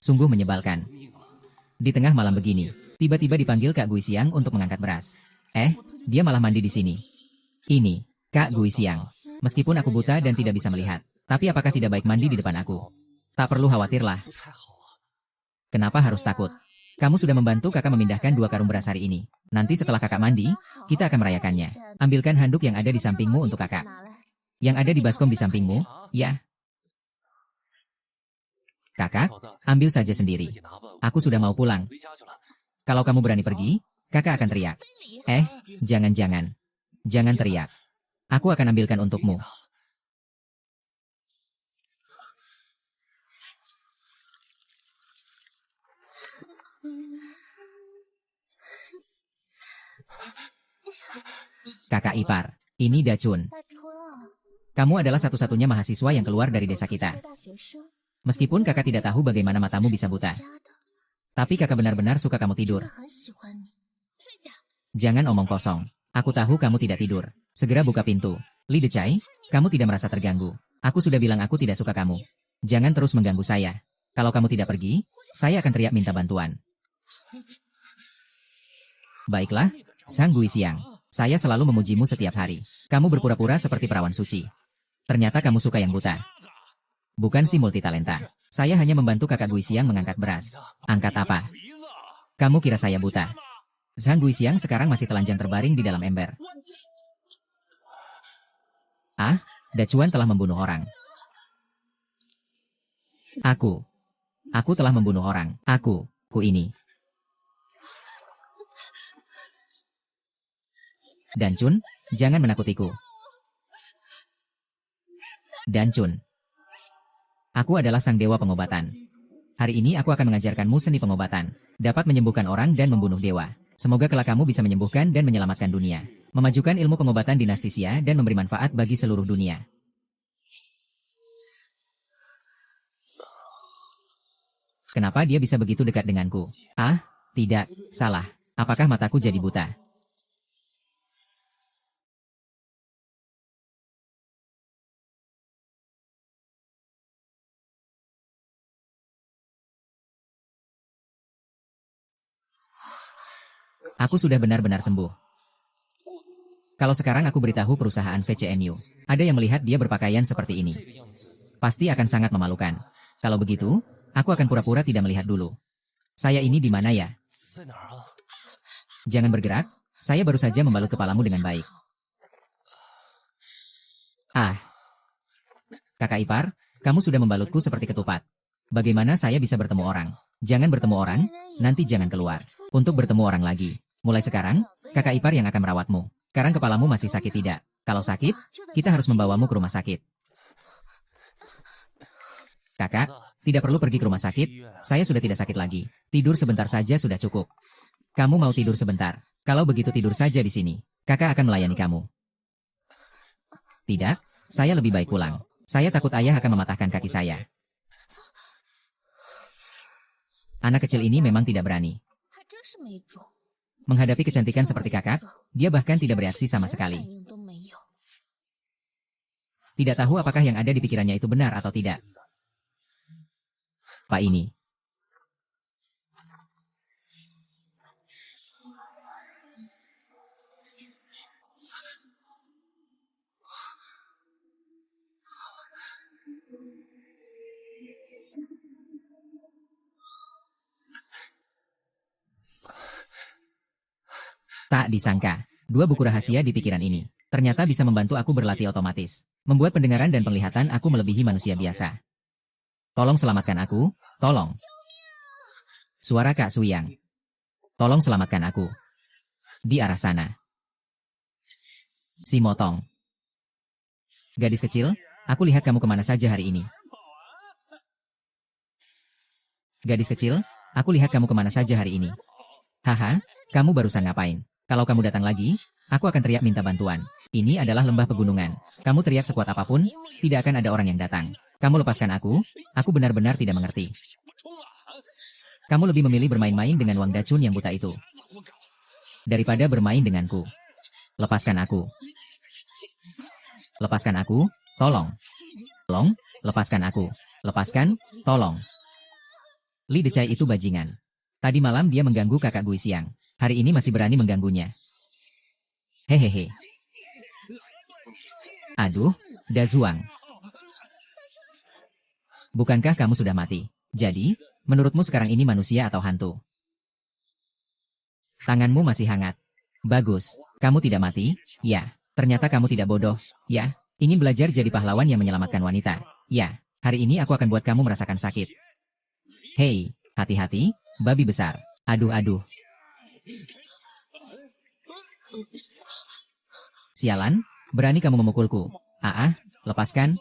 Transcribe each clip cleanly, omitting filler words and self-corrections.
Sungguh menyebalkan. Di tengah malam begini, tiba-tiba dipanggil Kak Gui Siang untuk mengangkat beras. Dia malah mandi di sini. Ini, Kak Gui Siang. Meskipun aku buta dan tidak bisa melihat, tapi apakah tidak baik mandi di depan aku? Tak perlu khawatirlah. Kenapa harus takut? Kamu sudah membantu kakak memindahkan 2 karung beras hari ini. Nanti setelah kakak mandi, kita akan merayakannya. Ambilkan handuk yang ada di sampingmu untuk kakak. Yang ada di baskom di sampingmu, ya. Kakak, ambil saja sendiri. Aku sudah mau pulang. Kalau kamu berani pergi, kakak akan teriak. Jangan-jangan. Jangan teriak. Aku akan ambilkan untukmu. Kakak ipar, ini Dacun. Kamu adalah satu-satunya mahasiswa yang keluar dari desa kita. Meskipun kakak tidak tahu bagaimana matamu bisa buta. Tapi kakak benar-benar suka kamu tidur. Jangan omong kosong. Aku tahu kamu tidak tidur. Segera buka pintu. Li Decai, kamu tidak merasa terganggu. Aku sudah bilang aku tidak suka kamu. Jangan terus mengganggu saya. Kalau kamu tidak pergi, saya akan teriak minta bantuan. Baiklah, Sang Gui Siang. Saya selalu memujimu setiap hari. Kamu berpura-pura seperti perawan suci. Ternyata kamu suka yang buta. Bukan si multitalenta. Saya hanya membantu kakak Gui Siang mengangkat beras. Angkat apa? Kamu kira saya buta? Sang Gui Siang sekarang masih telanjang terbaring di dalam ember. Dacuan telah membunuh orang. Aku telah membunuh orang. Ku ini. Dancun, jangan menakutiku. Dancun. Aku adalah sang dewa pengobatan. Hari ini aku akan mengajarkanmu seni pengobatan. Dapat menyembuhkan orang dan membunuh dewa. Semoga kelak kamu bisa menyembuhkan dan menyelamatkan dunia. Memajukan ilmu pengobatan dinastisia dan memberi manfaat bagi seluruh dunia. Kenapa dia bisa begitu dekat denganku? Tidak, salah. Apakah mataku jadi buta? Aku sudah benar-benar sembuh. Kalau sekarang aku beritahu perusahaan VCNU, ada yang melihat dia berpakaian seperti ini. Pasti akan sangat memalukan. Kalau begitu, aku akan pura-pura tidak melihat dulu. Saya ini di mana ya? Jangan bergerak, saya baru saja membalut kepalamu dengan baik. Kakak ipar, kamu sudah membalutku seperti ketupat. Bagaimana saya bisa bertemu orang? Jangan bertemu orang, nanti jangan keluar. Untuk bertemu orang lagi. Mulai sekarang, kakak ipar yang akan merawatmu. Sekarang kepalamu masih sakit tidak? Kalau sakit, kita harus membawamu ke rumah sakit. Kakak, tidak perlu pergi ke rumah sakit. Saya sudah tidak sakit lagi. Tidur sebentar saja sudah cukup. Kamu mau tidur sebentar? Kalau begitu tidur saja di sini. Kakak akan melayani kamu. Tidak, saya lebih baik pulang. Saya takut ayah akan mematahkan kaki saya. Anak kecil ini memang tidak berani. Menghadapi kecantikan seperti kakak, dia bahkan tidak bereaksi sama sekali. Tidak tahu apakah yang ada di pikirannya itu benar atau tidak. Pak ini. Tak disangka, 2 buku rahasia di pikiran ini ternyata bisa membantu aku berlatih otomatis. Membuat pendengaran dan penglihatan aku melebihi manusia biasa. Tolong selamatkan aku, tolong. Suara Kak Suyang. Tolong selamatkan aku. Di arah sana. Si Motong. Gadis kecil, aku lihat kamu kemana saja hari ini. Gadis kecil, aku lihat kamu kemana saja hari ini. Haha, kamu barusan ngapain? Kalau kamu datang lagi, aku akan teriak minta bantuan. Ini adalah lembah pegunungan. Kamu teriak sekuat apapun, tidak akan ada orang yang datang. Kamu lepaskan aku benar-benar tidak mengerti. Kamu lebih memilih bermain-main dengan Wang Dacun yang buta itu. Daripada bermain denganku. Lepaskan aku. Lepaskan aku, tolong. Tolong, lepaskan aku. Lepaskan, tolong. Li Decai itu bajingan. Tadi malam dia mengganggu kakak Gui Xiang. Hari ini masih berani mengganggunya. Hehehe. Aduh, Da Zuang. Bukankah kamu sudah mati? Jadi, menurutmu sekarang ini manusia atau hantu? Tanganmu masih hangat. Bagus. Kamu tidak mati? Ya. Ternyata kamu tidak bodoh. Ya. Ingin belajar jadi pahlawan yang menyelamatkan wanita. Ya. Hari ini aku akan buat kamu merasakan sakit. Hei, hati-hati, babi besar. Aduh. Sialan, berani kamu memukulku. Lepaskan.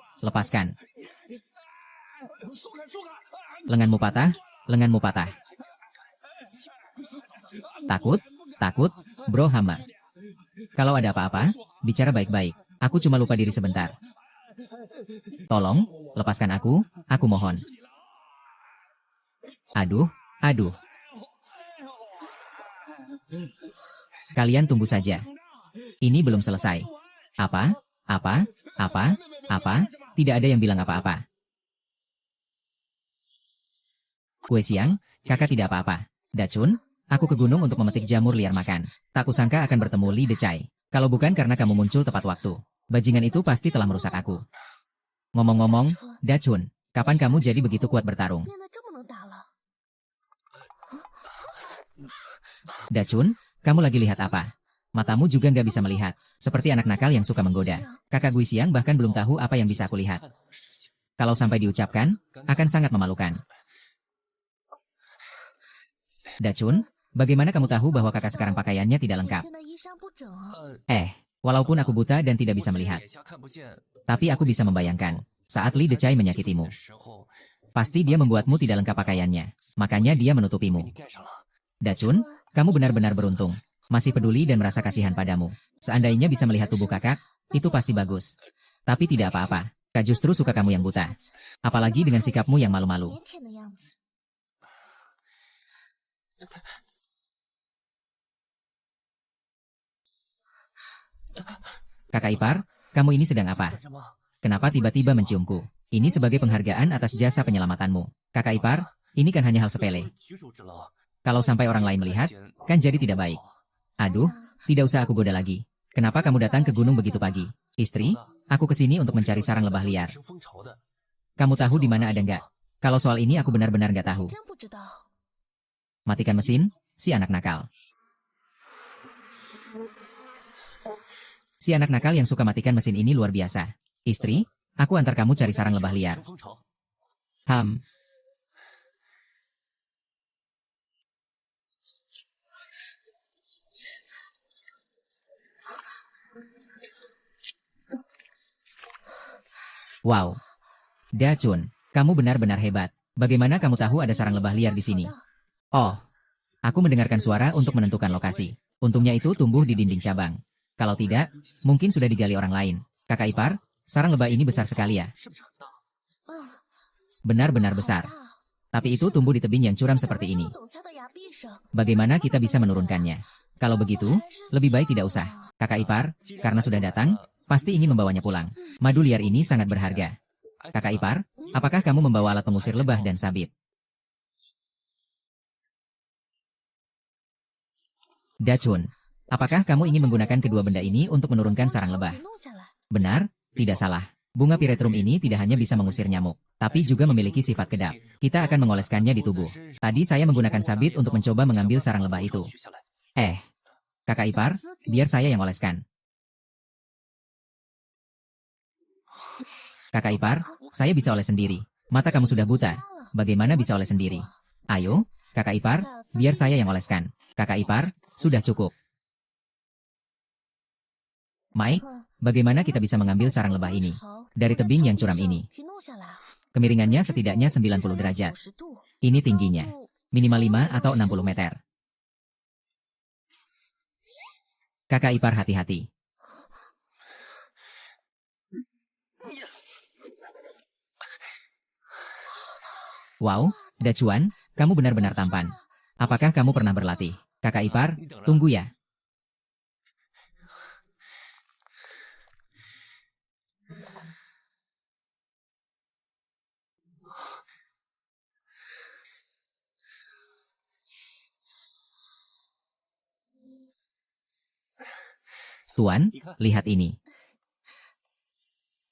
Lenganmu patah. Takut, Bro Hama. Kalau ada apa-apa, bicara baik-baik. Aku cuma lupa diri sebentar. Tolong, lepaskan aku mohon. Aduh. Kalian tunggu saja. Ini belum selesai. Apa? Tidak ada yang bilang apa-apa. Gui Xiang, kakak tidak apa-apa. Dachun, aku ke gunung untuk memetik jamur liar makan. Tak kusangka akan bertemu Li Decai. Kalau bukan karena kamu muncul tepat waktu. Bajingan itu pasti telah merusak aku. Ngomong-ngomong, Dachun, kapan kamu jadi begitu kuat bertarung? Dachun, kamu lagi lihat apa? Matamu juga nggak bisa melihat. Seperti anak nakal yang suka menggoda. Kakak Gui Xiang bahkan belum tahu apa yang bisa aku lihat. Kalau sampai diucapkan, akan sangat memalukan. Dachun, bagaimana kamu tahu bahwa kakak sekarang pakaiannya tidak lengkap? Walaupun aku buta dan tidak bisa melihat. Tapi aku bisa membayangkan, saat Li Decai menyakitimu. Pasti dia membuatmu tidak lengkap pakaiannya. Makanya dia menutupimu. Dachun, kamu benar-benar beruntung. Masih peduli dan merasa kasihan padamu. Seandainya bisa melihat tubuh kakak, itu pasti bagus. Tapi tidak apa-apa. Kak justru suka kamu yang buta. Apalagi dengan sikapmu yang malu-malu. Kakak ipar, kamu ini sedang apa? Kenapa tiba-tiba menciumku? Ini sebagai penghargaan atas jasa penyelamatanmu. Kakak ipar, ini kan hanya hal sepele. Kalau sampai orang lain melihat, kan jadi tidak baik. Aduh, tidak usah aku goda lagi. Kenapa kamu datang ke gunung begitu pagi? Istri, aku kesini untuk mencari sarang lebah liar. Kamu tahu di mana ada nggak? Kalau soal ini aku benar-benar nggak tahu. Matikan mesin, si anak nakal. Si anak nakal yang suka matikan mesin ini luar biasa. Istri, aku antar kamu cari sarang lebah liar. Wow. Dachun, kamu benar-benar hebat. Bagaimana kamu tahu ada sarang lebah liar di sini? Oh, aku mendengarkan suara untuk menentukan lokasi. Untungnya itu tumbuh di dinding cabang. Kalau tidak, mungkin sudah digali orang lain. Kakak ipar, sarang lebah ini besar sekali ya? Benar-benar besar. Tapi itu tumbuh di tebing yang curam seperti ini. Bagaimana kita bisa menurunkannya? Kalau begitu, lebih baik tidak usah. Kakak ipar, karena sudah datang, pasti ingin membawanya pulang. Madu liar ini sangat berharga. Kakak ipar, apakah kamu membawa alat pengusir lebah dan sabit? Dachun, apakah kamu ingin menggunakan kedua benda ini untuk menurunkan sarang lebah? Benar, tidak salah. Bunga piretrum ini tidak hanya bisa mengusir nyamuk, tapi juga memiliki sifat kedap. Kita akan mengoleskannya di tubuh. Tadi saya menggunakan sabit untuk mencoba mengambil sarang lebah itu. Kakak ipar, biar saya yang oleskan. Kakak ipar, saya bisa oles sendiri. Mata kamu sudah buta. Bagaimana bisa oles sendiri? Ayo, kakak ipar, biar saya yang oleskan. Kakak ipar, sudah cukup. Mike, bagaimana kita bisa mengambil sarang lebah ini? Dari tebing yang curam ini. Kemiringannya setidaknya 90 derajat. Ini tingginya. Minimal 5 atau 60 meter. Kakak ipar hati-hati. Wow, Dachuan, kamu benar-benar tampan. Apakah kamu pernah berlatih? Kakak ipar, tunggu ya. Tuan, lihat ini.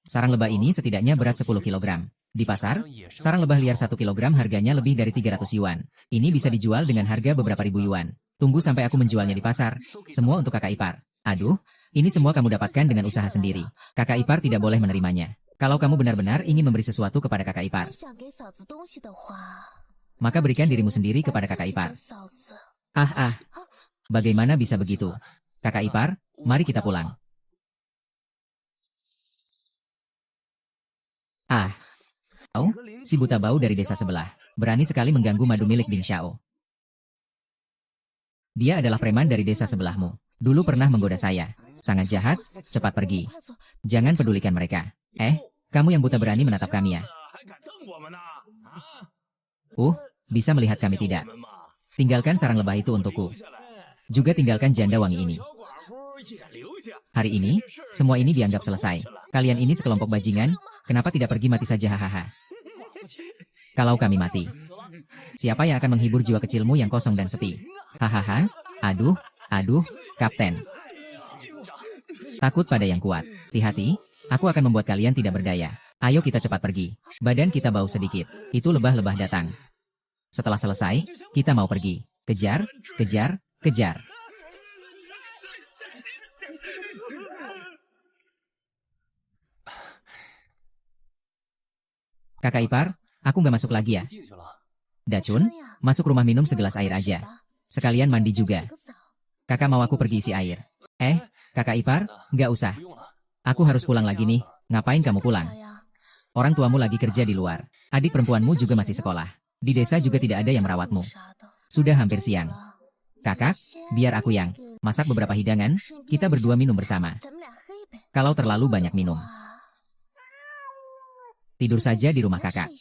Sarang lebah ini setidaknya berat 10 kilogram. Di pasar, sarang lebah liar 1 kilogram harganya lebih dari 300 yuan. Ini bisa dijual dengan harga beberapa ribu yuan. Tunggu sampai aku menjualnya di pasar. Semua untuk kakak ipar. Aduh, ini semua kamu dapatkan dengan usaha sendiri. Kakak ipar tidak boleh menerimanya. Kalau kamu benar-benar ingin memberi sesuatu kepada kakak ipar, maka berikan dirimu sendiri kepada kakak ipar. Bagaimana bisa begitu? Kakak ipar, mari kita pulang. Si buta bau dari desa sebelah. Berani sekali mengganggu madu milik Bing Xiao. Dia adalah preman dari desa sebelahmu. Dulu pernah menggoda saya. Sangat jahat, cepat pergi. Jangan pedulikan mereka. Kamu yang buta berani menatap kami ya? Bisa melihat kami tidak? Tinggalkan sarang lebah itu untukku. Juga tinggalkan janda wangi ini. Hari ini, semua ini dianggap selesai. Kalian ini sekelompok bajingan, kenapa tidak pergi mati saja hahaha. Kalau kami mati, siapa yang akan menghibur jiwa kecilmu yang kosong dan sepi? Hahaha, aduh, kapten. Takut pada yang kuat. Hati-hati, aku akan membuat kalian tidak berdaya. Ayo kita cepat pergi. Badan kita bau sedikit. Itu lebah-lebah datang. Setelah selesai, kita mau pergi. Kejar, kejar, kejar. Kakak ipar, aku nggak masuk lagi ya. Dacun, masuk rumah minum segelas air aja. Sekalian mandi juga. Kakak mau aku pergi isi air. Kakak ipar, nggak usah. Aku harus pulang lagi nih. Ngapain kamu pulang? Orang tuamu lagi kerja di luar. Adik perempuanmu juga masih sekolah. Di desa juga tidak ada yang merawatmu. Sudah hampir siang. Kakak, biar aku yang masak beberapa hidangan, kita berdua minum bersama. Kalau terlalu banyak minum, tidur saja di rumah kakak.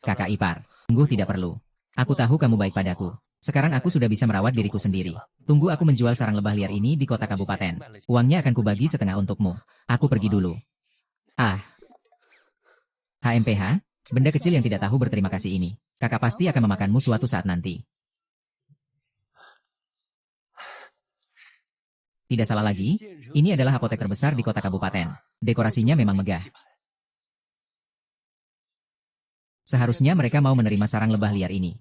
Kakak ipar, sungguh tidak perlu. Aku tahu kamu baik padaku. Sekarang aku sudah bisa merawat diriku sendiri. Tunggu aku menjual sarang lebah liar ini di kota kabupaten. Uangnya akan kubagi setengah untukmu. Aku pergi dulu. HMPH, benda kecil yang tidak tahu berterima kasih ini. Kakak pasti akan memakanmu suatu saat nanti. Tidak salah lagi, ini adalah apotek terbesar di kota kabupaten. Dekorasinya memang megah. Seharusnya mereka mau menerima sarang lebah liar ini.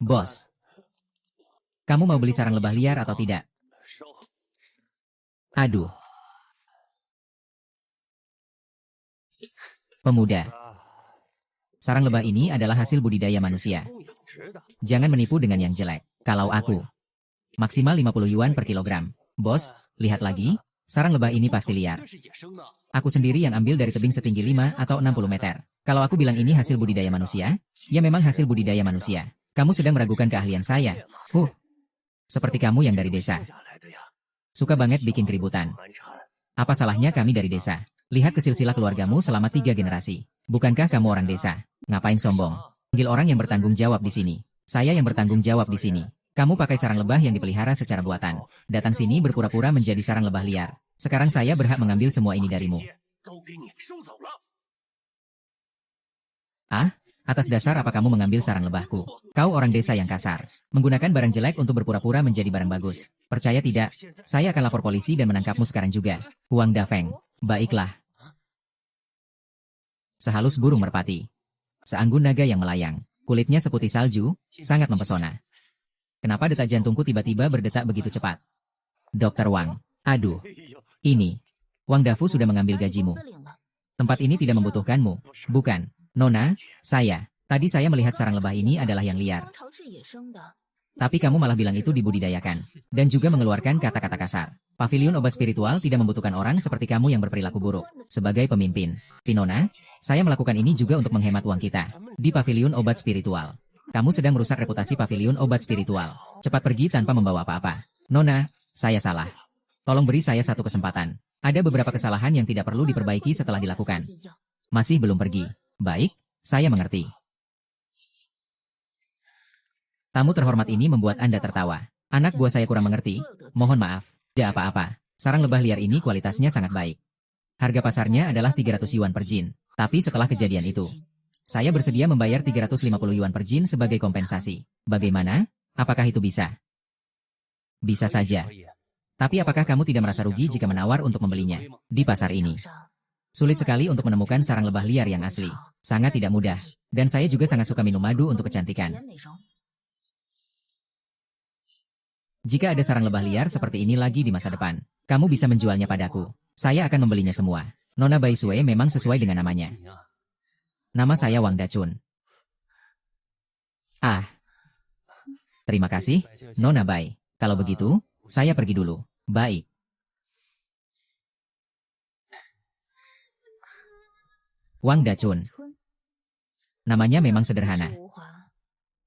Bos, kamu mau beli sarang lebah liar atau tidak? Aduh. Pemuda. Sarang lebah ini adalah hasil budidaya manusia. Jangan menipu dengan yang jelek. Kalau aku, maksimal 50 yuan per kilogram. Bos, lihat lagi, sarang lebah ini pasti liar. Aku sendiri yang ambil dari tebing setinggi 5 atau 60 meter. Kalau aku bilang ini hasil budidaya manusia, ya memang hasil budidaya manusia. Kamu sedang meragukan keahlian saya. Seperti kamu yang dari desa. Suka banget bikin keributan. Apa salahnya kami dari desa? Lihat ke silsilah keluargamu selama 3 generasi. Bukankah kamu orang desa? Ngapain sombong? Panggil orang yang bertanggung jawab di sini. Saya yang bertanggung jawab di sini. Kamu pakai sarang lebah yang dipelihara secara buatan. Datang sini berpura-pura menjadi sarang lebah liar. Sekarang saya berhak mengambil semua ini darimu. Atas dasar apa kamu mengambil sarang lebahku? Kau orang desa yang kasar. Menggunakan barang jelek untuk berpura-pura menjadi barang bagus. Percaya tidak? Saya akan lapor polisi dan menangkapmu sekarang juga. Huang Dafeng. Baiklah. Sehalus burung merpati. Seanggun naga yang melayang. Kulitnya seputih salju, sangat mempesona. Kenapa detak jantungku tiba-tiba berdetak begitu cepat? Dokter Wang. Aduh. Ini. Wang Dafu sudah mengambil gajimu. Tempat ini tidak membutuhkanmu. Bukan. Nona, tadi saya melihat sarang lebah ini adalah yang liar. Tapi kamu malah bilang itu dibudidayakan. Dan juga mengeluarkan kata-kata kasar. Pavilion obat spiritual tidak membutuhkan orang seperti kamu yang berperilaku buruk. Sebagai pemimpin, Pinona, saya melakukan ini juga untuk menghemat uang kita. Di pavilion obat spiritual. Kamu sedang merusak reputasi pavilion obat spiritual. Cepat pergi tanpa membawa apa-apa. Nona, saya salah. Tolong beri saya satu kesempatan. Ada beberapa kesalahan yang tidak perlu diperbaiki setelah dilakukan. Masih belum pergi. Baik, saya mengerti. Tamu terhormat ini membuat Anda tertawa. Anak buah saya kurang mengerti, mohon maaf. Tidak apa-apa, sarang lebah liar ini kualitasnya sangat baik. Harga pasarnya adalah 300 yuan per jin. Tapi setelah kejadian itu, Saya bersedia membayar 350 yuan per jin sebagai kompensasi. Bagaimana? Apakah itu bisa? Bisa saja. Tapi apakah kamu tidak merasa rugi jika menawar untuk membelinya di pasar ini? Sulit sekali untuk menemukan sarang lebah liar yang asli. Sangat tidak mudah. Dan saya juga sangat suka minum madu untuk kecantikan. Jika ada sarang lebah liar seperti ini lagi di masa depan, kamu bisa menjualnya padaku. Saya akan membelinya semua. Nona Bai Sue memang sesuai dengan namanya. Nama saya Wang Dachun. Ah, terima kasih, Nona Bai. Kalau begitu, saya pergi dulu. Baik. Wang Dachun. Namanya memang sederhana.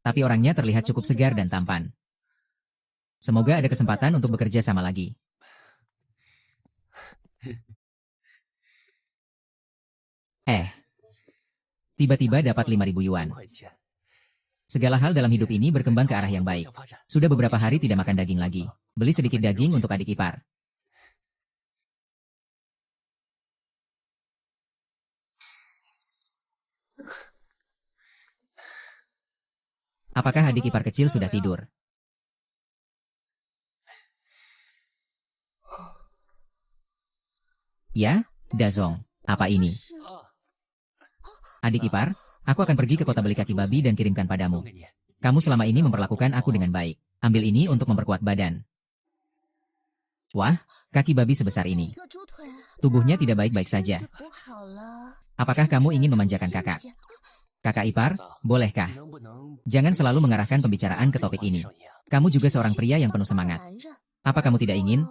Tapi orangnya terlihat cukup segar dan tampan. Semoga ada kesempatan untuk bekerja sama lagi. Tiba-tiba dapat 5.000 yuan. Segala hal dalam hidup ini berkembang ke arah yang baik. Sudah beberapa hari tidak makan daging lagi. Beli sedikit daging untuk adik ipar. Apakah adik ipar kecil sudah tidur? Ya, Dazong. Apa ini? Adik ipar, aku akan pergi ke kota beli kaki babi dan kirimkan padamu. Kamu selama ini memperlakukan aku dengan baik. Ambil ini untuk memperkuat badan. Wah, kaki babi sebesar ini. Tubuhnya tidak baik-baik saja. Apakah kamu ingin memanjakan kakak? Kakak ipar, bolehkah? Jangan selalu mengarahkan pembicaraan ke topik ini. Kamu juga seorang pria yang penuh semangat. Apa kamu tidak ingin?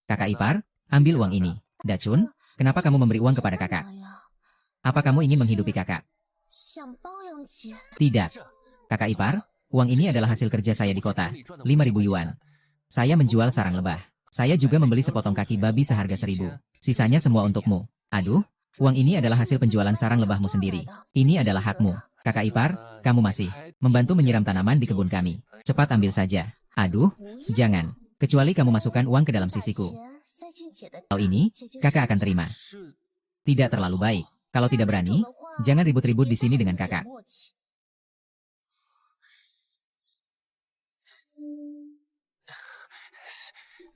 Kakak ipar, ambil uang ini. Dachun, kenapa kamu memberi uang kepada kakak? Apa kamu ingin menghidupi kakak? Tidak. Kakak ipar, uang ini adalah hasil kerja saya di kota. 5.000 yuan. Saya menjual sarang lebah. Saya juga membeli sepotong kaki babi seharga 1.000. Sisanya semua untukmu. Aduh, uang ini adalah hasil penjualan sarang lebahmu sendiri. Ini adalah hakmu. Kakak ipar, kamu masih membantu menyiram tanaman di kebun kami. Cepat ambil saja. Aduh, jangan. Kecuali kamu masukkan uang ke dalam sisiku. Kalau ini, kakak akan terima. Tidak terlalu baik. Kalau tidak berani, jangan ribut-ribut di sini dengan kakak.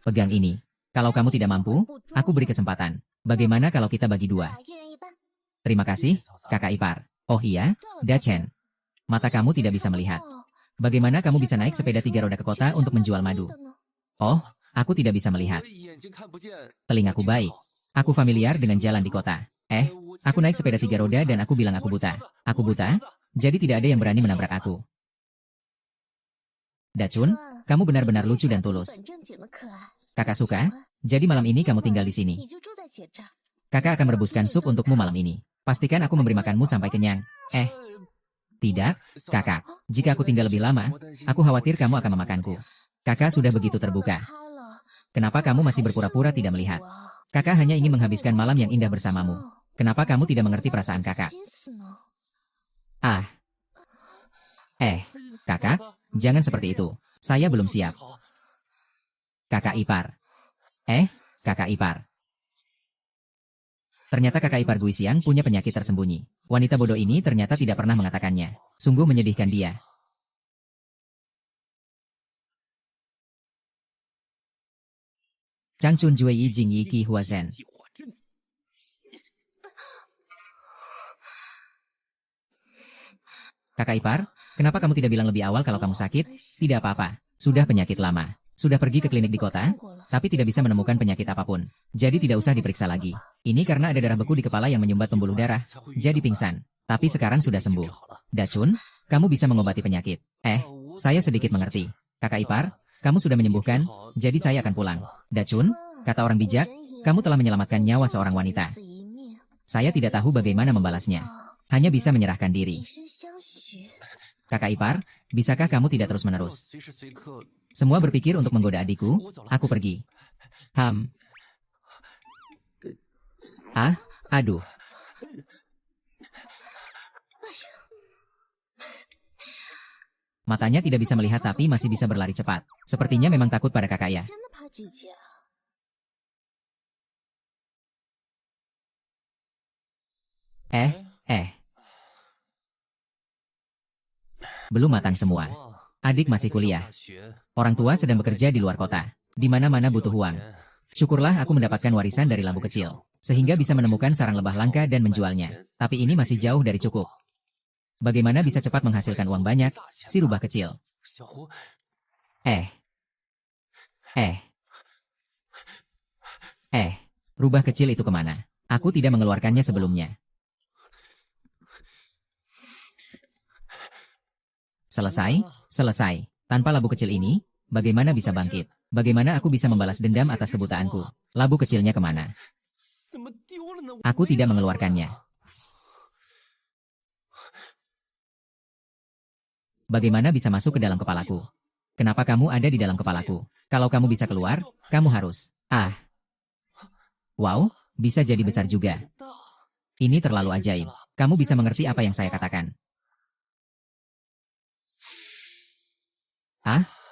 Pegang ini. Kalau kamu tidak mampu, aku beri kesempatan. Bagaimana kalau kita bagi 2? Terima kasih, kakak ipar. Oh iya, Dachen. Mata kamu tidak bisa melihat. Bagaimana kamu bisa naik sepeda 3 roda ke kota untuk menjual madu? Oh, aku tidak bisa melihat. Telingaku baik. Aku familiar dengan jalan di kota. Aku naik sepeda 3 roda dan aku bilang aku buta. Aku buta? Jadi tidak ada yang berani menabrak aku. Dachun, kamu benar-benar lucu dan tulus. Kakak suka? Jadi malam ini kamu tinggal di sini. Kakak akan merebuskan sup untukmu malam ini. Pastikan aku memberi makanmu sampai kenyang. Tidak, kakak. Jika aku tinggal lebih lama, aku khawatir kamu akan memakanku. Kakak sudah begitu terbuka. Kenapa kamu masih berpura-pura tidak melihat? Kakak hanya ingin menghabiskan malam yang indah bersamamu. Kenapa kamu tidak mengerti perasaan kakak? Kakak, jangan seperti itu. Saya belum siap. Kakak ipar. Kakak ipar. Ternyata kakak ipar Guisiang punya penyakit tersembunyi. Wanita bodoh ini ternyata tidak pernah mengatakannya. Sungguh menyedihkan dia. Changchun Jue Yi Jing Yi Qi Hua Zhen. Kakak ipar, kenapa kamu tidak bilang lebih awal kalau kamu sakit? Tidak apa-apa. Sudah penyakit lama. Sudah pergi ke klinik di kota, tapi tidak bisa menemukan penyakit apapun. Jadi tidak usah diperiksa lagi. Ini karena ada darah beku di kepala yang menyumbat pembuluh darah. Jadi pingsan. Tapi sekarang sudah sembuh. Dachun, kamu bisa mengobati penyakit. Saya sedikit mengerti. Kakak ipar, kamu sudah menyembuhkan, jadi saya akan pulang. Dachun, kata orang bijak, kamu telah menyelamatkan nyawa seorang wanita. Saya tidak tahu bagaimana membalasnya. Hanya bisa menyerahkan diri. Kakak ipar, bisakah kamu tidak terus-menerus? Semua berpikir untuk menggoda adikku, aku pergi. Aduh. Matanya tidak bisa melihat tapi masih bisa berlari cepat. Sepertinya memang takut pada kakak ya. Eh. Belum matang semua. Adik masih kuliah. Orang tua sedang bekerja di luar kota. Di mana-mana butuh uang. Syukurlah aku mendapatkan warisan dari labu kecil. Sehingga bisa menemukan sarang lebah langka dan menjualnya. Tapi ini masih jauh dari cukup. Bagaimana bisa cepat menghasilkan uang banyak, si rubah kecil? Rubah kecil itu kemana? Aku tidak mengeluarkannya sebelumnya. Selesai. Tanpa labu kecil ini, bagaimana bisa bangkit? Bagaimana aku bisa membalas dendam atas kebutaanku? Labu kecilnya kemana? Aku tidak mengeluarkannya. Bagaimana bisa masuk ke dalam kepalaku? Kenapa kamu ada di dalam kepalaku? Kalau kamu bisa keluar, kamu harus. Wow, bisa jadi besar juga. Ini terlalu ajaib. Kamu bisa mengerti apa yang saya katakan.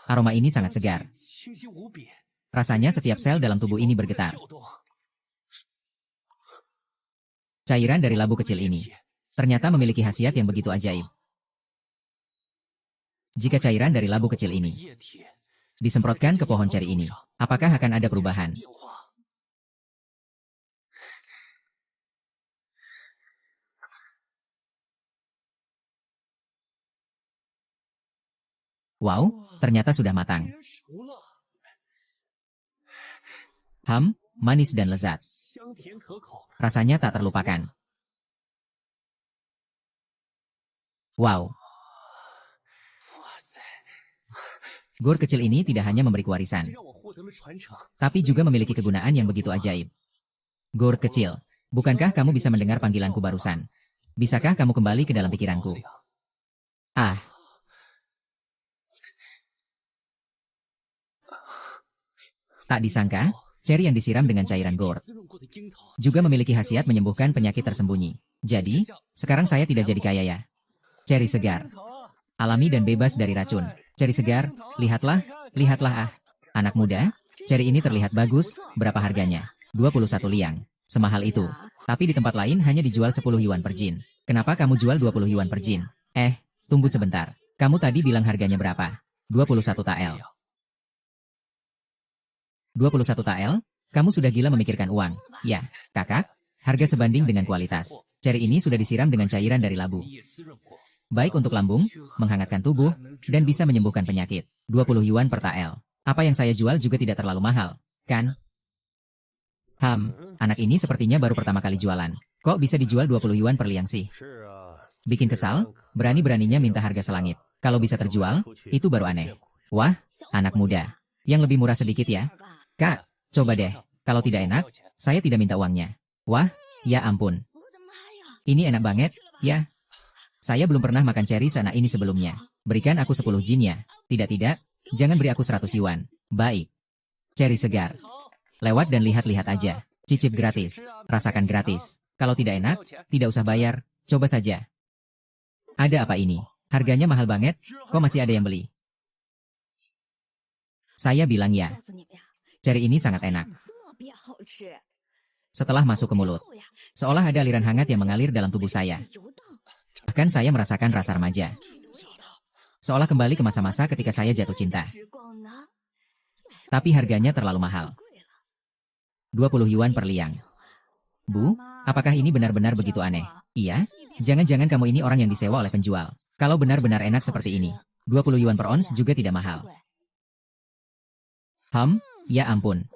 Aroma ini sangat segar. Rasanya setiap sel dalam tubuh ini bergetar. Cairan dari labu kecil ini ternyata memiliki khasiat yang begitu ajaib. Jika cairan dari labu kecil ini disemprotkan ke pohon ceri ini, apakah akan ada perubahan? Wow, ternyata sudah matang. Manis dan lezat. Rasanya tak terlupakan. Wow. Gor kecil ini tidak hanya memberi warisan, tapi juga memiliki kegunaan yang begitu ajaib. Gor kecil, bukankah kamu bisa mendengar panggilanku barusan? Bisakah kamu kembali ke dalam pikiranku? Tak disangka, ceri yang disiram dengan cairan gor juga memiliki khasiat menyembuhkan penyakit tersembunyi. Jadi, sekarang saya tidak jadi kaya ya. Ceri segar, alami dan bebas dari racun. Ceri segar, lihatlah. Anak muda, ceri ini terlihat bagus, berapa harganya? 21 liang. Semahal itu. Tapi di tempat lain hanya dijual 10 yuan per jin. Kenapa kamu jual 20 yuan per jin? Tunggu sebentar. Kamu tadi bilang harganya berapa? 21 tael. 21 tael? Kamu sudah gila memikirkan uang. Ya, kakak, harga sebanding dengan kualitas. Ceri ini sudah disiram dengan cairan dari labu. Baik untuk lambung, menghangatkan tubuh, dan bisa menyembuhkan penyakit. 20 yuan per tael. Apa yang saya jual juga tidak terlalu mahal, kan? Anak ini sepertinya baru pertama kali jualan. Kok bisa dijual 20 yuan per liang sih? Bikin kesal, berani-beraninya minta harga selangit. Kalau bisa terjual, itu baru aneh. Wah, anak muda. Yang lebih murah sedikit ya? Kak, coba deh. Kalau tidak enak, saya tidak minta uangnya. Wah, ya ampun. Ini enak banget, ya. Saya belum pernah makan ceri seenak ini sebelumnya. Berikan aku 10 jin ya. Tidak, jangan beri aku 100 yuan. Baik. Ceri segar. Lewat dan lihat-lihat aja. Cicip gratis. Rasakan gratis. Kalau tidak enak, tidak usah bayar. Coba saja. Ada apa ini? Harganya mahal banget, kok masih ada yang beli? Saya bilang ya. Ceri ini sangat enak. Setelah masuk ke mulut, seolah ada aliran hangat yang mengalir dalam tubuh saya. Bahkan saya merasakan rasa remaja. Seolah kembali ke masa-masa ketika saya jatuh cinta. Tapi harganya terlalu mahal. 20 yuan per liang. Bu, apakah ini benar-benar begitu aneh? Iya? Jangan-jangan kamu ini orang yang disewa oleh penjual. Kalau benar-benar enak seperti ini, 20 yuan per ons juga tidak mahal. Ya ampun.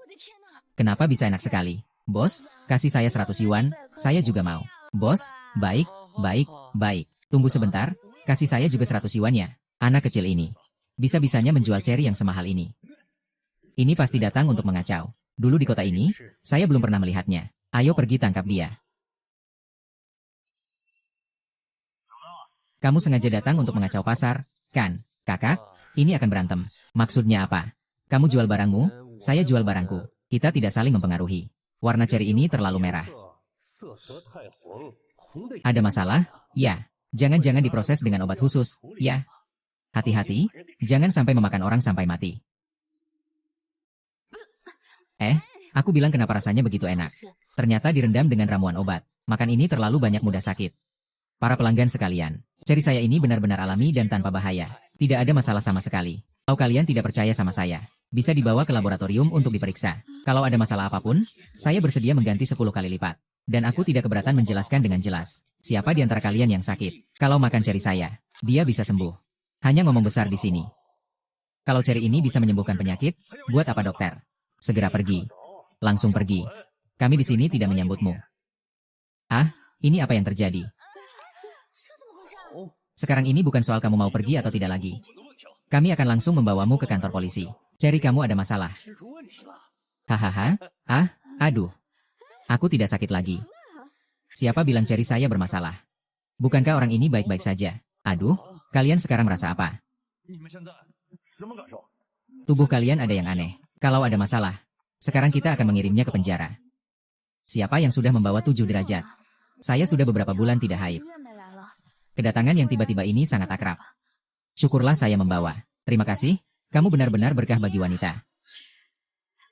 Kenapa bisa enak sekali? Bos, kasih saya 100 yuan, saya juga mau. Bos, baik. Tunggu sebentar, kasih saya juga 100 yuan ya. Anak kecil ini. Bisa-bisanya menjual ceri yang semahal ini. Ini pasti datang untuk mengacau. Dulu di kota ini, saya belum pernah melihatnya. Ayo pergi tangkap dia. Kamu sengaja datang untuk mengacau pasar, kan? Kakak, ini akan berantem. Maksudnya apa? Kamu jual barangmu, saya jual barangku. Kita tidak saling mempengaruhi. Warna ceri ini terlalu merah. Ada masalah? Ya. Jangan-jangan diproses dengan obat khusus, ya. Hati-hati, jangan sampai memakan orang sampai mati. Aku bilang kenapa rasanya begitu enak. Ternyata direndam dengan ramuan obat. Makan ini terlalu banyak mudah sakit. Para pelanggan sekalian, ceri saya ini benar-benar alami dan tanpa bahaya. Tidak ada masalah sama sekali. Kalau kalian tidak percaya sama saya, bisa dibawa ke laboratorium untuk diperiksa. Kalau ada masalah apapun, saya bersedia mengganti 10 kali lipat. Dan aku tidak keberatan menjelaskan dengan jelas. Siapa di antara kalian yang sakit? Kalau makan ceri saya, dia bisa sembuh. Hanya ngomong besar di sini. Kalau ceri ini bisa menyembuhkan penyakit, buat apa dokter? Segera pergi. Langsung pergi. Kami di sini tidak menyambutmu. Ah, ini apa yang terjadi? Sekarang ini bukan soal kamu mau pergi atau tidak lagi. Kami akan langsung membawamu ke kantor polisi. Ceri kamu ada masalah. Hahaha, aduh. Aku tidak sakit lagi. Siapa bilang ceri saya bermasalah? Bukankah orang ini baik-baik saja? Aduh, kalian sekarang merasa apa? Tubuh kalian ada yang aneh. Kalau ada masalah, sekarang kita akan mengirimnya ke penjara. Siapa yang sudah membawa 7 derajat? Saya sudah beberapa bulan tidak haid. Kedatangan yang tiba-tiba ini sangat akrab. Syukurlah saya membawa. Terima kasih, kamu benar-benar berkah bagi wanita.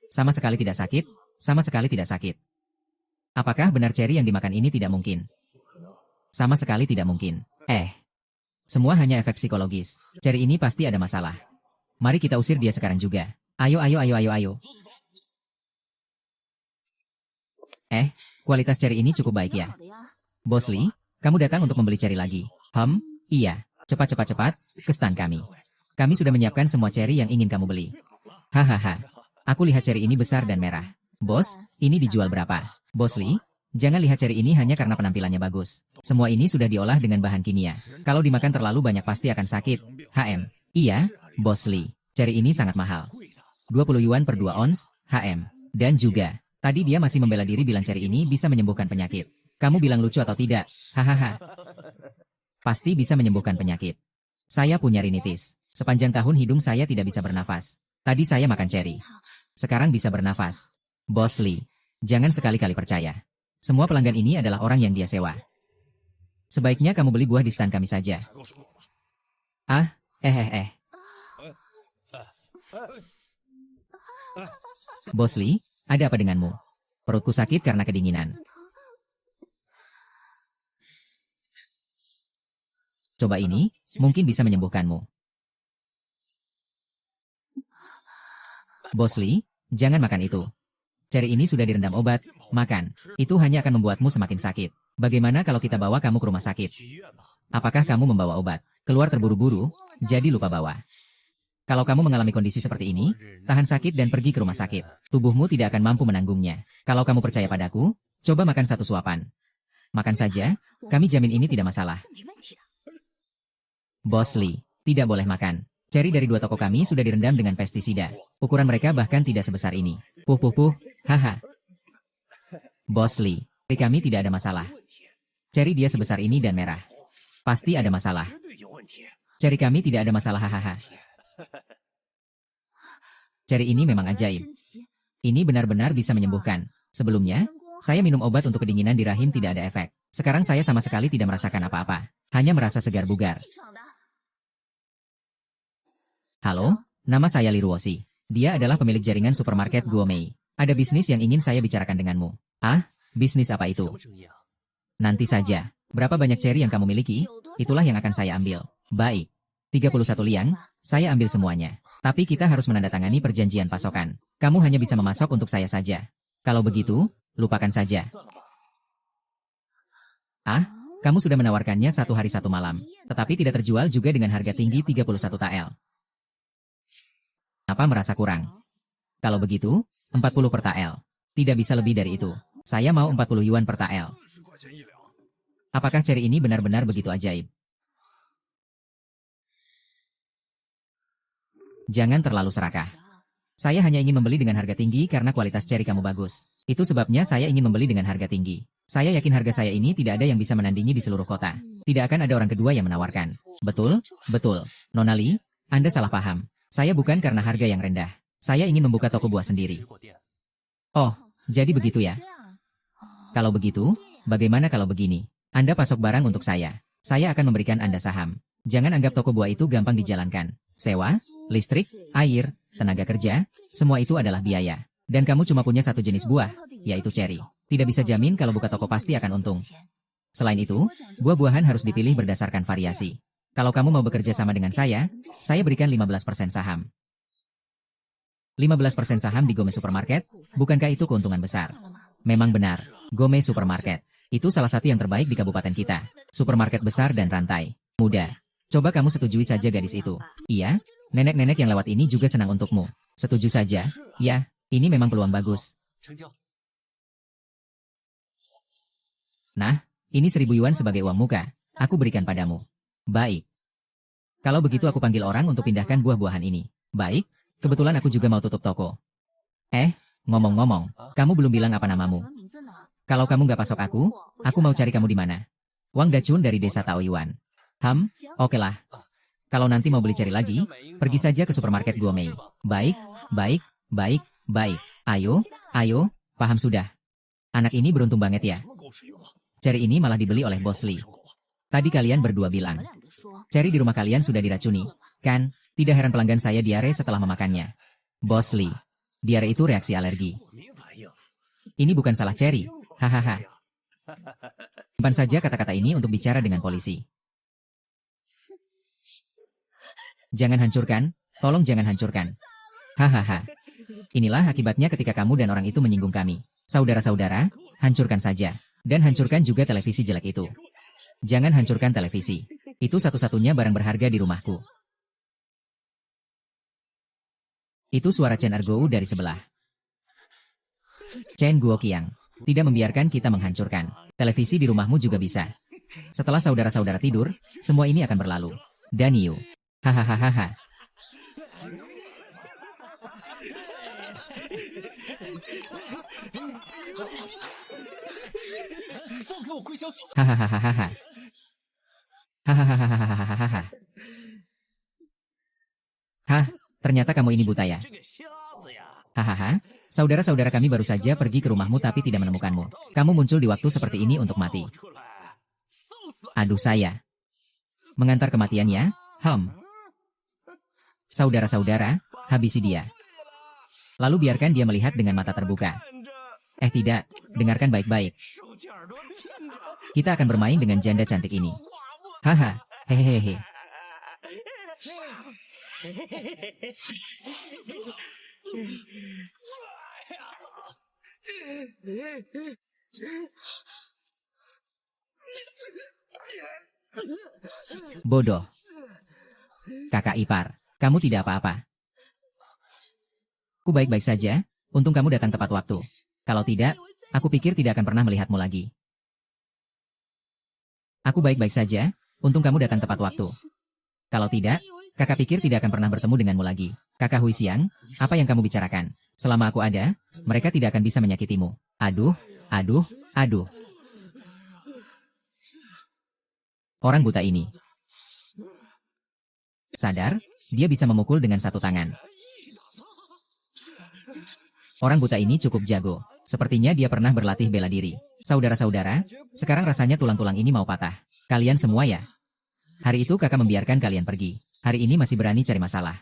Sama sekali tidak sakit, sama sekali tidak sakit. Apakah benar ceri yang dimakan ini tidak mungkin? Sama sekali tidak mungkin. Semua hanya efek psikologis. Ceri ini pasti ada masalah. Mari kita usir dia sekarang juga. Ayo. Kualitas ceri ini cukup baik ya. Bos Lee, kamu datang untuk membeli ceri lagi. Iya. Cepat. Ke stan kami. Kami sudah menyiapkan semua ceri yang ingin kamu beli. Hahaha. Aku lihat ceri ini besar dan merah. Bos, ini dijual berapa? Bos Lee, jangan lihat ceri ini hanya karena penampilannya bagus. Semua ini sudah diolah dengan bahan kimia. Kalau dimakan terlalu banyak pasti akan sakit. Iya, Bos Lee. Ceri ini sangat mahal. 20 yuan per 2 ons, Dan juga, tadi dia masih membela diri bilang ceri ini bisa menyembuhkan penyakit. Kamu bilang lucu atau tidak? Hahaha. Pasti bisa menyembuhkan penyakit. Saya punya rinitis. Sepanjang tahun hidung saya tidak bisa bernafas. Tadi saya makan ceri. Sekarang bisa bernafas. Bos Lee, jangan sekali-kali percaya. Semua pelanggan ini adalah orang yang dia sewa. Sebaiknya kamu beli buah di stan kami saja. Bos Lee, ada apa denganmu? Perutku sakit karena kedinginan. Coba ini, mungkin bisa menyembuhkanmu. Bos Lee, jangan makan itu. Ceri ini sudah direndam obat, makan. Itu hanya akan membuatmu semakin sakit. Bagaimana kalau kita bawa kamu ke rumah sakit? Apakah kamu membawa obat? Keluar terburu-buru, jadi lupa bawa. Kalau kamu mengalami kondisi seperti ini, tahan sakit dan pergi ke rumah sakit. Tubuhmu tidak akan mampu menanggungnya. Kalau kamu percaya padaku, coba makan 1 suapan. Makan saja, kami jamin ini tidak masalah. Bos Lee, tidak boleh makan. Ceri dari 2 toko kami sudah direndam dengan pestisida. Ukuran mereka bahkan tidak sebesar ini. Haha. Bos Lee, ceri kami tidak ada masalah. Ceri dia sebesar ini dan merah. Pasti ada masalah. Ceri kami tidak ada masalah hahaha. Ceri ini memang ajaib. Ini benar-benar bisa menyembuhkan. Sebelumnya, saya minum obat untuk kedinginan di rahim tidak ada efek. Sekarang saya sama sekali tidak merasakan apa-apa. Hanya merasa segar bugar. Halo, nama saya Li Ruoshi. Dia adalah pemilik jaringan supermarket Guomei. Ada bisnis yang ingin saya bicarakan denganmu. Bisnis apa itu? Nanti saja. Berapa banyak ceri yang kamu miliki? Itulah yang akan saya ambil. Baik. 31 liang, saya ambil semuanya. Tapi kita harus menandatangani perjanjian pasokan. Kamu hanya bisa memasok untuk saya saja. Kalau begitu, lupakan saja. Kamu sudah menawarkannya 1 hari 1 malam. Tetapi tidak terjual juga dengan harga tinggi 31 tael. Apa merasa kurang? Kalau begitu, 40 per tael. Tidak bisa lebih dari itu. Saya mau 40 yuan per tael. Apakah ceri ini benar-benar begitu ajaib? Jangan terlalu serakah. Saya hanya ingin membeli dengan harga tinggi karena kualitas ceri kamu bagus. Itu sebabnya saya ingin membeli dengan harga tinggi. Saya yakin harga saya ini tidak ada yang bisa menandingi di seluruh kota. Tidak akan ada orang kedua yang menawarkan. Betul. Nona Lee, Anda salah paham. Saya bukan karena harga yang rendah. Saya ingin membuka toko buah sendiri. Oh, jadi begitu ya? Kalau begitu, bagaimana kalau begini? Anda pasok barang untuk saya. Saya akan memberikan Anda saham. Jangan anggap toko buah itu gampang dijalankan. Sewa, listrik, air, tenaga kerja, semua itu adalah biaya. Dan kamu cuma punya 1 jenis buah, yaitu ceri. Tidak bisa jamin kalau buka toko pasti akan untung. Selain itu, buah-buahan harus dipilih berdasarkan variasi. Kalau kamu mau bekerja sama dengan saya berikan 15% saham. 15% saham di Gome Supermarket, bukankah itu keuntungan besar? Memang benar, Gome Supermarket. Itu salah satu yang terbaik di kabupaten kita. Supermarket besar dan rantai. Mudah. Coba kamu setujui saja gadis itu. Iya, nenek-nenek yang lewat ini juga senang untukmu. Setuju saja. Ya, ini memang peluang bagus. Nah, ini 1.000 yuan sebagai uang muka. Aku berikan padamu. Baik. Kalau begitu aku panggil orang untuk pindahkan buah-buahan ini. Baik. Kebetulan aku juga mau tutup toko. Ngomong-ngomong, kamu belum bilang apa namamu. Kalau kamu nggak pasok aku mau cari kamu di mana. Wang Dacun dari desa Taoyuan. Oke lah. Kalau nanti mau beli cari lagi, pergi saja ke supermarket Gomei. Baik. Ayo, paham sudah. Anak ini beruntung banget ya. Ceri ini malah dibeli oleh Bos Li. Tadi kalian berdua bilang, ceri di rumah kalian sudah diracuni, kan? Tidak heran pelanggan saya diare setelah memakannya. Bos Li, diare itu reaksi alergi. Ini bukan salah ceri. Hahaha. Simpan saja kata-kata ini untuk bicara dengan polisi. Jangan hancurkan, tolong jangan hancurkan. Hahaha. Inilah akibatnya ketika kamu dan orang itu menyinggung kami. Saudara-saudara, hancurkan saja. Dan hancurkan juga televisi jelek itu. Jangan hancurkan televisi. Itu satu-satunya barang berharga di rumahku. Itu suara Chen Ergou dari sebelah. Chen Guoqiang, tidak membiarkan kita menghancurkan. Televisi di rumahmu juga bisa. Setelah saudara-saudara tidur, semua ini akan berlalu. Daniu. Hahaha. Hahaha. Hahaha. Hah, ternyata kamu ini buta ya. Hahaha, saudara-saudara kami baru saja pergi ke rumahmu tapi tidak menemukanmu. Kamu muncul di waktu seperti ini untuk mati. Aduh saya. Mengantar kematiannya? Saudara-saudara, habisi dia. Lalu biarkan dia melihat dengan mata terbuka. Tidak, dengarkan baik-baik. Kita akan bermain dengan janda cantik ini. Haha, hehehe. Bodoh. Kakak ipar, kamu tidak apa-apa. Ku baik-baik saja, untung kamu datang tepat waktu. Kalau tidak, aku pikir tidak akan pernah melihatmu lagi. Aku baik-baik saja, untung kamu datang tepat waktu. Kalau tidak, kakak pikir tidak akan pernah bertemu denganmu lagi. Kakak Hui Xiang, apa yang kamu bicarakan? Selama aku ada, mereka tidak akan bisa menyakitimu. Aduh. Orang buta ini. Sadar, dia bisa memukul dengan satu tangan. Orang buta ini cukup jago. Sepertinya dia pernah berlatih bela diri. Saudara-saudara, sekarang rasanya tulang-tulang ini mau patah. Kalian semua ya? Hari itu kakak membiarkan kalian pergi. Hari ini masih berani cari masalah.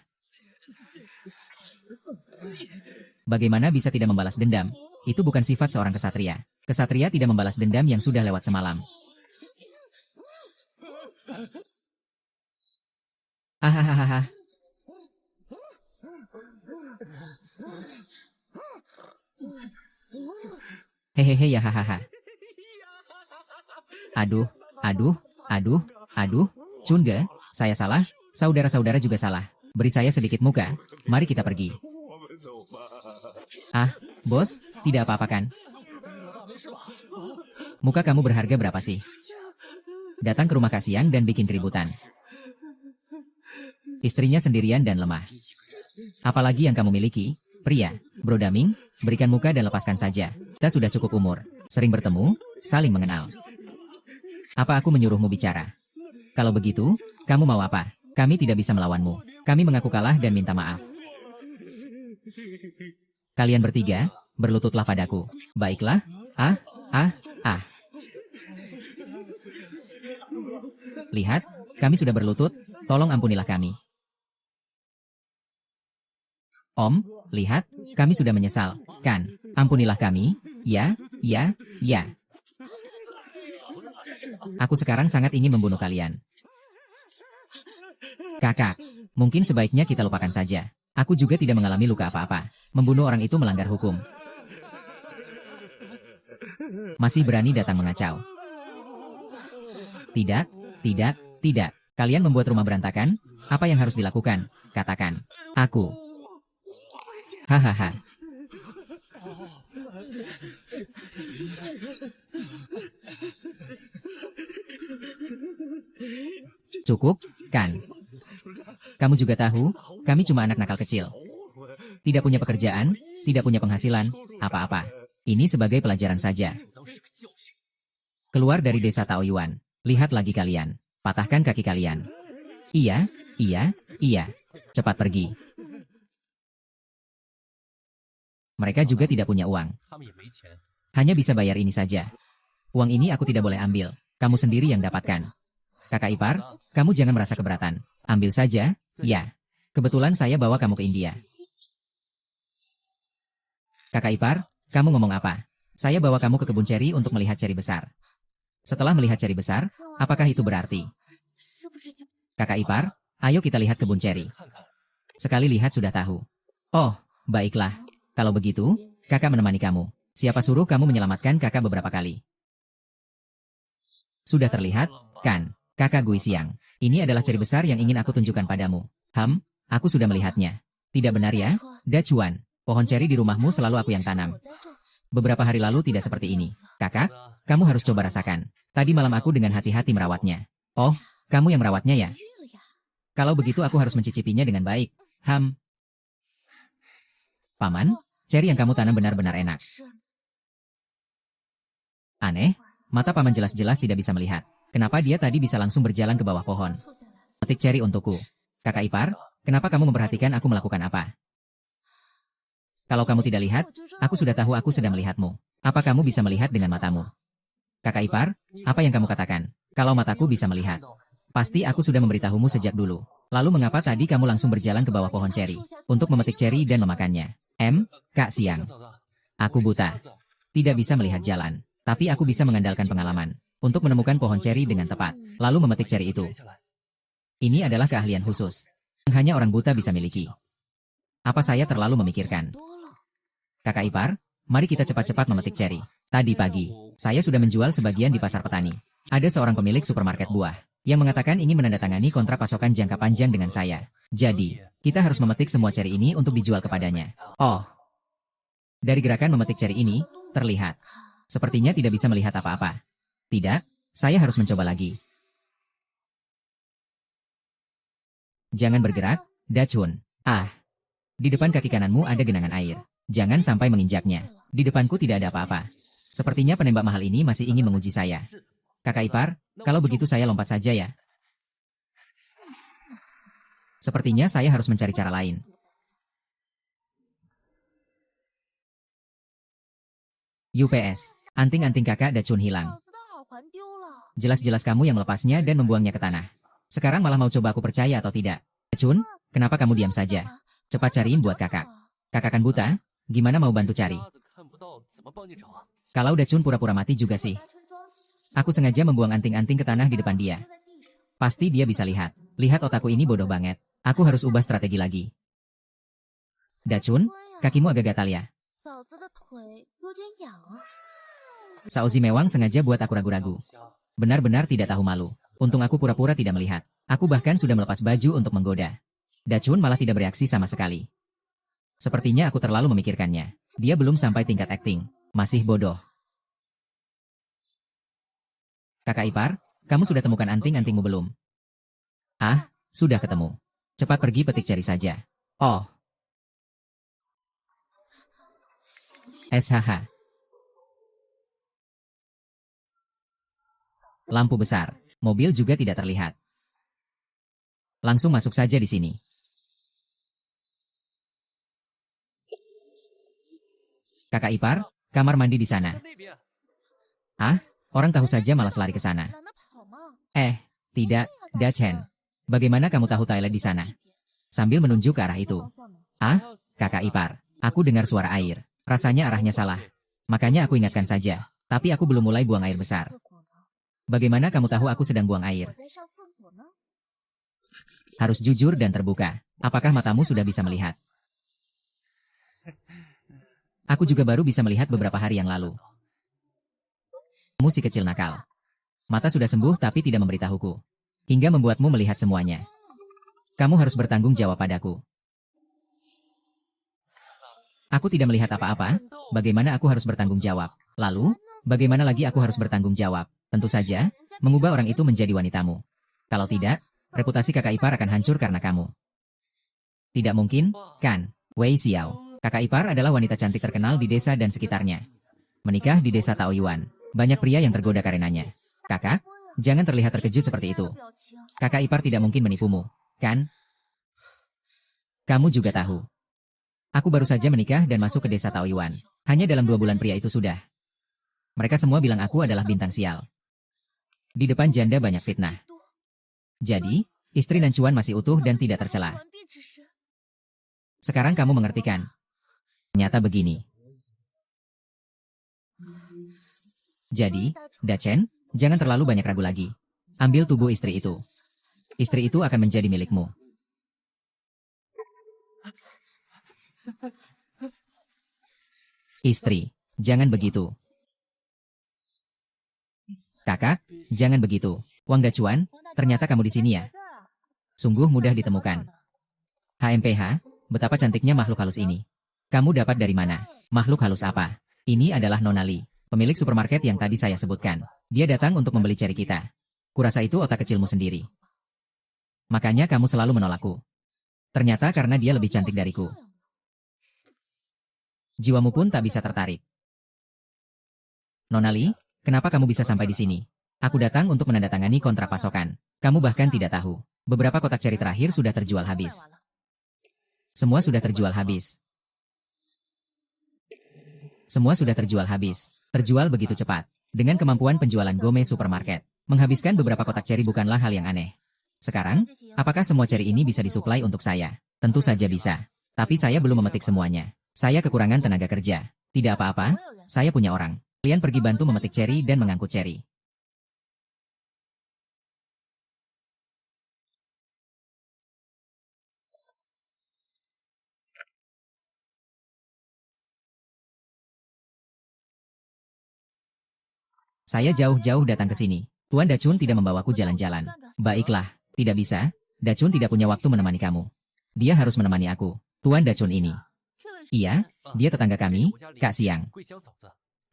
Bagaimana bisa tidak membalas dendam? Itu bukan sifat seorang kesatria. Kesatria tidak membalas dendam yang sudah lewat semalam. Ahahaha. Hehehe ya hahaha. Aduh. Chunge, saya salah, saudara-saudara juga salah. Beri saya sedikit muka, mari kita pergi. Bos, tidak apa-apa kan? Muka kamu berharga berapa sih? Datang ke rumah Kasiang dan bikin keributan. Istrinya sendirian dan lemah. Apalagi yang kamu miliki, pria, Bro Daming, berikan muka dan lepaskan saja. Kita sudah cukup umur, sering bertemu, saling mengenal. Apa aku menyuruhmu bicara? Kalau begitu, kamu mau apa? Kami tidak bisa melawanmu. Kami mengaku kalah dan minta maaf. Kalian bertiga, berlututlah padaku. Baiklah, Lihat, kami sudah berlutut, tolong ampunilah kami. Om, lihat, kami sudah menyesal, kan? Ampunilah kami, ya, ya, ya. Aku sekarang sangat ingin membunuh kalian. Kakak, mungkin sebaiknya kita lupakan saja. Aku juga tidak mengalami luka apa-apa. Membunuh orang itu melanggar hukum. Masih berani datang mengacau. Tidak, tidak, tidak. Kalian membuat rumah berantakan? Apa yang harus dilakukan? Katakan. Aku. Hahaha. Cukup, kan? Kamu juga tahu, kami cuma anak nakal kecil. Tidak punya pekerjaan, tidak punya penghasilan, apa-apa. Ini sebagai pelajaran saja. Keluar dari desa Taoyuan. Lihat lagi kalian. Patahkan kaki kalian. Iya, iya, iya. Cepat pergi. Mereka juga tidak punya uang. Hanya bisa bayar ini saja. Uang ini aku tidak boleh ambil. Kamu sendiri yang dapatkan. Kakak ipar, kamu jangan merasa keberatan. Ambil saja, ya. Kebetulan saya bawa kamu ke India. Kakak ipar, kamu ngomong apa? Saya bawa kamu ke kebun ceri untuk melihat ceri besar. Setelah melihat ceri besar, apakah itu berarti? Kakak ipar, ayo kita lihat kebun ceri. Sekali lihat sudah tahu. Oh, baiklah. Kalau begitu, kakak menemani kamu. Siapa suruh kamu menyelamatkan kakak beberapa kali? Sudah terlihat, kan? Kakak Guisiang, ini adalah ceri besar yang ingin aku tunjukkan padamu. Aku sudah melihatnya. Tidak benar ya, Dacuan? Pohon ceri di rumahmu selalu aku yang tanam. Beberapa hari lalu tidak seperti ini. Kakak, kamu harus coba rasakan. Tadi malam aku dengan hati-hati merawatnya. Oh, kamu yang merawatnya ya? Kalau begitu aku harus mencicipinya dengan baik. Paman, ceri yang kamu tanam benar-benar enak. Aneh, mata paman jelas-jelas tidak bisa melihat. Kenapa dia tadi bisa langsung berjalan ke bawah pohon? Petik ceri untukku. Kakak ipar, kenapa kamu memperhatikan aku melakukan apa? Kalau kamu tidak lihat, aku sudah tahu aku sedang melihatmu. Apa kamu bisa melihat dengan matamu? Kakak ipar, apa yang kamu katakan? Kalau mataku bisa melihat. Pasti aku sudah memberitahumu sejak dulu. Lalu mengapa tadi kamu langsung berjalan ke bawah pohon ceri? Untuk memetik ceri dan memakannya. Kak Siang. Aku buta. Tidak bisa melihat jalan. Tapi aku bisa mengandalkan pengalaman. Untuk menemukan pohon ceri dengan tepat. Lalu memetik ceri itu. Ini adalah keahlian khusus. Yang hanya orang buta bisa miliki. Apa saya terlalu memikirkan? Kakak ipar, mari kita cepat-cepat memetik ceri. Tadi pagi, saya sudah menjual sebagian di pasar petani. Ada seorang pemilik supermarket buah yang mengatakan ingin menandatangani kontrak pasokan jangka panjang dengan saya. Jadi, kita harus memetik semua ceri ini untuk dijual kepadanya. Oh, dari gerakan memetik ceri ini, terlihat. Sepertinya tidak bisa melihat apa-apa. Tidak, saya harus mencoba lagi. Jangan bergerak, Dachun. Di depan kaki kananmu ada genangan air. Jangan sampai menginjaknya. Di depanku tidak ada apa-apa. Sepertinya penembak mahal ini masih ingin menguji saya. Kakak ipar, kalau begitu saya lompat saja ya. Sepertinya saya harus mencari cara lain. UPS, anting-anting kakak Dachun hilang. Jelas-jelas kamu yang melepasnya dan membuangnya ke tanah. Sekarang malah mau coba aku percaya atau tidak. Dachun, kenapa kamu diam saja? Cepat cariin buat kakak. Kakak kan buta, gimana mau bantu cari? Kalau Dachun pura-pura mati juga sih. Aku sengaja membuang anting-anting ke tanah di depan dia. Pasti dia bisa lihat. Lihat otakku ini bodoh banget. Aku harus ubah strategi lagi. Dachun, kakimu agak gatal ya? Saozi Mewang sengaja buat aku ragu-ragu. Benar-benar tidak tahu malu. Untung aku pura-pura tidak melihat. Aku bahkan sudah melepas baju untuk menggoda. Dachun malah tidak bereaksi sama sekali. Sepertinya aku terlalu memikirkannya. Dia belum sampai tingkat acting. Masih bodoh. Kakak ipar, kamu sudah temukan anting-antingmu belum? Sudah ketemu. Cepat pergi petik cari saja. Oh. SHH. Lampu besar. Mobil juga tidak terlihat. Langsung masuk saja di sini. Kakak ipar, kamar mandi di sana. Orang tahu saja malas lari ke sana. Tidak, Dachen. Bagaimana kamu tahu toilet di sana? Sambil menunjuk ke arah itu. Kakak ipar, aku dengar suara air. Rasanya arahnya salah. Makanya aku ingatkan saja. Tapi aku belum mulai buang air besar. Bagaimana kamu tahu aku sedang buang air? Harus jujur dan terbuka. Apakah matamu sudah bisa melihat? Aku juga baru bisa melihat beberapa hari yang lalu. Kamu si kecil nakal. Mata sudah sembuh tapi tidak memberitahuku. Hingga membuatmu melihat semuanya. Kamu harus bertanggung jawab padaku. Aku tidak melihat apa-apa. Bagaimana aku harus bertanggung jawab? Lalu, bagaimana lagi aku harus bertanggung jawab? Tentu saja, mengubah orang itu menjadi wanitamu. Kalau tidak, reputasi kakak ipar akan hancur karena kamu. Tidak mungkin, kan? Wei Xiao. Kakak ipar adalah wanita cantik terkenal di desa dan sekitarnya. Menikah di desa Taoyuan. Banyak pria yang tergoda karenanya. Kakak, jangan terlihat terkejut seperti itu. Kakak ipar tidak mungkin menipumu, kan? Kamu juga tahu. Aku baru saja menikah dan masuk ke desa Taoyuan. Hanya dalam 2 bulan pria itu sudah. Mereka semua bilang aku adalah bintang sial. Di depan janda banyak fitnah. Jadi, istri Nancuan masih utuh dan tidak tercela. Sekarang kamu mengerti kan? Ternyata begini. Jadi, Dachen, jangan terlalu banyak ragu lagi. Ambil tubuh istri itu. Istri itu akan menjadi milikmu. Istri, jangan begitu. Kakak, jangan begitu. Wang Dacuan, ternyata kamu di sini ya. Sungguh mudah ditemukan. HMPH, betapa cantiknya makhluk halus ini. Kamu dapat dari mana? Makhluk halus apa? Ini adalah Nonali, pemilik supermarket yang tadi saya sebutkan. Dia datang untuk membeli ceri kita. Kurasa itu otak kecilmu sendiri. Makanya kamu selalu menolakku. Ternyata karena dia lebih cantik dariku. Jiwamu pun tak bisa tertarik. Nonali, kenapa kamu bisa sampai di sini? Aku datang untuk menandatangani kontrak pasokan. Kamu bahkan tidak tahu. Beberapa kotak ceri terakhir sudah terjual habis. Semua sudah terjual habis. Semua sudah terjual habis. Terjual begitu cepat. Dengan kemampuan penjualan Gome Supermarket, menghabiskan beberapa kotak ceri bukanlah hal yang aneh. Sekarang, apakah semua ceri ini bisa disuplai untuk saya? Tentu saja bisa. Tapi saya belum memetik semuanya. Saya kekurangan tenaga kerja. Tidak apa-apa, saya punya orang. Kalian pergi bantu memetik ceri dan mengangkut ceri. Saya jauh-jauh datang ke sini. Tuan Dacun tidak membawaku jalan-jalan. Baiklah, tidak bisa. Dacun tidak punya waktu menemani kamu. Dia harus menemani aku. Tuan Dacun ini. Iya, dia tetangga kami, Kak Siang.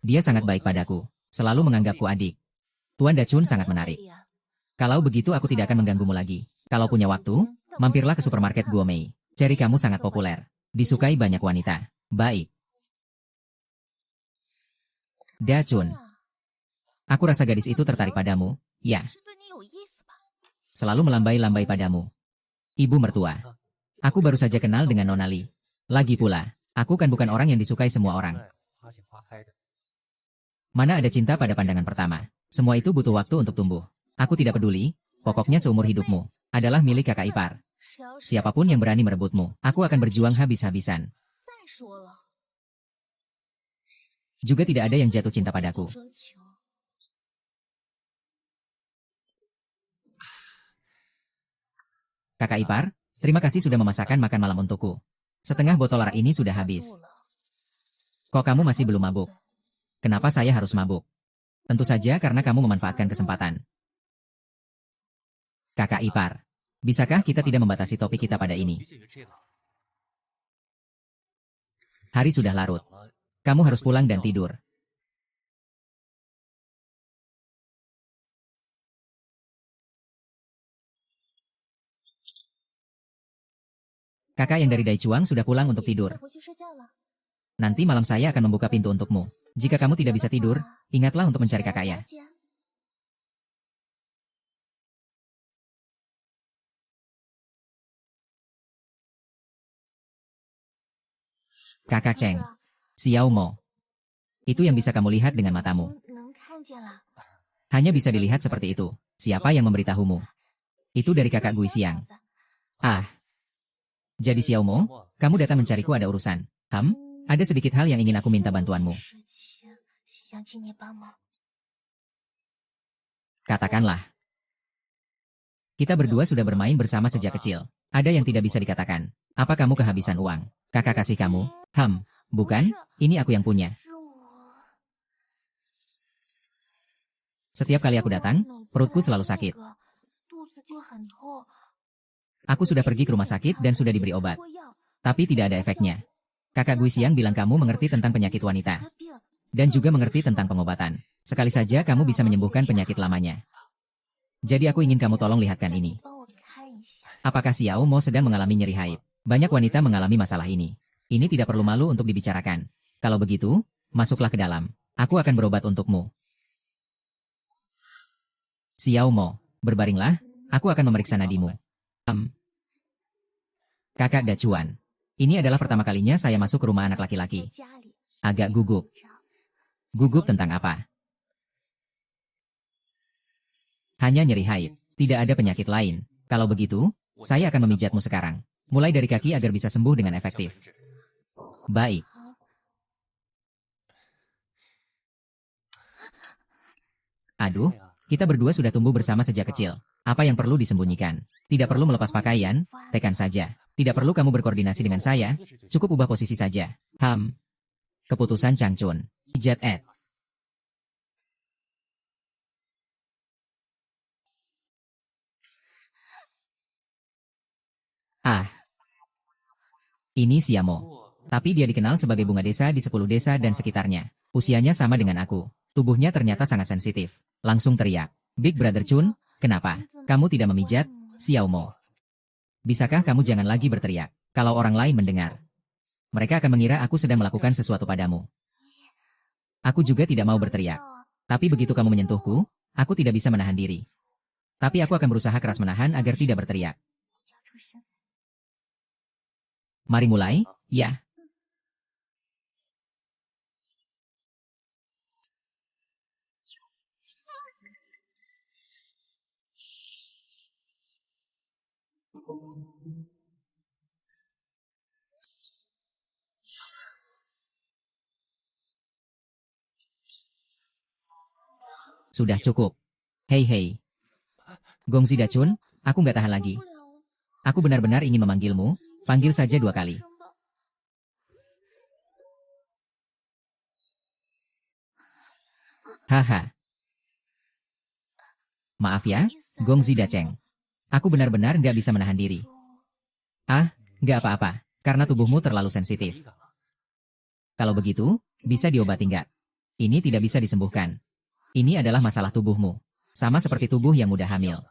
Dia sangat baik padaku. Selalu menganggapku adik. Tuan Dacun sangat menarik. Kalau begitu aku tidak akan mengganggumu lagi. Kalau punya waktu, mampirlah ke supermarket Guomei. Ceri kamu sangat populer. Disukai banyak wanita. Baik. Dacun. Aku rasa gadis itu tertarik padamu, ya. Selalu melambai-lambai padamu. Ibu mertua. Aku baru saja kenal dengan Nonali. Lagi pula, aku kan bukan orang yang disukai semua orang. Mana ada cinta pada pandangan pertama. Semua itu butuh waktu untuk tumbuh. Aku tidak peduli, pokoknya seumur hidupmu adalah milik kakak ipar. Siapapun yang berani merebutmu, aku akan berjuang habis-habisan. Juga tidak ada yang jatuh cinta padaku. Kakak ipar, terima kasih sudah memasakkan makan malam untukku. Setengah botol arak ini sudah habis. Kok kamu masih belum mabuk? Kenapa saya harus mabuk? Tentu saja karena kamu memanfaatkan kesempatan. Kakak ipar, bisakah kita tidak membatasi topik kita pada ini? Hari sudah larut. Kamu harus pulang dan tidur. Kakak yang dari Daichuang sudah pulang untuk tidur. Nanti malam saya akan membuka pintu untukmu. Jika kamu tidak bisa tidur, ingatlah untuk mencari kakak ya. Kakak Cheng, Xiao Mo. Itu yang bisa kamu lihat dengan matamu. Hanya bisa dilihat seperti itu. Siapa yang memberitahumu? Itu dari kakak Gui Xiang. Ah. Jadi Xiaomo, kamu datang mencariku ada urusan. Ada sedikit hal yang ingin aku minta bantuanmu. Katakanlah. Kita berdua sudah bermain bersama sejak kecil. Ada yang tidak bisa dikatakan. Apa kamu kehabisan uang? Kakak kasih kamu? Bukan, ini aku yang punya. Setiap kali aku datang, perutku selalu sakit. Aku sudah pergi ke rumah sakit dan sudah diberi obat. Tapi tidak ada efeknya. Kakak Guisiang bilang kamu mengerti tentang penyakit wanita. Dan juga mengerti tentang pengobatan. Sekali saja kamu bisa menyembuhkan penyakit lamanya. Jadi aku ingin kamu tolong lihatkan ini. Apakah Xiao Mo sedang mengalami nyeri haid? Banyak wanita mengalami masalah ini. Ini tidak perlu malu untuk dibicarakan. Kalau begitu, masuklah ke dalam. Aku akan berobat untukmu. Xiao Mo, berbaringlah, aku akan memeriksa nadimu. Kakak Dacuan. Ini adalah pertama kalinya saya masuk ke rumah anak laki-laki. Agak gugup. Gugup tentang apa? Hanya nyeri haid, tidak ada penyakit lain. Kalau begitu, saya akan memijatmu sekarang. Mulai dari kaki agar bisa sembuh dengan efektif. Baik. Aduh, kita berdua sudah tumbuh bersama sejak kecil. Apa yang perlu disembunyikan? Tidak perlu melepas pakaian, tekan saja. Tidak perlu kamu berkoordinasi dengan saya, cukup ubah posisi saja. Keputusan Changchun. Pijat Ed. Ini Siamo. Tapi dia dikenal sebagai bunga desa di 10 desa dan sekitarnya. Usianya sama dengan aku. Tubuhnya ternyata sangat sensitif. Langsung teriak. Big Brother Chun, kenapa? Kamu tidak memijat, Xiaomo? Bisakah kamu jangan lagi berteriak? Kalau orang lain mendengar, mereka akan mengira aku sedang melakukan sesuatu padamu. Aku juga tidak mau berteriak. Tapi begitu kamu menyentuhku, aku tidak bisa menahan diri. Tapi aku akan berusaha keras menahan agar tidak berteriak. Mari mulai, ya. Sudah cukup. Hei hei. Gongzi Dachun, aku nggak tahan lagi. Aku benar-benar ingin memanggilmu, panggil saja 2 kali. Haha. Maaf ya, Gongzi Dacheng. Aku benar-benar nggak bisa menahan diri. Nggak apa-apa, karena tubuhmu terlalu sensitif. Kalau begitu, bisa diobati nggak? Ini tidak bisa disembuhkan. Ini adalah masalah tubuhmu. Sama seperti tubuh yang mudah hamil.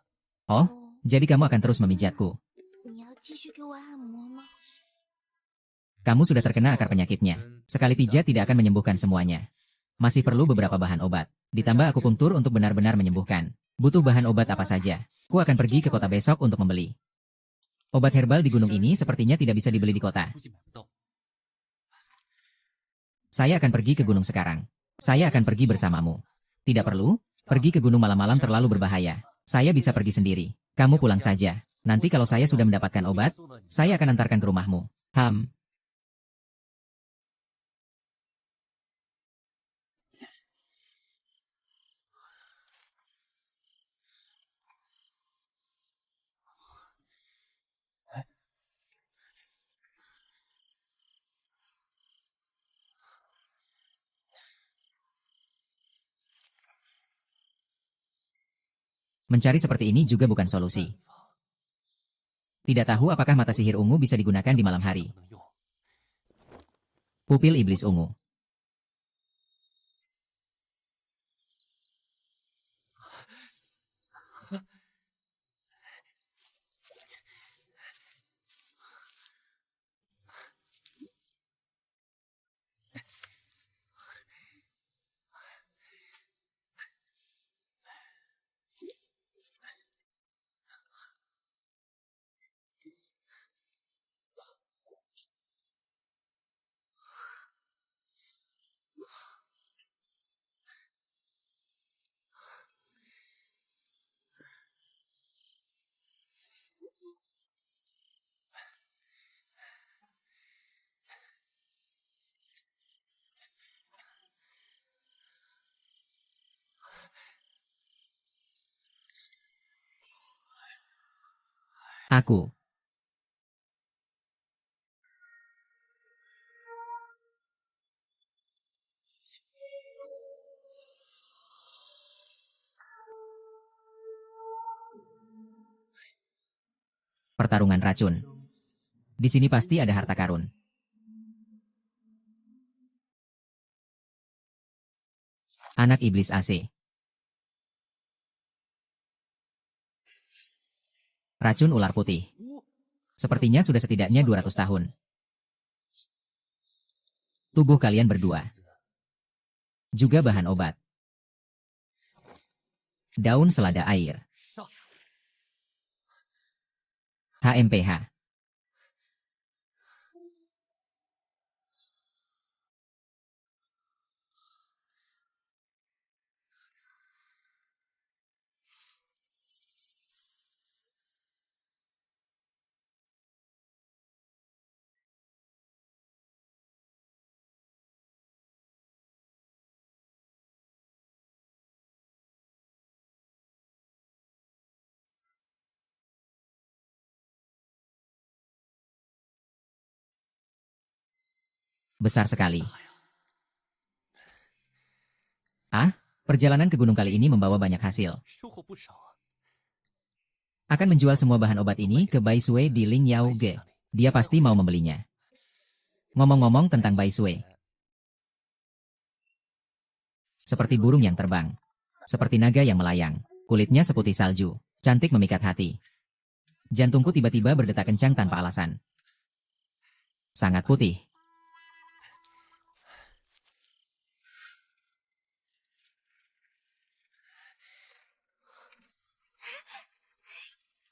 Oh, jadi kamu akan terus memijatku. Kamu sudah terkena akar penyakitnya. Sekali pijat tidak akan menyembuhkan semuanya. Masih perlu beberapa bahan obat. Ditambah akupunktur untuk benar-benar menyembuhkan. Butuh bahan obat apa saja. Ku akan pergi ke kota besok untuk membeli. Obat herbal di gunung ini sepertinya tidak bisa dibeli di kota. Saya akan pergi ke gunung sekarang. Saya akan pergi bersamamu. Tidak perlu, pergi ke gunung malam-malam terlalu berbahaya. Saya bisa pergi sendiri. Kamu pulang saja. Nanti kalau saya sudah mendapatkan obat, saya akan antarkan ke rumahmu. Mencari seperti ini juga bukan solusi. Tidak tahu apakah mata sihir ungu bisa digunakan di malam hari. Pupil iblis ungu. Aku. Pertarungan racun. Di sini pasti ada harta karun. Anak iblis AC. Racun ular putih. Sepertinya sudah setidaknya 200 tahun. Tubuh kalian berdua. Juga bahan obat. Daun selada air. HMPH. Besar sekali. Ah, perjalanan ke gunung kali ini membawa banyak hasil. Akan menjual semua bahan obat ini ke Bai Sui di Ling Yao Ge. Dia pasti mau membelinya. Ngomong-ngomong tentang Bai Sui. Seperti burung yang terbang. Seperti naga yang melayang. Kulitnya seputih salju. Cantik memikat hati. Jantungku tiba-tiba berdetak kencang tanpa alasan. Sangat putih.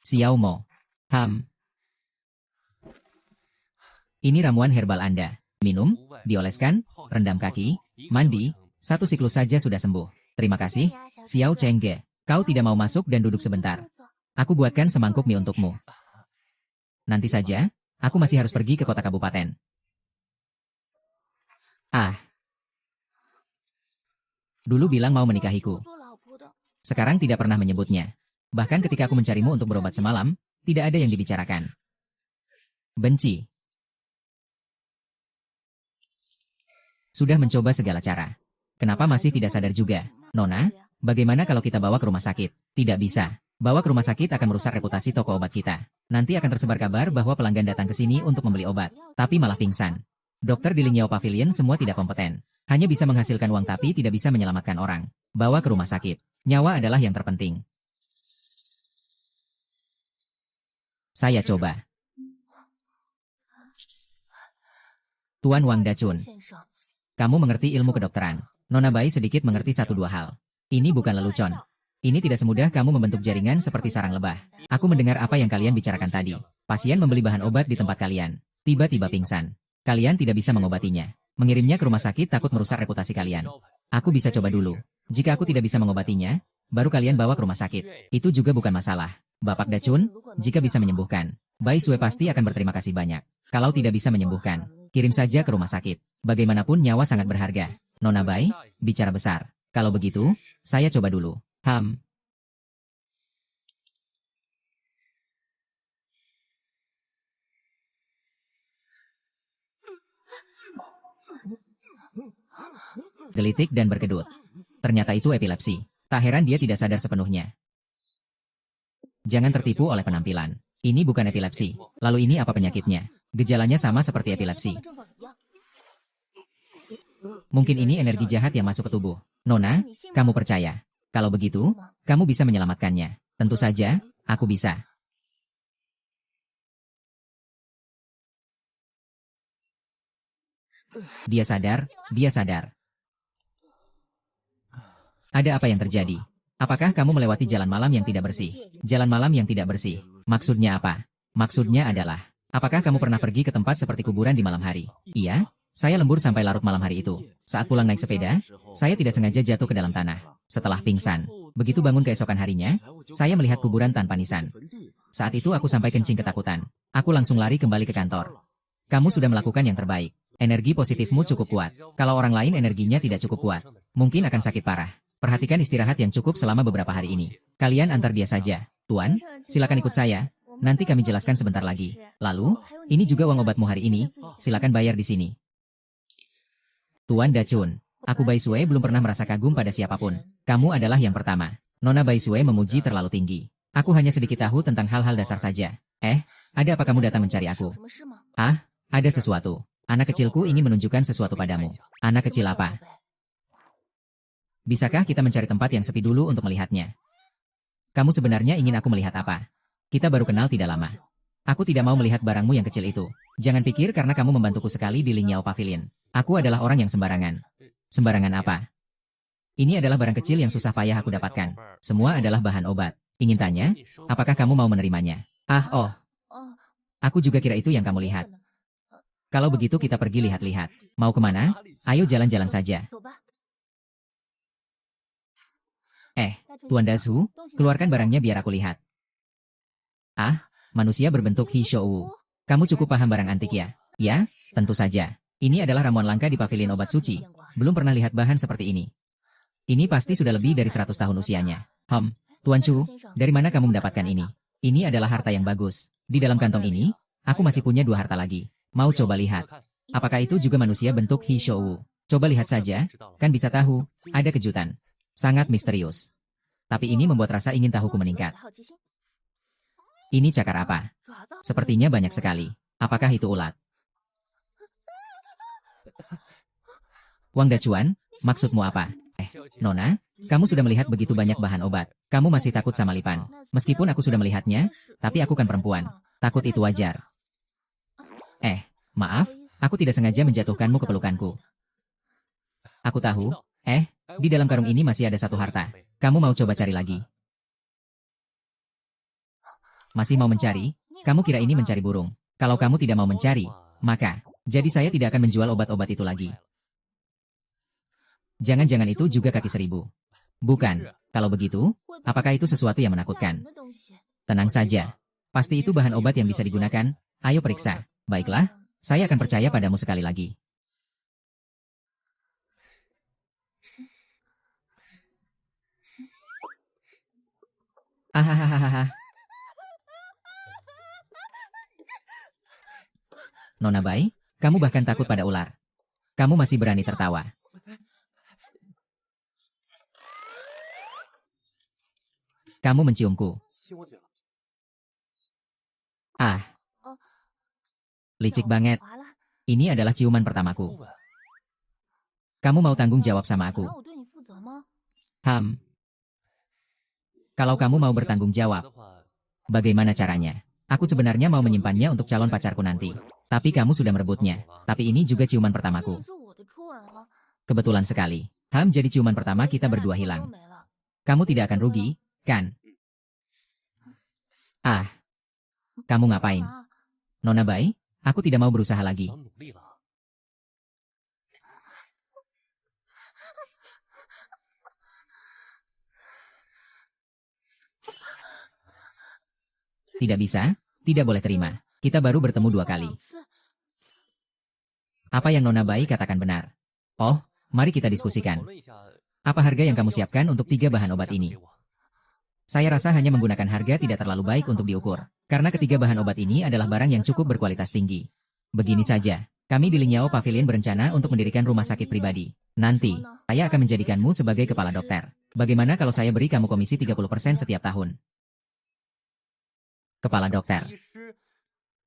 Xiao Mo. Ini ramuan herbal Anda. Minum, dioleskan, rendam kaki, mandi, 1 siklus saja sudah sembuh. Terima kasih, Xiao Chengge. Kau tidak mau masuk dan duduk sebentar. Aku buatkan semangkuk mie untukmu. Nanti saja, aku masih harus pergi ke kota kabupaten. Ah. Dulu bilang mau menikahiku. Sekarang tidak pernah menyebutnya. Bahkan ketika aku mencarimu untuk berobat semalam, tidak ada yang dibicarakan. Benci. Sudah mencoba segala cara. Kenapa masih tidak sadar juga? Nona, bagaimana kalau kita bawa ke rumah sakit? Tidak bisa. Bawa ke rumah sakit akan merusak reputasi toko obat kita. Nanti akan tersebar kabar bahwa pelanggan datang ke sini untuk membeli obat, tapi malah pingsan. Dokter di Lingyao Pavilion semua tidak kompeten. Hanya bisa menghasilkan uang tapi tidak bisa menyelamatkan orang. Bawa ke rumah sakit. Nyawa adalah yang terpenting. Saya coba. Tuan Wang Dacun. Kamu mengerti ilmu kedokteran. Nona Bai sedikit mengerti 1-2 hal. Ini bukan lelucon. Ini tidak semudah kamu membentuk jaringan seperti sarang lebah. Aku mendengar apa yang kalian bicarakan tadi. Pasien membeli bahan obat di tempat kalian. Tiba-tiba pingsan. Kalian tidak bisa mengobatinya. Mengirimnya ke rumah sakit takut merusak reputasi kalian. Aku bisa coba dulu. Jika aku tidak bisa mengobatinya, baru kalian bawa ke rumah sakit. Itu juga bukan masalah. Bapak Dacun, jika bisa menyembuhkan, Bai Sui pasti akan berterima kasih banyak. Kalau tidak bisa menyembuhkan, kirim saja ke rumah sakit. Bagaimanapun nyawa sangat berharga. Nona Bai, bicara besar. Kalau begitu, saya coba dulu. Gelitik dan berkedut. Ternyata itu epilepsi. Tak heran dia tidak sadar sepenuhnya. Jangan tertipu oleh penampilan. Ini bukan epilepsi. Lalu ini apa penyakitnya? Gejalanya sama seperti epilepsi. Mungkin ini energi jahat yang masuk ke tubuh. Nona, kamu percaya? Kalau begitu, kamu bisa menyelamatkannya. Tentu saja, aku bisa. Dia sadar, dia sadar. Ada apa yang terjadi? Apakah kamu melewati jalan malam yang tidak bersih? Jalan malam yang tidak bersih. Maksudnya apa? Maksudnya adalah, apakah kamu pernah pergi ke tempat seperti kuburan di malam hari? Iya, saya lembur sampai larut malam hari itu. Saat pulang naik sepeda, saya tidak sengaja jatuh ke dalam tanah. Setelah pingsan, begitu bangun keesokan harinya, saya melihat kuburan tanpa nisan. Saat itu aku sampai kencing ketakutan. Aku langsung lari kembali ke kantor. Kamu sudah melakukan yang terbaik. Energi positifmu cukup kuat. Kalau orang lain energinya tidak cukup kuat, mungkin akan sakit parah. Perhatikan istirahat yang cukup selama beberapa hari ini. Kalian antar dia saja. Tuan, silakan ikut saya. Nanti kami jelaskan sebentar lagi. Lalu, ini juga uang obatmu hari ini, silakan bayar di sini. Tuan Dacun, aku Bai Sue belum pernah merasa kagum pada siapapun. Kamu adalah yang pertama. Nona Bai Sue memuji terlalu tinggi. Aku hanya sedikit tahu tentang hal-hal dasar saja. Ada apa kamu datang mencari aku? Ah, ada sesuatu. Anak kecilku ingin menunjukkan sesuatu padamu. Anak kecil apa? Bisakah kita mencari tempat yang sepi dulu untuk melihatnya? Kamu sebenarnya ingin aku melihat apa? Kita baru kenal tidak lama. Aku tidak mau melihat barangmu yang kecil itu. Jangan pikir karena kamu membantuku sekali di Lingyao Pavilion. Aku adalah orang yang sembarangan. Sembarangan apa? Ini adalah barang kecil yang susah payah aku dapatkan. Semua adalah bahan obat. Ingin tanya, apakah kamu mau menerimanya? Aku juga kira itu yang kamu lihat. Kalau begitu kita pergi lihat-lihat. Mau kemana? Ayo jalan-jalan saja. Tuan Dasu, keluarkan barangnya biar aku lihat. Manusia berbentuk Hishou. Kamu cukup paham barang antik ya? Ya, tentu saja. Ini adalah ramuan langka di pavilion obat suci. Belum pernah lihat bahan seperti ini. Ini pasti sudah lebih dari 100 tahun usianya. Tuan Chu, dari mana kamu mendapatkan ini? Ini adalah harta yang bagus. Di dalam kantong ini, aku masih punya 2 harta lagi. Mau coba lihat? Apakah itu juga manusia bentuk Hishou? Coba lihat saja, kan bisa tahu, ada kejutan. Sangat misterius. Tapi ini membuat rasa ingin tahuku meningkat. Ini cakar apa? Sepertinya banyak sekali. Apakah itu ulat? Wang Dacuan, maksudmu apa? Nona, kamu sudah melihat begitu banyak bahan obat. Kamu masih takut sama lipan. Meskipun aku sudah melihatnya, tapi aku kan perempuan. Takut itu wajar. Maaf, aku tidak sengaja menjatuhkanmu ke pelukanku. Aku tahu, di dalam karung ini masih ada 1 harta. Kamu mau coba cari lagi? Masih mau mencari? Kamu kira ini mencari burung. Kalau kamu tidak mau mencari, maka, jadi saya tidak akan menjual obat-obat itu lagi. Jangan-jangan itu juga kaki 1000. Bukan. Kalau begitu, apakah itu sesuatu yang menakutkan? Tenang saja. Pasti itu bahan obat yang bisa digunakan. Ayo periksa. Baiklah, saya akan percaya padamu sekali lagi. Nona Bai, kamu bahkan takut pada ular. Kamu masih berani tertawa. Kamu menciumku. Licik banget. Ini adalah ciuman pertamaku. Kamu mau tanggung jawab sama aku? Kalau kamu mau bertanggung jawab, bagaimana caranya? Aku sebenarnya mau menyimpannya untuk calon pacarku nanti. Tapi kamu sudah merebutnya. Tapi ini juga ciuman pertamaku. Kebetulan sekali. Jadi ciuman pertama kita berdua hilang. Kamu tidak akan rugi, kan? Kamu ngapain? Nona Bai, aku tidak mau berusaha lagi. Tidak bisa, tidak boleh terima. Kita baru bertemu 2 kali. Apa yang Nona Bai katakan benar. Mari kita diskusikan. Apa harga yang kamu siapkan untuk 3 bahan obat ini? Saya rasa hanya menggunakan harga tidak terlalu baik untuk diukur. Karena ketiga bahan obat ini adalah barang yang cukup berkualitas tinggi. Begini saja, kami di Lingyao Pavilion berencana untuk mendirikan rumah sakit pribadi. Nanti, saya akan menjadikanmu sebagai kepala dokter. Bagaimana kalau saya beri kamu komisi 30% setiap tahun? Kepala dokter.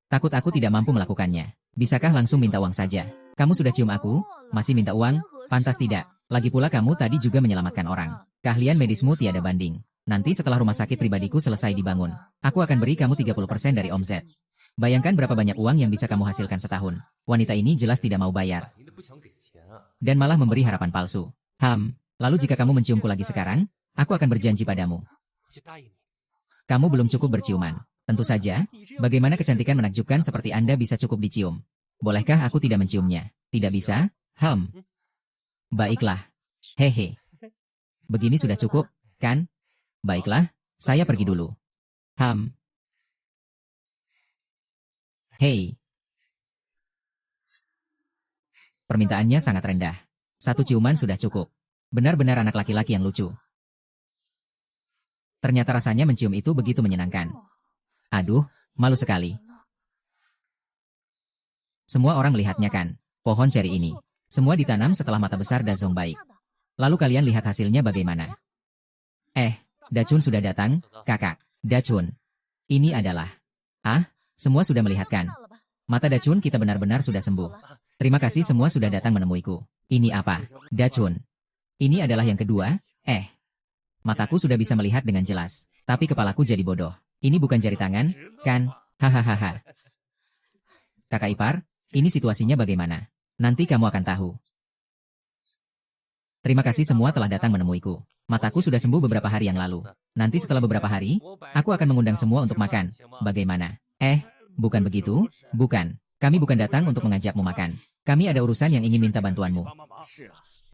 Takut aku tidak mampu melakukannya. Bisakah langsung minta uang saja? Kamu sudah cium aku, masih minta uang? Pantas tidak. Lagi pula kamu tadi juga menyelamatkan orang. Keahlian medismu tiada banding. Nanti setelah rumah sakit pribadiku selesai dibangun, aku akan beri kamu 30% dari omzet. Bayangkan berapa banyak uang yang bisa kamu hasilkan setahun. Wanita ini jelas tidak mau bayar. Dan malah memberi harapan palsu. Lalu jika kamu menciumku lagi sekarang, aku akan berjanji padamu. Kamu belum cukup berciuman. Tentu saja, bagaimana kecantikan menakjubkan seperti Anda bisa cukup dicium? Bolehkah aku tidak menciumnya? Tidak bisa? Baiklah. Hehe. Begini sudah cukup, kan? Baiklah, saya pergi dulu. Hei. Permintaannya sangat rendah. 1 ciuman sudah cukup. Benar-benar anak laki-laki yang lucu. Ternyata rasanya mencium itu begitu menyenangkan. Aduh, Malu sekali. Semua orang melihatnya kan? Pohon ceri ini. Semua ditanam setelah mata besar Dazong baik. Lalu kalian lihat hasilnya bagaimana? Dachun sudah datang, kakak. Dachun. Ini adalah... semua sudah melihat kan? Mata Dachun kita benar-benar sudah sembuh. Terima kasih semua sudah datang menemuiku. Ini apa? Dachun. Ini adalah yang kedua. Mataku sudah bisa melihat dengan jelas. Tapi kepalaku jadi bodoh. Ini bukan jari tangan, kan? Hahaha. Kakak ipar, ini situasinya bagaimana? Nanti kamu akan tahu. Terima kasih semua telah datang menemuiku. Mataku sudah sembuh beberapa hari yang lalu. Nanti setelah beberapa hari, aku akan mengundang semua untuk makan. Bagaimana? Bukan begitu? Bukan. Kami bukan datang untuk mengajakmu makan. Kami ada urusan yang ingin minta bantuanmu.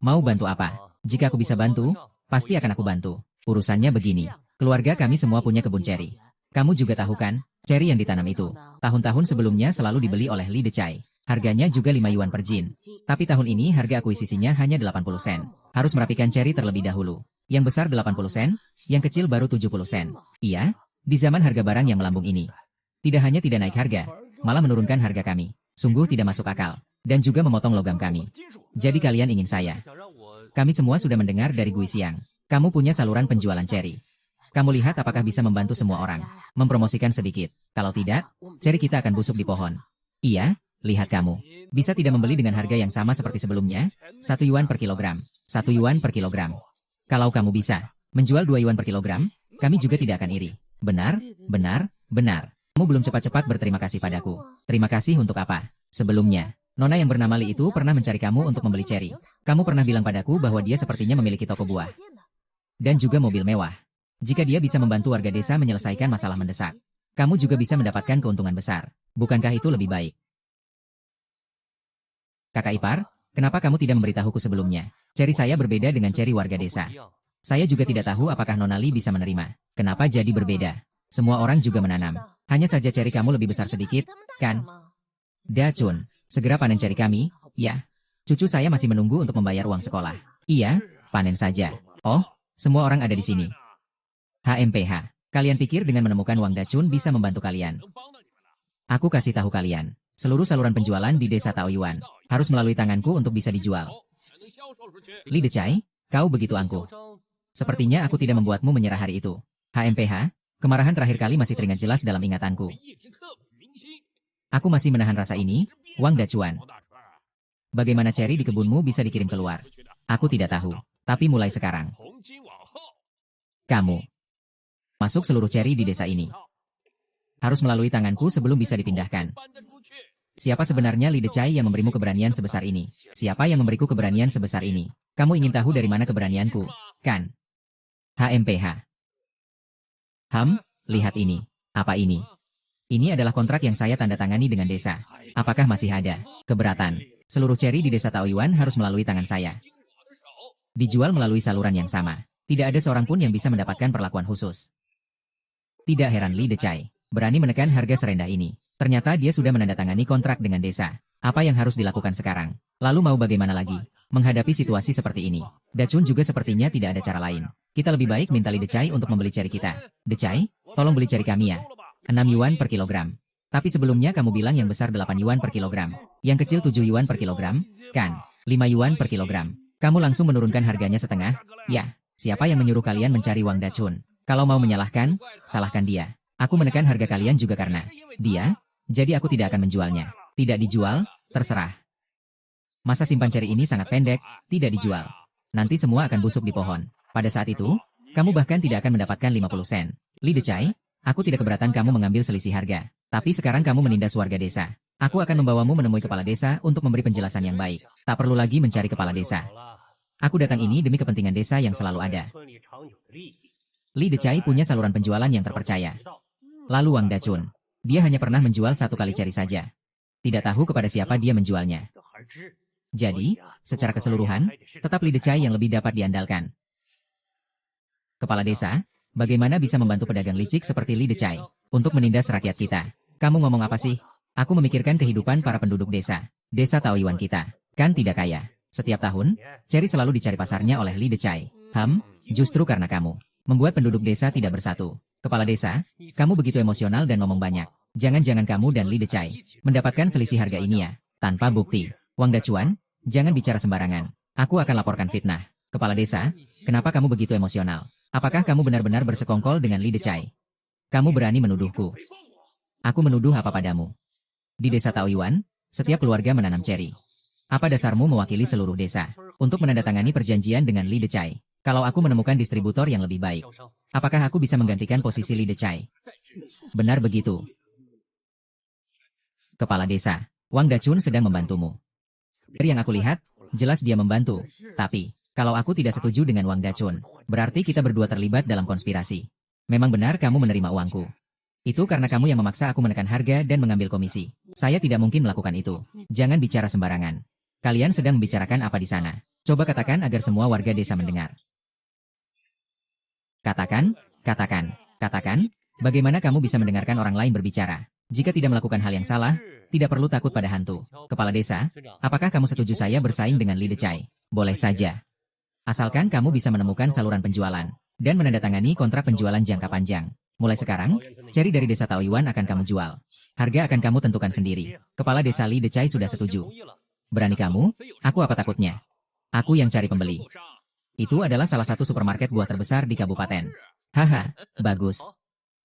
Mau bantu apa? Jika aku bisa bantu, pasti akan aku bantu. Urusannya begini. Keluarga kami semua punya kebun ceri. Kamu juga tahu kan, ceri yang ditanam itu. Tahun-tahun sebelumnya selalu dibeli oleh Li Decai. Harganya juga 5 yuan per jin. Tapi tahun ini harga akuisisinya hanya 80 sen. Harus merapikan ceri terlebih dahulu. Yang besar 80 sen, yang kecil baru 70 sen. Iya, di zaman harga barang yang melambung ini. Tidak hanya tidak naik harga, malah menurunkan harga kami. Sungguh tidak masuk akal. Dan juga memotong logam kami. Jadi kalian ingin saya. Kami semua sudah mendengar dari Gui Xiang. Kamu punya saluran penjualan ceri. Kamu lihat apakah bisa membantu semua orang. Mempromosikan sedikit. Kalau tidak, ceri kita akan busuk di pohon. Iya, lihat kamu. Bisa tidak membeli dengan harga yang sama seperti sebelumnya? 1 yuan per kilogram. 1 yuan per kilogram. Kalau kamu bisa menjual 2 yuan per kilogram, kami juga tidak akan iri. Benar, benar, benar. Kamu belum cepat-cepat berterima kasih padaku. Terima kasih untuk apa? Sebelumnya, Nona yang bernama Li itu pernah mencari kamu untuk membeli ceri. Kamu pernah bilang padaku bahwa dia sepertinya memiliki toko buah. Dan juga mobil mewah. Jika dia bisa membantu warga desa menyelesaikan masalah mendesak, kamu juga bisa mendapatkan keuntungan besar. Bukankah itu lebih baik? Kakak ipar, kenapa kamu tidak memberitahuku sebelumnya? Ceri saya berbeda dengan ceri warga desa. Saya juga tidak tahu apakah Nona Li bisa menerima. Kenapa jadi berbeda? Semua orang juga menanam. Hanya saja ceri kamu lebih besar sedikit, kan? Dachun, segera panen ceri kami, ya. Cucu saya masih menunggu untuk membayar uang sekolah. Iya, panen saja. Oh, semua orang ada di sini. HMPH, kalian pikir dengan menemukan Wang Dachun bisa membantu kalian? Aku kasih tahu kalian, seluruh saluran penjualan di desa Taoyuan harus melalui tanganku untuk bisa dijual. Li Decai, kau begitu angkuh. Sepertinya aku tidak membuatmu menyerah hari itu. HMPH, kemarahan terakhir kali masih teringat jelas dalam ingatanku. Aku masih menahan rasa ini, Wang Dachun. Bagaimana ceri di kebunmu bisa dikirim keluar? Aku tidak tahu, tapi mulai sekarang. Kamu masuk seluruh ceri di desa ini. Harus melalui tanganku sebelum bisa dipindahkan. Siapa sebenarnya Li Decai yang memberimu keberanian sebesar ini? Siapa yang memberiku keberanian sebesar ini? Kamu ingin tahu dari mana keberanianku, kan? HMPH. Lihat ini. Apa ini? Ini adalah kontrak yang saya tanda tangani dengan desa. Apakah masih ada keberatan? Seluruh ceri di desa Taoyuan harus melalui tangan saya. Dijual melalui saluran yang sama. Tidak ada seorang pun yang bisa mendapatkan perlakuan khusus. Tidak heran Li Decai berani menekan harga serendah ini. Ternyata dia sudah menandatangani kontrak dengan desa. Apa yang harus dilakukan sekarang? Lalu mau bagaimana lagi? Menghadapi situasi seperti ini, Dachun juga sepertinya tidak ada cara lain. Kita lebih baik minta Li Decai untuk membeli ceri kita. Decai, tolong beli ceri kami ya. 6 yuan per kilogram. Tapi sebelumnya kamu bilang yang besar 8 yuan per kilogram. Yang kecil 7 yuan per kilogram, kan? 5 yuan per kilogram. Kamu langsung menurunkan harganya setengah? Ya, siapa yang menyuruh kalian mencari Wang Dachun? Kalau mau menyalahkan, salahkan dia. Aku menekan harga kalian juga karena dia, jadi aku tidak akan menjualnya. Tidak dijual, terserah. Masa simpan ceri ini sangat pendek, tidak dijual. Nanti semua akan busuk di pohon. Pada saat itu, kamu bahkan tidak akan mendapatkan 50 sen. Li Decai, aku tidak keberatan kamu mengambil selisih harga. Tapi sekarang kamu menindas warga desa. Aku akan membawamu menemui kepala desa untuk memberi penjelasan yang baik. Tak perlu lagi mencari kepala desa. Aku datang ini demi kepentingan desa yang selalu ada. Li Decai punya saluran penjualan yang terpercaya. Lalu Wang Dachun, dia hanya pernah menjual 1 kali ceri saja. Tidak tahu kepada siapa dia menjualnya. Jadi, secara keseluruhan, tetap Li Decai yang lebih dapat diandalkan. Kepala desa, bagaimana bisa membantu pedagang licik seperti Li Decai untuk menindas rakyat kita? Kamu ngomong apa sih? Aku memikirkan kehidupan para penduduk desa. Desa Taoyuan kita, kan tidak kaya. Setiap tahun, ceri selalu dicari pasarnya oleh Li Decai. Justru karena kamu membuat penduduk desa tidak bersatu. Kepala desa, kamu begitu emosional dan ngomong banyak. Jangan-jangan kamu dan Li Decai mendapatkan selisih harga ini ya, tanpa bukti. Wang Dacuan, jangan bicara sembarangan. Aku akan laporkan fitnah. Kepala desa, kenapa kamu begitu emosional? Apakah kamu benar-benar bersekongkol dengan Li Decai? Kamu berani menuduhku. Aku menuduh apa padamu? Di desa Taoyuan, setiap keluarga menanam ceri. Apa dasarmu mewakili seluruh desa untuk menandatangani perjanjian dengan Li Decai? Kalau aku menemukan distributor yang lebih baik, apakah aku bisa menggantikan posisi Li Decai? Benar begitu. Kepala desa, Wang Dacun sedang membantumu. Dari yang aku lihat, jelas dia membantu. Tapi, kalau aku tidak setuju dengan Wang Dacun, berarti kita berdua terlibat dalam konspirasi. Memang benar kamu menerima uangku. Itu karena kamu yang memaksa aku menekan harga dan mengambil komisi. Saya tidak mungkin melakukan itu. Jangan bicara sembarangan. Kalian sedang membicarakan apa di sana? Coba katakan agar semua warga desa mendengar. Katakan, bagaimana kamu bisa mendengarkan orang lain berbicara? Jika tidak melakukan hal yang salah, tidak perlu takut pada hantu. Kepala desa, apakah kamu setuju saya bersaing dengan Li Decai? Boleh saja. Asalkan kamu bisa menemukan saluran penjualan dan menandatangani kontrak penjualan jangka panjang. Mulai sekarang, ceri dari desa Taoyuan akan kamu jual. Harga akan kamu tentukan sendiri. Kepala desa Li Decai sudah setuju. Berani kamu? Aku apa takutnya? Aku yang cari pembeli. Itu adalah salah satu supermarket buah terbesar di kabupaten. Haha, bagus.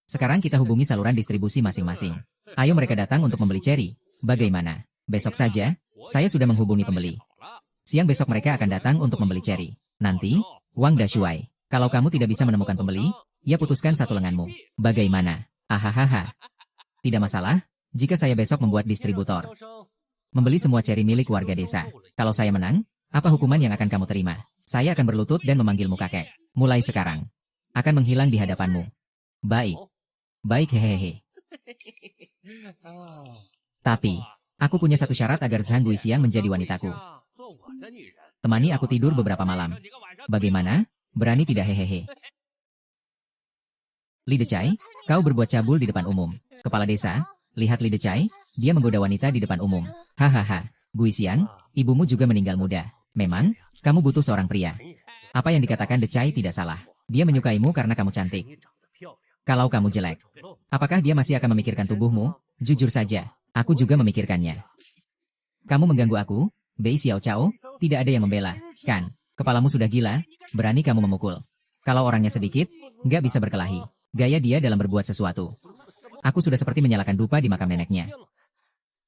Sekarang kita hubungi saluran distribusi masing-masing. Ayo mereka datang untuk membeli ceri. Bagaimana? Besok saja, saya sudah menghubungi pembeli. Siang besok mereka akan datang untuk membeli ceri. Nanti, Wang Dashuai, kalau kamu tidak bisa menemukan pembeli, ya putuskan satu lenganmu. Bagaimana? Ahahaha. Tidak masalah, jika saya besok membuat distributor. Membeli semua ceri milik warga desa. Kalau saya menang, apa hukuman yang akan kamu terima? Saya akan berlutut dan memanggilmu kakek. Mulai sekarang. Akan menghilang di hadapanmu. Baik. Baik hehehe. Tapi, aku punya satu syarat agar Zhang Guixiang menjadi wanitaku. Temani aku tidur beberapa malam. Bagaimana? Berani tidak hehehe? Li Decai, kau berbuat cabul di depan umum. Kepala desa, lihat Li Decai, dia menggoda wanita di depan umum. Hahaha, Guixiang, ibumu juga meninggal muda. Memang, kamu butuh seorang pria. Apa yang dikatakan Decai tidak salah. Dia menyukaimu karena kamu cantik. Kalau kamu jelek, apakah dia masih akan memikirkan tubuhmu? Jujur saja, aku juga memikirkannya. Kamu mengganggu aku, Bei Xiao Chao, tidak ada yang membela, kan? Kepalamu sudah gila, berani kamu memukul. Kalau orangnya sedikit, nggak bisa berkelahi. Gaya dia dalam berbuat sesuatu. Aku sudah seperti menyalakan dupa di makam neneknya.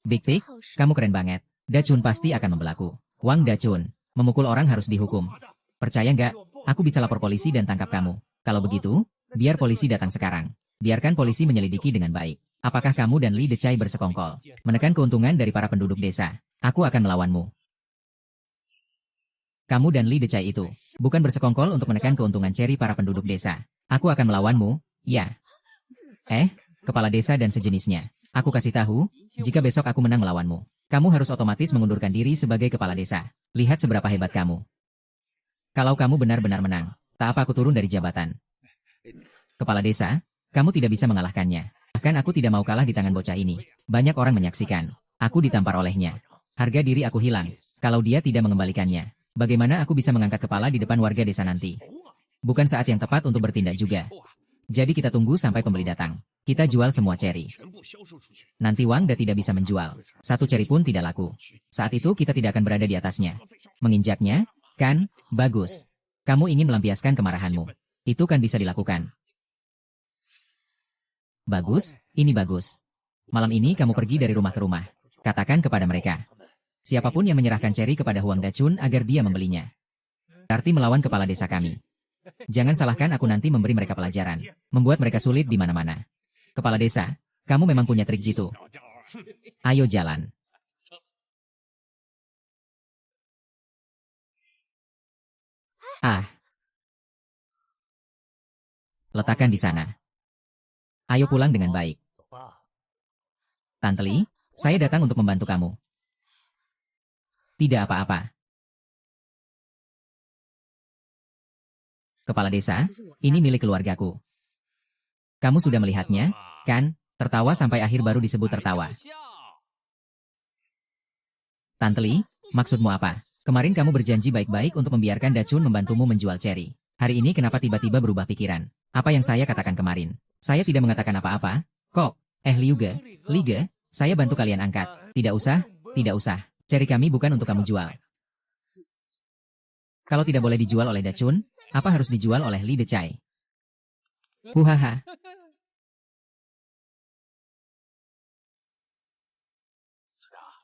Big Pig, kamu keren banget. Dacun pasti akan membelaku. Wang Dacun, memukul orang harus dihukum. Percaya nggak? Aku bisa lapor polisi dan tangkap kamu. Kalau begitu, biar polisi datang sekarang. Biarkan polisi menyelidiki dengan baik. Apakah kamu dan Li Decai bersekongkol? Menekan keuntungan dari para penduduk desa. Aku akan melawanmu. Kamu dan Li Decai itu bukan bersekongkol untuk menekan keuntungan ceri para penduduk desa. Aku akan melawanmu, ya. Kepala desa dan sejenisnya. Aku kasih tahu, jika besok aku menang melawanmu, kamu harus otomatis mengundurkan diri sebagai kepala desa. Lihat seberapa hebat kamu. Kalau kamu benar-benar menang, tak apa aku turun dari jabatan. Kepala desa, kamu tidak bisa mengalahkannya. Bahkan aku tidak mau kalah di tangan bocah ini. Banyak orang menyaksikan. Aku ditampar olehnya. Harga diri aku hilang. Kalau dia tidak mengembalikannya, bagaimana aku bisa mengangkat kepala di depan warga desa nanti? Bukan saat yang tepat untuk bertindak juga. Jadi kita tunggu sampai pembeli datang. Kita jual semua ceri. Nanti Wang Da tidak bisa menjual. Satu ceri pun tidak laku. Saat itu kita tidak akan berada di atasnya. Menginjaknya, kan? Bagus. Kamu ingin melampiaskan kemarahanmu. Itu kan bisa dilakukan. Bagus, ini bagus. Malam ini kamu pergi dari rumah ke rumah. Katakan kepada mereka. Siapapun yang menyerahkan ceri kepada Huang Dacun agar dia membelinya. Berarti melawan kepala desa kami. Jangan salahkan aku nanti memberi mereka pelajaran. Membuat mereka sulit di mana-mana. Kepala desa, kamu memang punya trik jitu. Ayo jalan. Letakkan di sana. Ayo pulang dengan baik. Tante Li, saya datang untuk membantu kamu. Tidak apa-apa. Kepala desa, ini milik keluargaku. Kamu sudah melihatnya, kan? Tertawa sampai akhir baru disebut tertawa. Tante Li, maksudmu apa? Kemarin kamu berjanji baik-baik untuk membiarkan Dacun membantumu menjual ceri. Hari ini kenapa tiba-tiba berubah pikiran? Apa yang saya katakan kemarin? Saya tidak mengatakan apa-apa, kok. Liuge, Lige, saya bantu kalian angkat. Tidak usah, tidak usah. Cherry kami bukan untuk kamu jual. Kalau tidak boleh dijual oleh Dachun, apa harus dijual oleh Li Decai? Huhaha.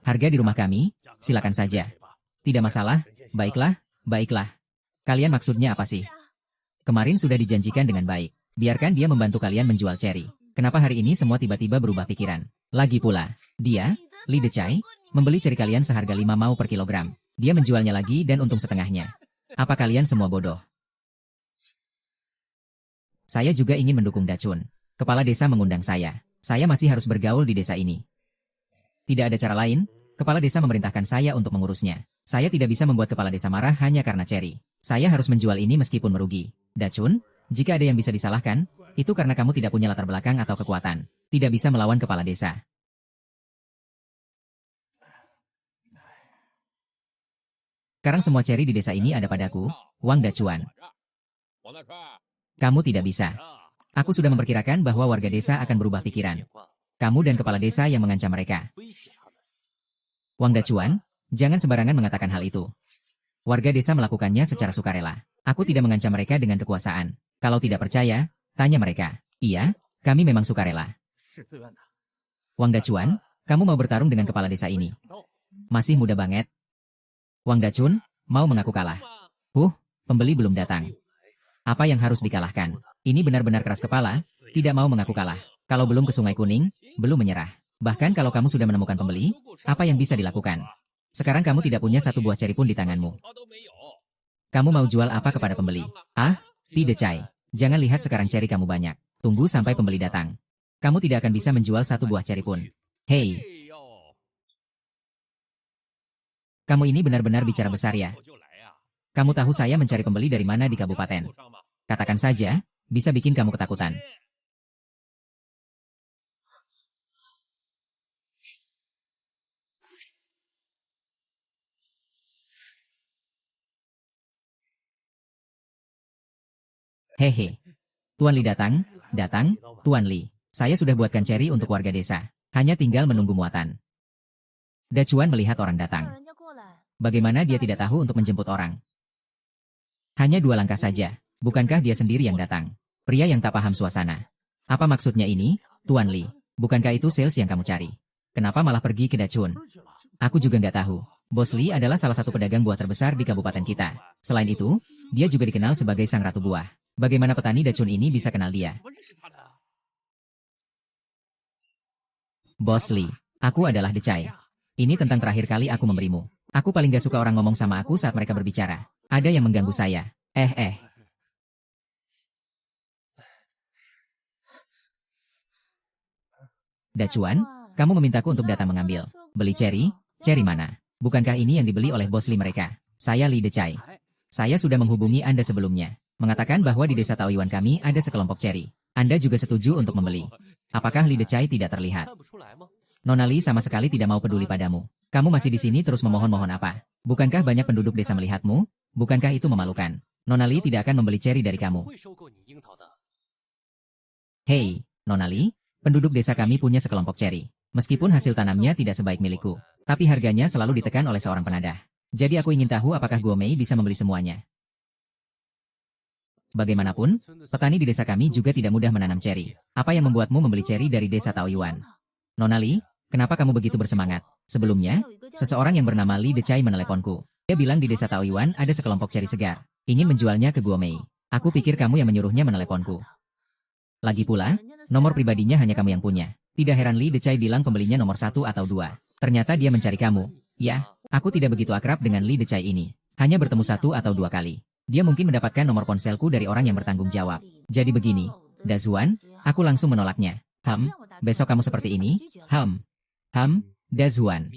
Harga di rumah kami, silakan saja. Tidak masalah, baiklah, baiklah. Kalian maksudnya apa sih? Kemarin sudah dijanjikan dengan baik. Biarkan dia membantu kalian menjual cherry. Kenapa hari ini semua tiba-tiba berubah pikiran? Lagi pula, dia, Li Decai, membeli cherry kalian seharga 5 mau per kilogram. Dia menjualnya lagi dan untung setengahnya. Apa kalian semua bodoh? Saya juga ingin mendukung Dachun. Kepala desa mengundang saya. Saya masih harus bergaul di desa ini. Tidak ada cara lain, kepala desa memerintahkan saya untuk mengurusnya. Saya tidak bisa membuat kepala desa marah hanya karena cherry. Saya harus menjual ini meskipun merugi. Dachun, jika ada yang bisa disalahkan, itu karena kamu tidak punya latar belakang atau kekuatan. Tidak bisa melawan kepala desa. Sekarang semua cherry di desa ini ada padaku, Wang Dachuan. Kamu tidak bisa. Aku sudah memperkirakan bahwa warga desa akan berubah pikiran. Kamu dan kepala desa yang mengancam mereka. Wang Dachuan, jangan sembarangan mengatakan hal itu. Warga desa melakukannya secara sukarela. Aku tidak mengancam mereka dengan kekuasaan. Kalau tidak percaya, tanya mereka. Iya, kami memang sukarela. Wang Dachuan, kamu mau bertarung dengan kepala desa ini? Masih muda banget. Wang Dachun, mau mengaku kalah. Pembeli belum datang. Apa yang harus dikalahkan? Ini benar-benar keras kepala, tidak mau mengaku kalah. Kalau belum ke Sungai Kuning, belum menyerah. Bahkan kalau kamu sudah menemukan pembeli, apa yang bisa dilakukan? Sekarang kamu tidak punya satu buah cherry pun di tanganmu. Kamu mau jual apa kepada pembeli? Li Decai. Jangan lihat sekarang cherry kamu banyak. Tunggu sampai pembeli datang. Kamu tidak akan bisa menjual satu buah cherry pun. Hei. Kamu ini benar-benar bicara besar ya. Kamu tahu saya mencari pembeli dari mana di kabupaten. Katakan saja, bisa bikin kamu ketakutan. Hehe. Tuan Li datang, Tuan Li. Saya sudah buatkan cherry untuk warga desa. Hanya tinggal menunggu muatan. Dachuan melihat orang datang. Bagaimana dia tidak tahu untuk menjemput orang? Hanya 2 langkah saja. Bukankah dia sendiri yang datang? Pria yang tak paham suasana. Apa maksudnya ini, Tuan Li? Bukankah itu sales yang kamu cari? Kenapa malah pergi ke Dachun? Aku juga nggak tahu. Bos Li adalah salah satu pedagang buah terbesar di kabupaten kita. Selain itu, dia juga dikenal sebagai sang ratu buah. Bagaimana petani Dachun ini bisa kenal dia? Bos Li, aku adalah Decai. Ini tentang terakhir kali aku memberimu. Aku paling gak suka orang ngomong sama aku saat mereka berbicara. Ada yang mengganggu saya. Dachuan, kamu memintaku untuk datang mengambil. Beli cherry? Cherry mana? Bukankah ini yang dibeli oleh bos Li mereka? Saya Li Decai. Saya sudah menghubungi Anda sebelumnya. Mengatakan bahwa di desa Taoyuan kami ada sekelompok cherry. Anda juga setuju untuk membeli. Apakah Li Decai tidak terlihat? Nona Li sama sekali tidak mau peduli padamu. Kamu masih di sini terus memohon-mohon apa? Bukankah banyak penduduk desa melihatmu? Bukankah itu memalukan? Nona Li tidak akan membeli cherry dari kamu. Hei, Nona Li, penduduk desa kami punya sekelompok cherry. Meskipun hasil tanamnya tidak sebaik milikku, tapi harganya selalu ditekan oleh seorang penadah. Jadi aku ingin tahu apakah Guo Mei bisa membeli semuanya. Bagaimanapun, petani di desa kami juga tidak mudah menanam cherry. Apa yang membuatmu membeli cherry dari desa Taoyuan? Nona Li, kenapa kamu begitu bersemangat? Sebelumnya, seseorang yang bernama Li Decai meneleponku. Dia bilang di desa Taoyuan ada sekelompok cherry segar. Ingin menjualnya ke Guo Mei. Aku pikir kamu yang menyuruhnya meneleponku. Lagi pula, nomor pribadinya hanya kamu yang punya. Tidak heran Li Decai bilang pembelinya nomor 1 atau 2. Ternyata dia mencari kamu. Ya, aku tidak begitu akrab dengan Li Decai ini. Hanya bertemu 1 atau 2 kali. Dia mungkin mendapatkan nomor ponselku dari orang yang bertanggung jawab. Jadi begini, Dazuan, aku langsung menolaknya. Besok kamu seperti ini? Dazuan.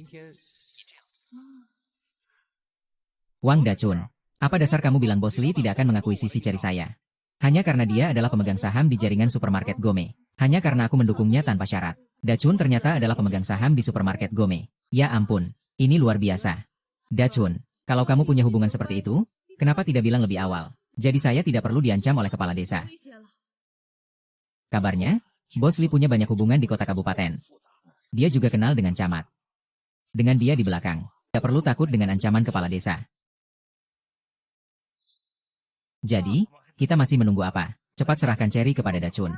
Wang Dachun, apa dasar kamu bilang Bos Li tidak akan mengakuisisi cherry saya? Hanya karena dia adalah pemegang saham di jaringan supermarket Gome. Hanya karena aku mendukungnya tanpa syarat. Dachun ternyata adalah pemegang saham di supermarket Gome. Ya ampun, ini luar biasa. Dachun, kalau kamu punya hubungan seperti itu, kenapa tidak bilang lebih awal? Jadi saya tidak perlu diancam oleh kepala desa. Kabarnya, Bos Li punya banyak hubungan di kota kabupaten. Dia juga kenal dengan camat. Dengan dia di belakang, tidak perlu takut dengan ancaman kepala desa. Jadi, kita masih menunggu apa? Cepat serahkan Cherry kepada Dachun.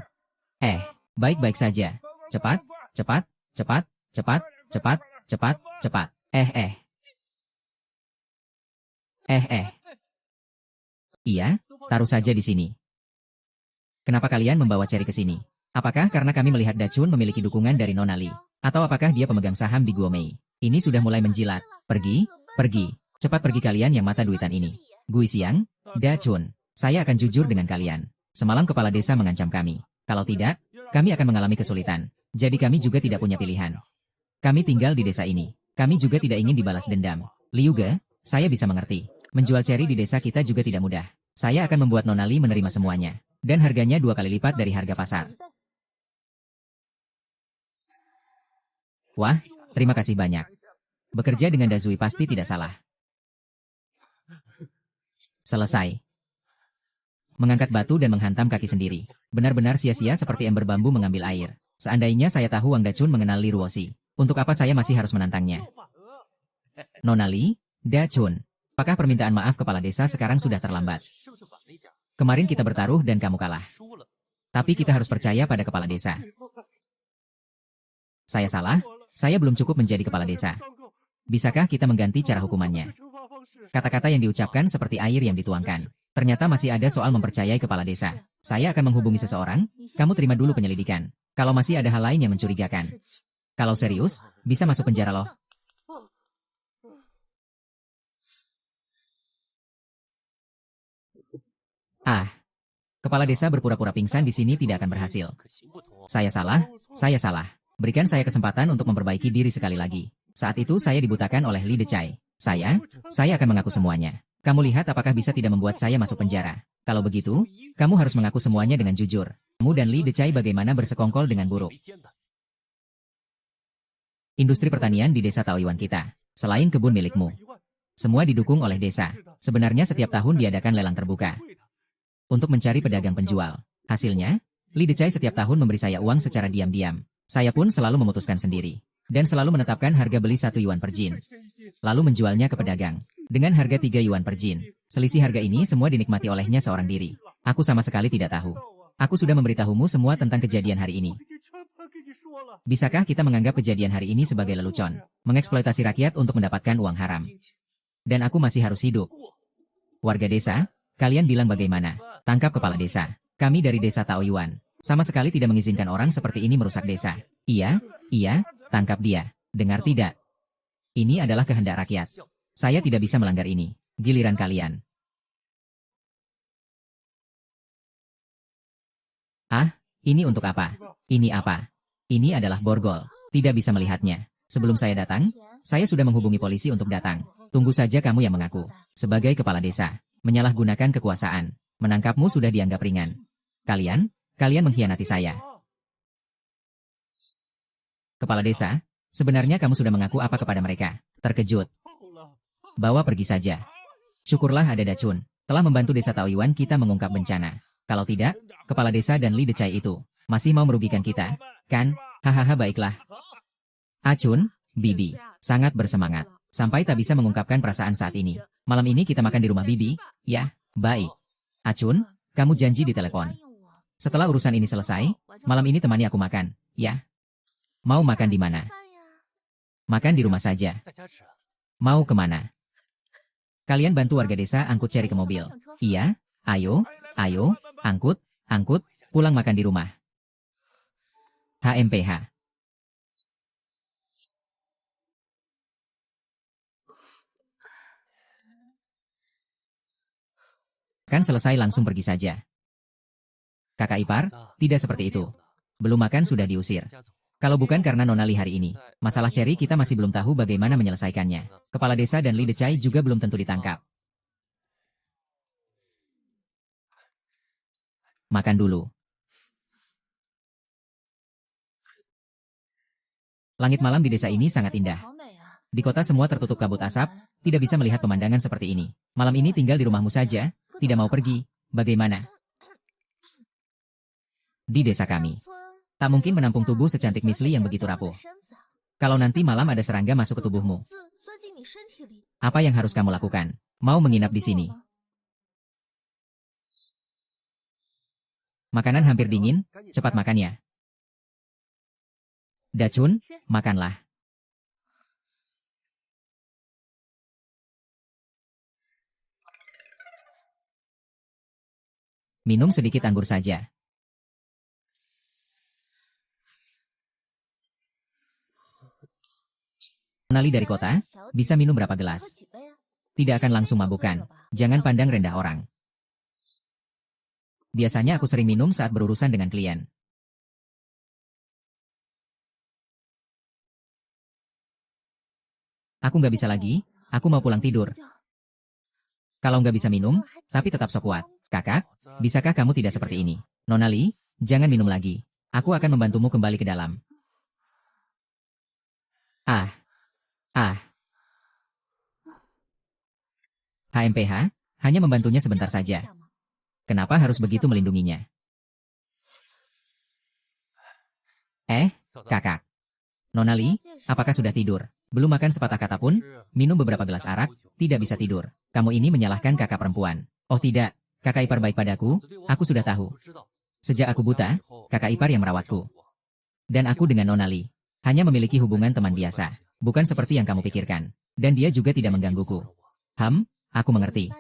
Baik-baik saja. Cepat, cepat, cepat, cepat, cepat, cepat, cepat. Iya, taruh saja di sini. Kenapa kalian membawa Cherry ke sini? Apakah karena kami melihat Dachun memiliki dukungan dari Nona Li? Atau apakah dia pemegang saham di Guomei? Ini sudah mulai menjilat. Pergi, pergi. Cepat pergi kalian yang mata duitan ini. Gui Xiang, Dachun, saya akan jujur dengan kalian. Semalam kepala desa mengancam kami. Kalau tidak, kami akan mengalami kesulitan. Jadi kami juga tidak punya pilihan. Kami tinggal di desa ini. Kami juga tidak ingin dibalas dendam. Liu Ge, saya bisa mengerti. Menjual Cherry di desa kita juga tidak mudah. Saya akan membuat Nona Li menerima semuanya. Dan harganya 2 kali lipat dari harga pasar. Wah, terima kasih banyak. Bekerja dengan Dazui pasti tidak salah. Selesai. Mengangkat batu dan menghantam kaki sendiri. Benar-benar sia-sia seperti ember bambu mengambil air. Seandainya saya tahu Wang Dachun mengenal Li Ruoxi, untuk apa saya masih harus menantangnya? Nona Li, Dachun, apakah permintaan maaf kepala desa sekarang sudah terlambat? Kemarin kita bertaruh dan kamu kalah. Tapi kita harus percaya pada kepala desa. Saya salah? Saya belum cukup menjadi kepala desa. Bisakah kita mengganti cara hukumannya? Kata-kata yang diucapkan seperti air yang dituangkan. Ternyata masih ada soal mempercayai kepala desa. Saya akan menghubungi seseorang, kamu terima dulu penyelidikan. Kalau masih ada hal lain yang mencurigakan. Kalau serius, bisa masuk penjara loh. Kepala desa berpura-pura pingsan di sini tidak akan berhasil. Saya salah. Berikan saya kesempatan untuk memperbaiki diri sekali lagi. Saat itu saya dibutakan oleh Li Decai. Saya akan mengaku semuanya. Kamu lihat apakah bisa tidak membuat saya masuk penjara. Kalau begitu, kamu harus mengaku semuanya dengan jujur. Kamu dan Li Decai bagaimana bersekongkol dengan buruk. Industri pertanian di desa Taoyuan kita, selain kebun milikmu, semua didukung oleh desa. Sebenarnya setiap tahun diadakan lelang terbuka untuk mencari pedagang penjual. Hasilnya, Li Decai setiap tahun memberi saya uang secara diam-diam. Saya pun selalu memutuskan sendiri. Dan selalu menetapkan harga beli 1 yuan per jin. Lalu menjualnya ke pedagang. Dengan harga 3 yuan per jin. Selisih harga ini semua dinikmati olehnya seorang diri. Aku sama sekali tidak tahu. Aku sudah memberitahumu semua tentang kejadian hari ini. Bisakah kita menganggap kejadian hari ini sebagai lelucon? Mengeksploitasi rakyat untuk mendapatkan uang haram. Dan aku masih harus hidup. Warga desa, kalian bilang bagaimana? Tangkap kepala desa. Kami dari desa Taoyuan. Sama sekali tidak mengizinkan orang seperti ini merusak desa. Iya, tangkap dia. Dengar tidak? Ini adalah kehendak rakyat. Saya tidak bisa melanggar ini. Giliran kalian. Ini untuk apa? Ini apa? Ini adalah borgol. Tidak bisa melihatnya. Sebelum saya datang, saya sudah menghubungi polisi untuk datang. Tunggu saja kamu yang mengaku. Sebagai kepala desa, menyalahgunakan kekuasaan. Menangkapmu sudah dianggap ringan. Kalian mengkhianati saya. Kepala desa, sebenarnya kamu sudah mengaku apa kepada mereka? Terkejut. Bawa pergi saja. Syukurlah ada Dachun, telah membantu desa Taoyuan kita mengungkap bencana. Kalau tidak, kepala desa dan Li Decai itu masih mau merugikan kita, kan? Hahaha baiklah. Achun, Bibi, sangat bersemangat. Sampai tak bisa mengungkapkan perasaan saat ini. Malam ini kita makan di rumah Bibi, ya? Baik. Achun, kamu janji di telepon. Setelah urusan ini selesai, malam ini temani aku makan, ya? Mau makan di mana? Makan di rumah saja. Mau kemana? Kalian bantu warga desa angkut Cherry ke mobil. Iya, ayo, angkut, pulang makan di rumah. HMPH. Kan selesai langsung pergi saja. Kakak ipar, tidak seperti itu. Belum makan sudah diusir. Kalau bukan karena Nona Li hari ini, masalah Cherry kita masih belum tahu bagaimana menyelesaikannya. Kepala desa dan Li Decai juga belum tentu ditangkap. Makan dulu. Langit malam di desa ini sangat indah. Di kota semua tertutup kabut asap, tidak bisa melihat pemandangan seperti ini. Malam ini tinggal di rumahmu saja, tidak mau pergi, bagaimana? Di desa kami, Tak mungkin menampung tubuh secantik Misli yang begitu rapuh. Kalau nanti malam ada serangga masuk ke tubuhmu, apa yang harus kamu lakukan? Mau menginap di sini? Makanan hampir dingin, cepat makan ya. Dacun, makanlah. Minum sedikit anggur saja. Nali dari kota, bisa minum berapa gelas? Tidak akan langsung mabukkan. Jangan pandang rendah orang. Biasanya aku sering minum saat berurusan dengan klien. Aku nggak bisa lagi, aku mau pulang tidur. Kalau nggak bisa minum, tapi tetap sok kuat. Kakak, bisakah kamu tidak seperti ini? Nonali, jangan minum lagi. Aku akan membantumu kembali ke dalam. Ah, ah. HMPH, hanya membantunya sebentar saja. Kenapa harus begitu melindunginya? Kakak. Nonali, apakah sudah tidur? Belum makan sepatah kata pun? Minum beberapa gelas arak? Tidak bisa tidur. Kamu ini menyalahkan kakak perempuan. Oh tidak, kakak ipar baik padaku, aku sudah tahu. Sejak aku buta, kakak ipar yang merawatku. Dan aku dengan Nonali hanya memiliki hubungan teman biasa. Bukan seperti yang kamu pikirkan. Dan dia juga tidak menggangguku. Aku mengerti.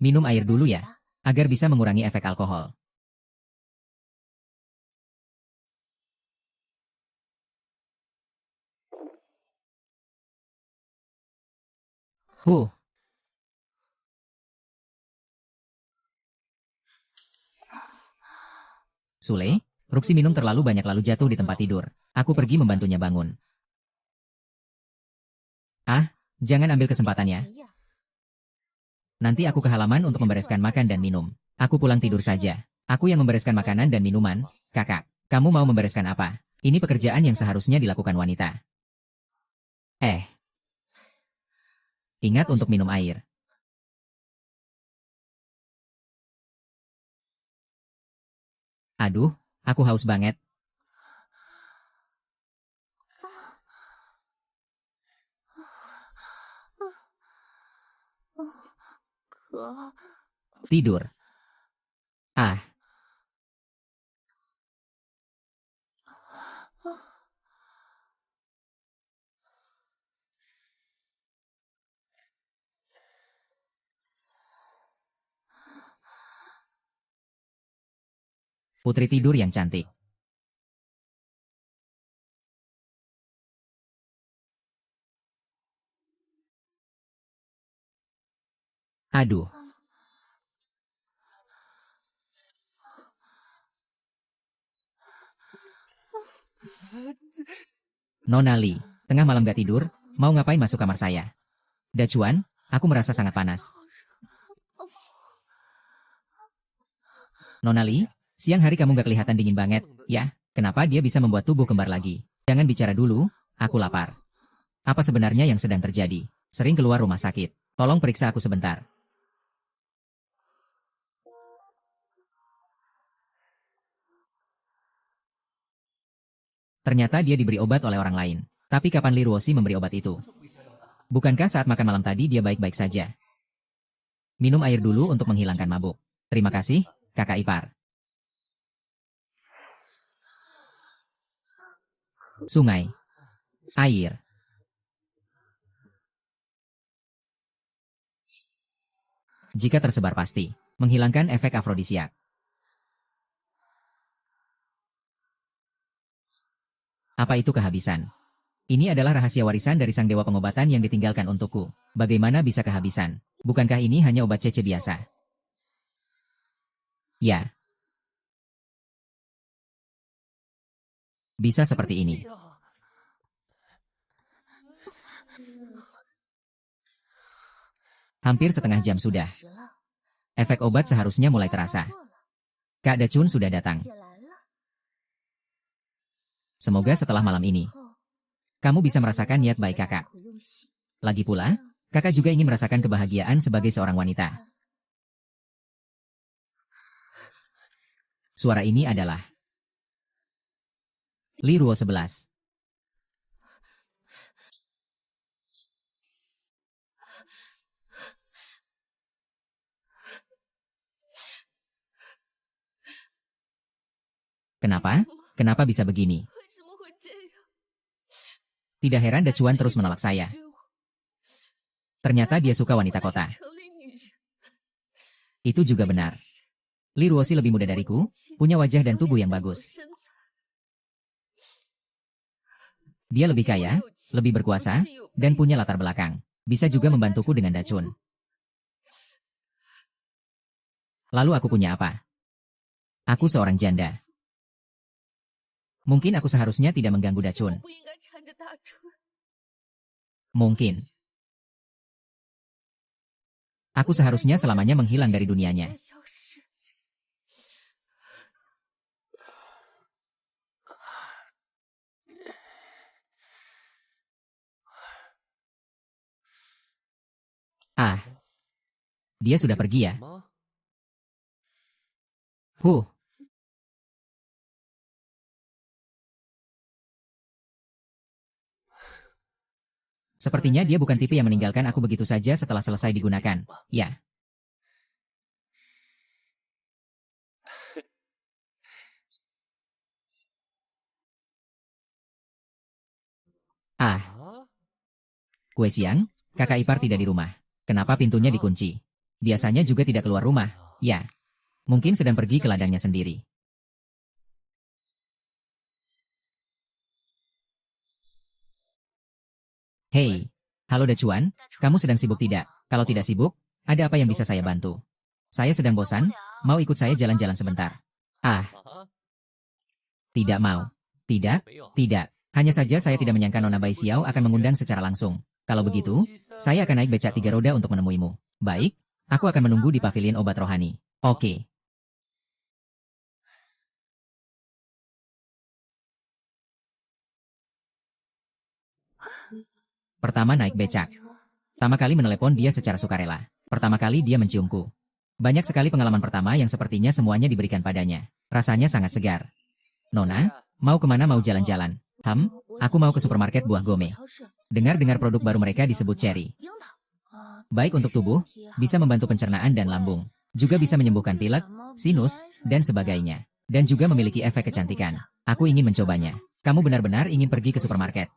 Minum air dulu ya, agar bisa mengurangi efek alkohol. Sule, Ruksi minum terlalu banyak lalu jatuh di tempat tidur. Aku pergi membantunya bangun. Jangan ambil kesempatannya. Nanti aku ke halaman untuk membereskan makan dan minum. Aku pulang tidur saja. Aku yang membereskan makanan dan minuman. Kakak, kamu mau membereskan apa? Ini pekerjaan yang seharusnya dilakukan wanita. Ingat untuk minum air. Aduh, aku haus banget. Tidur. Putri tidur yang cantik. Aduh. Nonali, tengah malam gak tidur, mau ngapain masuk kamar saya? Dacuan, aku merasa sangat panas. Nonali, siang hari kamu gak kelihatan dingin banget, ya? Kenapa dia bisa membuat tubuh kembar lagi? Jangan bicara dulu, aku lapar. Apa sebenarnya yang sedang terjadi? Sering keluar rumah sakit. Tolong periksa aku sebentar. Ternyata dia diberi obat oleh orang lain. Tapi kapan Li Ruosi memberi obat itu? Bukankah saat makan malam tadi dia baik-baik saja? Minum air dulu untuk menghilangkan mabuk. Terima kasih, kakak ipar. Sungai. Air. Jika tersebar pasti, menghilangkan efek afrodisiak. Apa itu kehabisan? Ini adalah rahasia warisan dari sang dewa pengobatan yang ditinggalkan untukku. Bagaimana bisa kehabisan? Bukankah ini hanya obat cece biasa? Ya. Bisa seperti ini. Hampir setengah jam sudah. Efek obat seharusnya mulai terasa. Kak Dacun sudah datang. Semoga setelah malam ini, kamu bisa merasakan niat baik kakak. Lagi pula, kakak juga ingin merasakan kebahagiaan sebagai seorang wanita. Suara ini adalah Li Ruo 11. Kenapa? Kenapa bisa begini? Tidak heran Dacuan terus menolak saya. Ternyata dia suka wanita kota. Itu juga benar. Li Ruoxi lebih muda dariku, punya wajah dan tubuh yang bagus. Dia lebih kaya, lebih berkuasa, dan punya latar belakang. Bisa juga membantuku dengan Dacun. Lalu aku punya apa? Aku seorang janda. Mungkin aku seharusnya tidak mengganggu Dacun. Mungkin. Aku seharusnya selamanya menghilang dari dunianya. Ah. Dia sudah pergi ya? Sepertinya dia bukan tipe yang meninggalkan aku begitu saja setelah selesai digunakan. Ya. Ah. Kue siang, kakak ipar tidak di rumah. Kenapa pintunya dikunci? Biasanya juga tidak keluar rumah. Ya. Mungkin sedang pergi ke ladangnya sendiri. Hei, halo Dacuan, kamu sedang sibuk tidak? Kalau tidak sibuk, ada apa yang bisa saya bantu? Saya sedang bosan, mau ikut saya jalan-jalan sebentar. Ah, tidak mau. Tidak, tidak. Hanya saja saya tidak menyangka Nona Bai Xiao akan mengundang secara langsung. Kalau begitu, saya akan naik becak 3 roda untuk menemuimu. Baik, aku akan menunggu di pavilion obat rohani. Oke. Pertama naik becak. Pertama kali menelepon dia secara sukarela. Pertama kali dia menciumku. Banyak sekali pengalaman pertama yang sepertinya semuanya diberikan padanya. Rasanya sangat segar. Nona, mau kemana mau jalan-jalan? Aku mau ke supermarket buah gome. Dengar-dengar produk baru mereka disebut cherry. Baik untuk tubuh, bisa membantu pencernaan dan lambung. Juga bisa menyembuhkan pilek, sinus, dan sebagainya. Dan juga memiliki efek kecantikan. Aku ingin mencobanya. Kamu benar-benar ingin pergi ke supermarket?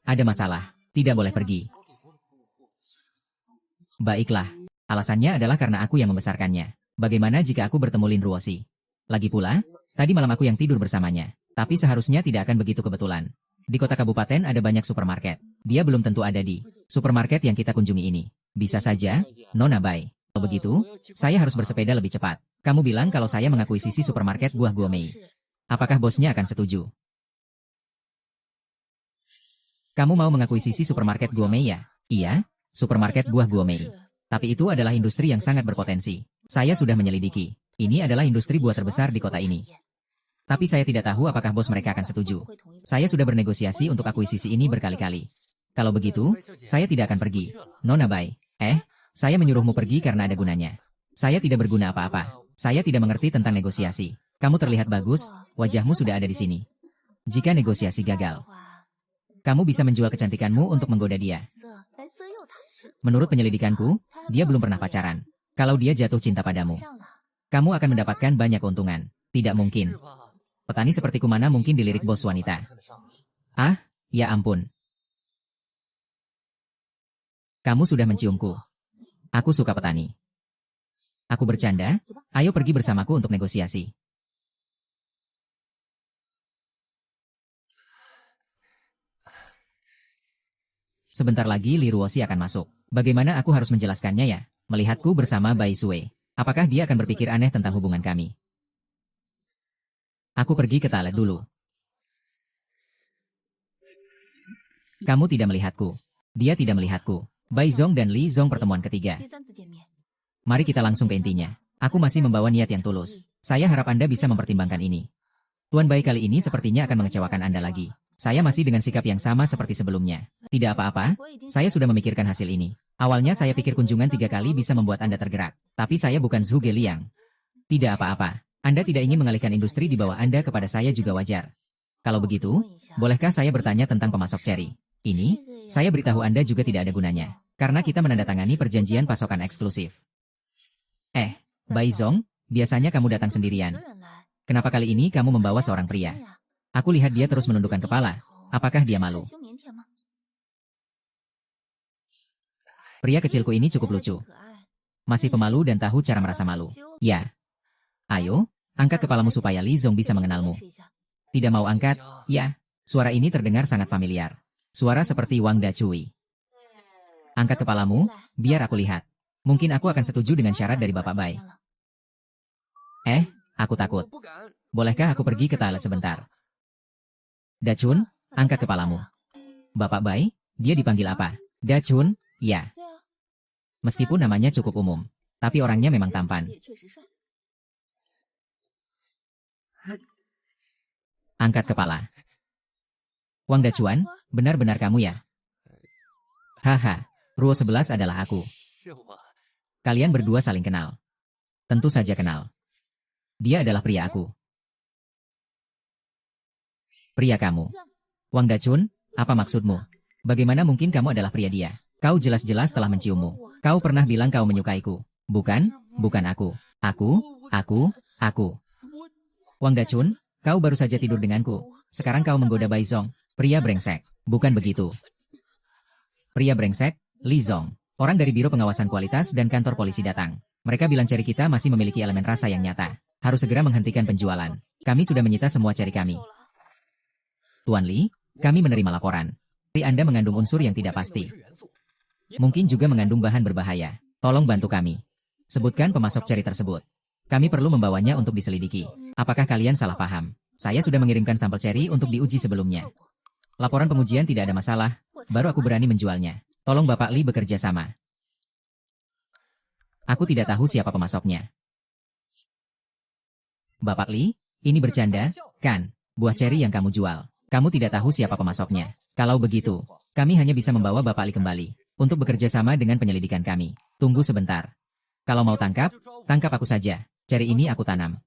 Ada masalah. Tidak boleh pergi. Baiklah. Alasannya adalah karena aku yang membesarkannya. Bagaimana jika aku bertemu Lin Ruoxi? Lagi pula, tadi malam aku yang tidur bersamanya. Tapi seharusnya tidak akan begitu kebetulan. Di kota kabupaten ada banyak supermarket. Dia belum tentu ada di supermarket yang kita kunjungi ini. Bisa saja, Nona Bai. Kalau begitu, saya harus bersepeda lebih cepat. Kamu bilang kalau saya mengakuisisi supermarket buah Guomei. Apakah bosnya akan setuju? Kamu mau mengakuisisi supermarket Guomei ya? Iya, supermarket buah Guomei. Tapi itu adalah industri yang sangat berpotensi. Saya sudah menyelidiki. Ini adalah industri buah terbesar di kota ini. Tapi saya tidak tahu apakah bos mereka akan setuju. Saya sudah bernegosiasi untuk akuisisi ini berkali-kali. Kalau begitu, saya tidak akan pergi. Nona Bai. Saya menyuruhmu pergi karena ada gunanya. Saya tidak berguna apa-apa. Saya tidak mengerti tentang negosiasi. Kamu terlihat bagus, wajahmu sudah ada di sini. Jika negosiasi gagal, kamu bisa menjual kecantikanmu untuk menggoda dia. Menurut penyelidikanku, dia belum pernah pacaran. Kalau dia jatuh cinta padamu, kamu akan mendapatkan banyak keuntungan. Tidak mungkin. Petani sepertiku mana mungkin dilirik bos wanita? Ah, ya ampun. Kamu sudah menciumku. Aku suka petani. Aku bercanda, ayo pergi bersamaku untuk negosiasi. Sebentar lagi Li Ruoxi akan masuk. Bagaimana aku harus menjelaskannya ya? Melihatku bersama Bai Sui. Apakah dia akan berpikir aneh tentang hubungan kami? Aku pergi ke toilet dulu. Kamu tidak melihatku. Dia tidak melihatku. Bai Zong dan Li Zong pertemuan ketiga. Mari kita langsung ke intinya. Aku masih membawa niat yang tulus. Saya harap Anda bisa mempertimbangkan ini. Tuan Bai kali ini sepertinya akan mengecewakan Anda lagi. Saya masih dengan sikap yang sama seperti sebelumnya. Tidak apa-apa, saya sudah memikirkan hasil ini. Awalnya saya pikir kunjungan 3 kali bisa membuat Anda tergerak. Tapi saya bukan Zhuge Liang. Tidak apa-apa, Anda tidak ingin mengalihkan industri di bawah Anda kepada saya juga wajar. Kalau begitu, bolehkah saya bertanya tentang pemasok ceri? Ini, saya beritahu Anda juga tidak ada gunanya. Karena kita menandatangani perjanjian pasokan eksklusif. Bai Zong, biasanya kamu datang sendirian. Kenapa kali ini kamu membawa seorang pria? Aku lihat dia terus menundukkan kepala. Apakah dia malu? Pria kecilku ini cukup lucu. Masih pemalu dan tahu cara merasa malu. Ya. Ayo, angkat kepalamu supaya Li Zong bisa mengenalmu. Tidak mau angkat? Ya. Suara ini terdengar sangat familiar. Suara seperti Wang Dacui. Angkat kepalamu, biar aku lihat. Mungkin aku akan setuju dengan syarat dari Bapak Bai. Aku takut. Bolehkah aku pergi ke toilet sebentar? Dacun, angkat kepalamu. Bapak Bai, dia dipanggil apa? Dacun, ya. Meskipun namanya cukup umum, tapi orangnya memang tampan. Angkat kepala. Wang Dacuan, benar-benar kamu ya? Haha, Ruo 11 adalah aku. Kalian berdua saling kenal. Tentu saja kenal. Dia adalah pria aku. Pria kamu. Wang Dacun, apa maksudmu? Bagaimana mungkin kamu adalah pria dia? Kau jelas-jelas telah menciummu. Kau pernah bilang kau menyukaiku. Bukan, bukan aku. Aku. Wang Dacun, kau baru saja tidur denganku. Sekarang kau menggoda Bai Zong. Pria brengsek. Bukan begitu. Pria brengsek, Li Zong. Orang dari Biro Pengawasan Kualitas dan kantor polisi datang. Mereka bilang ceri kita masih memiliki elemen rasa yang nyata. Harus segera menghentikan penjualan. Kami sudah menyita semua ceri kami. Tuan Li, kami menerima laporan. Ceri Anda mengandung unsur yang tidak pasti. Mungkin juga mengandung bahan berbahaya. Tolong bantu kami. Sebutkan pemasok ceri tersebut. Kami perlu membawanya untuk diselidiki. Apakah kalian salah paham? Saya sudah mengirimkan sampel ceri untuk diuji sebelumnya. Laporan pengujian tidak ada masalah, baru aku berani menjualnya. Tolong Bapak Li bekerja sama. Aku tidak tahu siapa pemasoknya. Bapak Li, ini bercanda, kan? Buah ceri yang kamu jual. Kamu tidak tahu siapa pemasoknya. Kalau begitu, kami hanya bisa membawa Bapak Li kembali untuk bekerja sama dengan penyelidikan kami. Tunggu sebentar. Kalau mau tangkap aku saja. Ceri ini aku tanam.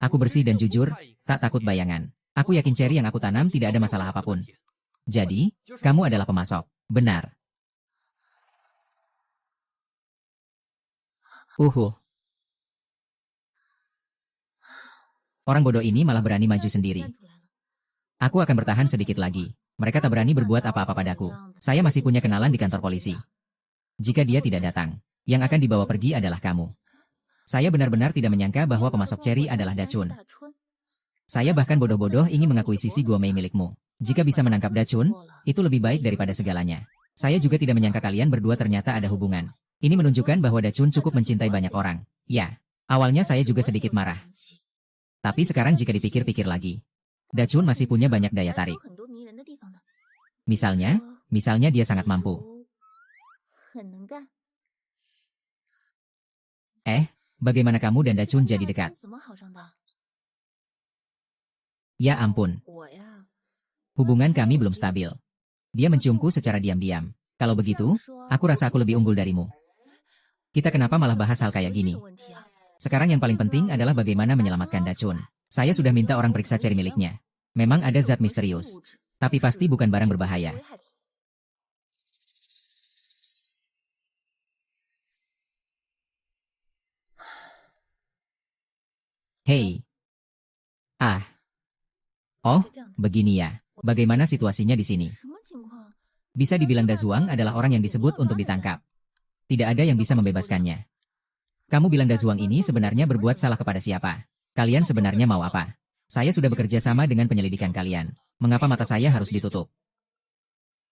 Aku bersih dan jujur, tak takut bayangan. Aku yakin ceri yang aku tanam tidak ada masalah apapun. Jadi, kamu adalah pemasok. Benar. Orang bodoh ini malah berani maju sendiri. Aku akan bertahan sedikit lagi. Mereka tak berani berbuat apa-apa padaku. Saya masih punya kenalan di kantor polisi. Jika dia tidak datang, yang akan dibawa pergi adalah kamu. Saya benar-benar tidak menyangka bahwa pemasok ceri adalah Dacun. Saya bahkan bodoh-bodoh ingin mengakuisisi Guomei milikmu. Jika bisa menangkap Dacun, itu lebih baik daripada segalanya. Saya juga tidak menyangka kalian berdua ternyata ada hubungan. Ini menunjukkan bahwa Dacun cukup mencintai banyak orang. Ya, awalnya saya juga sedikit marah. Tapi sekarang jika dipikir-pikir lagi, Dacun masih punya banyak daya tarik. Misalnya dia sangat mampu. Bagaimana kamu dan Dacun jadi dekat? Ya ampun. Hubungan kami belum stabil. Dia menciumku secara diam-diam. Kalau begitu, aku rasa aku lebih unggul darimu. Kita kenapa malah bahas hal kayak gini? Sekarang yang paling penting adalah bagaimana menyelamatkan Dacun. Saya sudah minta orang periksa ceri miliknya. Memang ada zat misterius. Tapi pasti bukan barang berbahaya. Hei. Oh, begini ya. Bagaimana situasinya di sini? Bisa dibilang Dazuang adalah orang yang disebut untuk ditangkap. Tidak ada yang bisa membebaskannya. Kamu bilang Dazuang ini sebenarnya berbuat salah kepada siapa? Kalian sebenarnya mau apa? Saya sudah bekerja sama dengan penyelidikan kalian. Mengapa mata saya harus ditutup?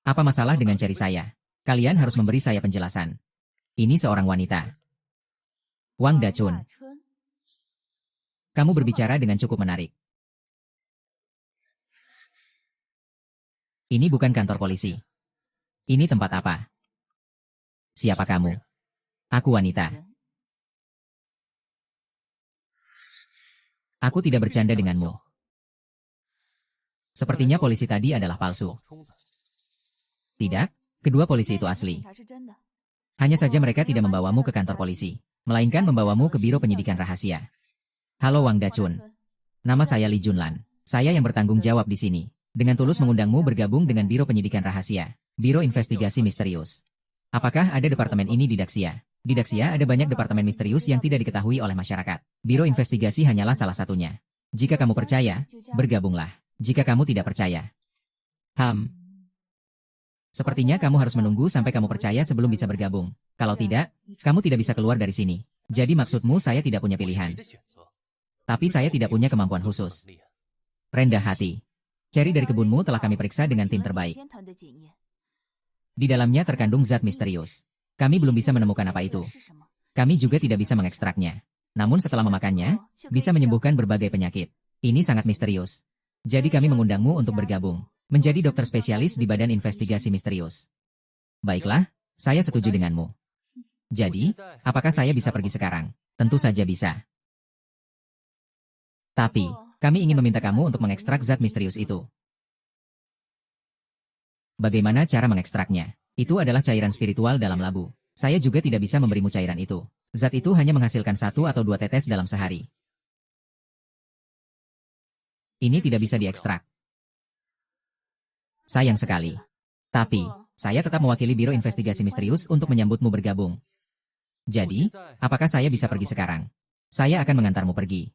Apa masalah dengan ceri saya? Kalian harus memberi saya penjelasan. Ini seorang wanita. Wang Dacun. Kamu berbicara dengan cukup menarik. Ini bukan kantor polisi. Ini tempat apa? Siapa kamu? Aku wanita. Aku tidak bercanda denganmu. Sepertinya polisi tadi adalah palsu. Tidak, kedua polisi itu asli. Hanya saja mereka tidak membawamu ke kantor polisi, melainkan membawamu ke Biro Penyidikan Rahasia. Halo Wang Dachun. Nama saya Li Junlan. Saya yang bertanggung jawab di sini. Dengan tulus mengundangmu bergabung dengan Biro Penyidikan Rahasia. Biro Investigasi Misterius. Apakah ada departemen ini di Daxia? Di Daxia ada banyak departemen misterius yang tidak diketahui oleh masyarakat. Biro investigasi hanyalah salah satunya. Jika kamu percaya, bergabunglah. Jika kamu tidak percaya, sepertinya kamu harus menunggu sampai kamu percaya sebelum bisa bergabung. Kalau tidak, kamu tidak bisa keluar dari sini. Jadi maksudmu saya tidak punya pilihan. Tapi saya tidak punya kemampuan khusus. Rendah hati. Ceri dari kebunmu telah kami periksa dengan tim terbaik. Di dalamnya terkandung zat misterius. Kami belum bisa menemukan apa itu. Kami juga tidak bisa mengekstraknya. Namun setelah memakannya, bisa menyembuhkan berbagai penyakit. Ini sangat misterius. Jadi kami mengundangmu untuk bergabung. Menjadi dokter spesialis di Badan Investigasi Misterius. Baiklah, saya setuju denganmu. Jadi, apakah saya bisa pergi sekarang? Tentu saja bisa. Tapi, kami ingin meminta kamu untuk mengekstrak zat misterius itu. Bagaimana cara mengekstraknya? Itu adalah cairan spiritual dalam labu. Saya juga tidak bisa memberimu cairan itu. Zat itu hanya menghasilkan 1 atau 2 tetes dalam sehari. Ini tidak bisa diekstrak. Sayang sekali. Tapi, saya tetap mewakili Biro Investigasi Misterius untuk menyambutmu bergabung. Jadi, apakah saya bisa pergi sekarang? Saya akan mengantarmu pergi.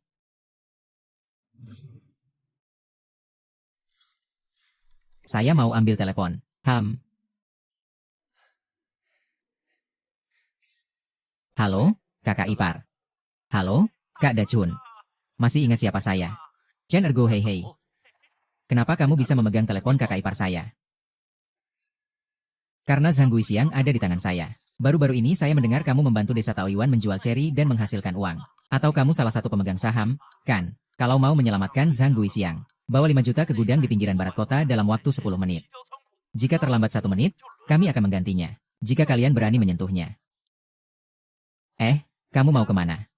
Saya mau ambil telepon. Halo, kakak ipar. Halo, Kak Dachun. Masih ingat siapa saya? Chen Ergo hei hei. Kenapa kamu bisa memegang telepon kakak ipar saya? Karena Zhang Guixiang ada di tangan saya. Baru-baru ini saya mendengar kamu membantu desa Taoyuan menjual ceri dan menghasilkan uang. Atau kamu salah satu pemegang saham, kan? Kalau mau menyelamatkan Zhang Guixiang, bawa 5 juta ke gudang di pinggiran barat kota dalam waktu 10 menit. Jika terlambat 1 menit, kami akan menggantinya. Jika kalian berani menyentuhnya. Kamu mau kemana?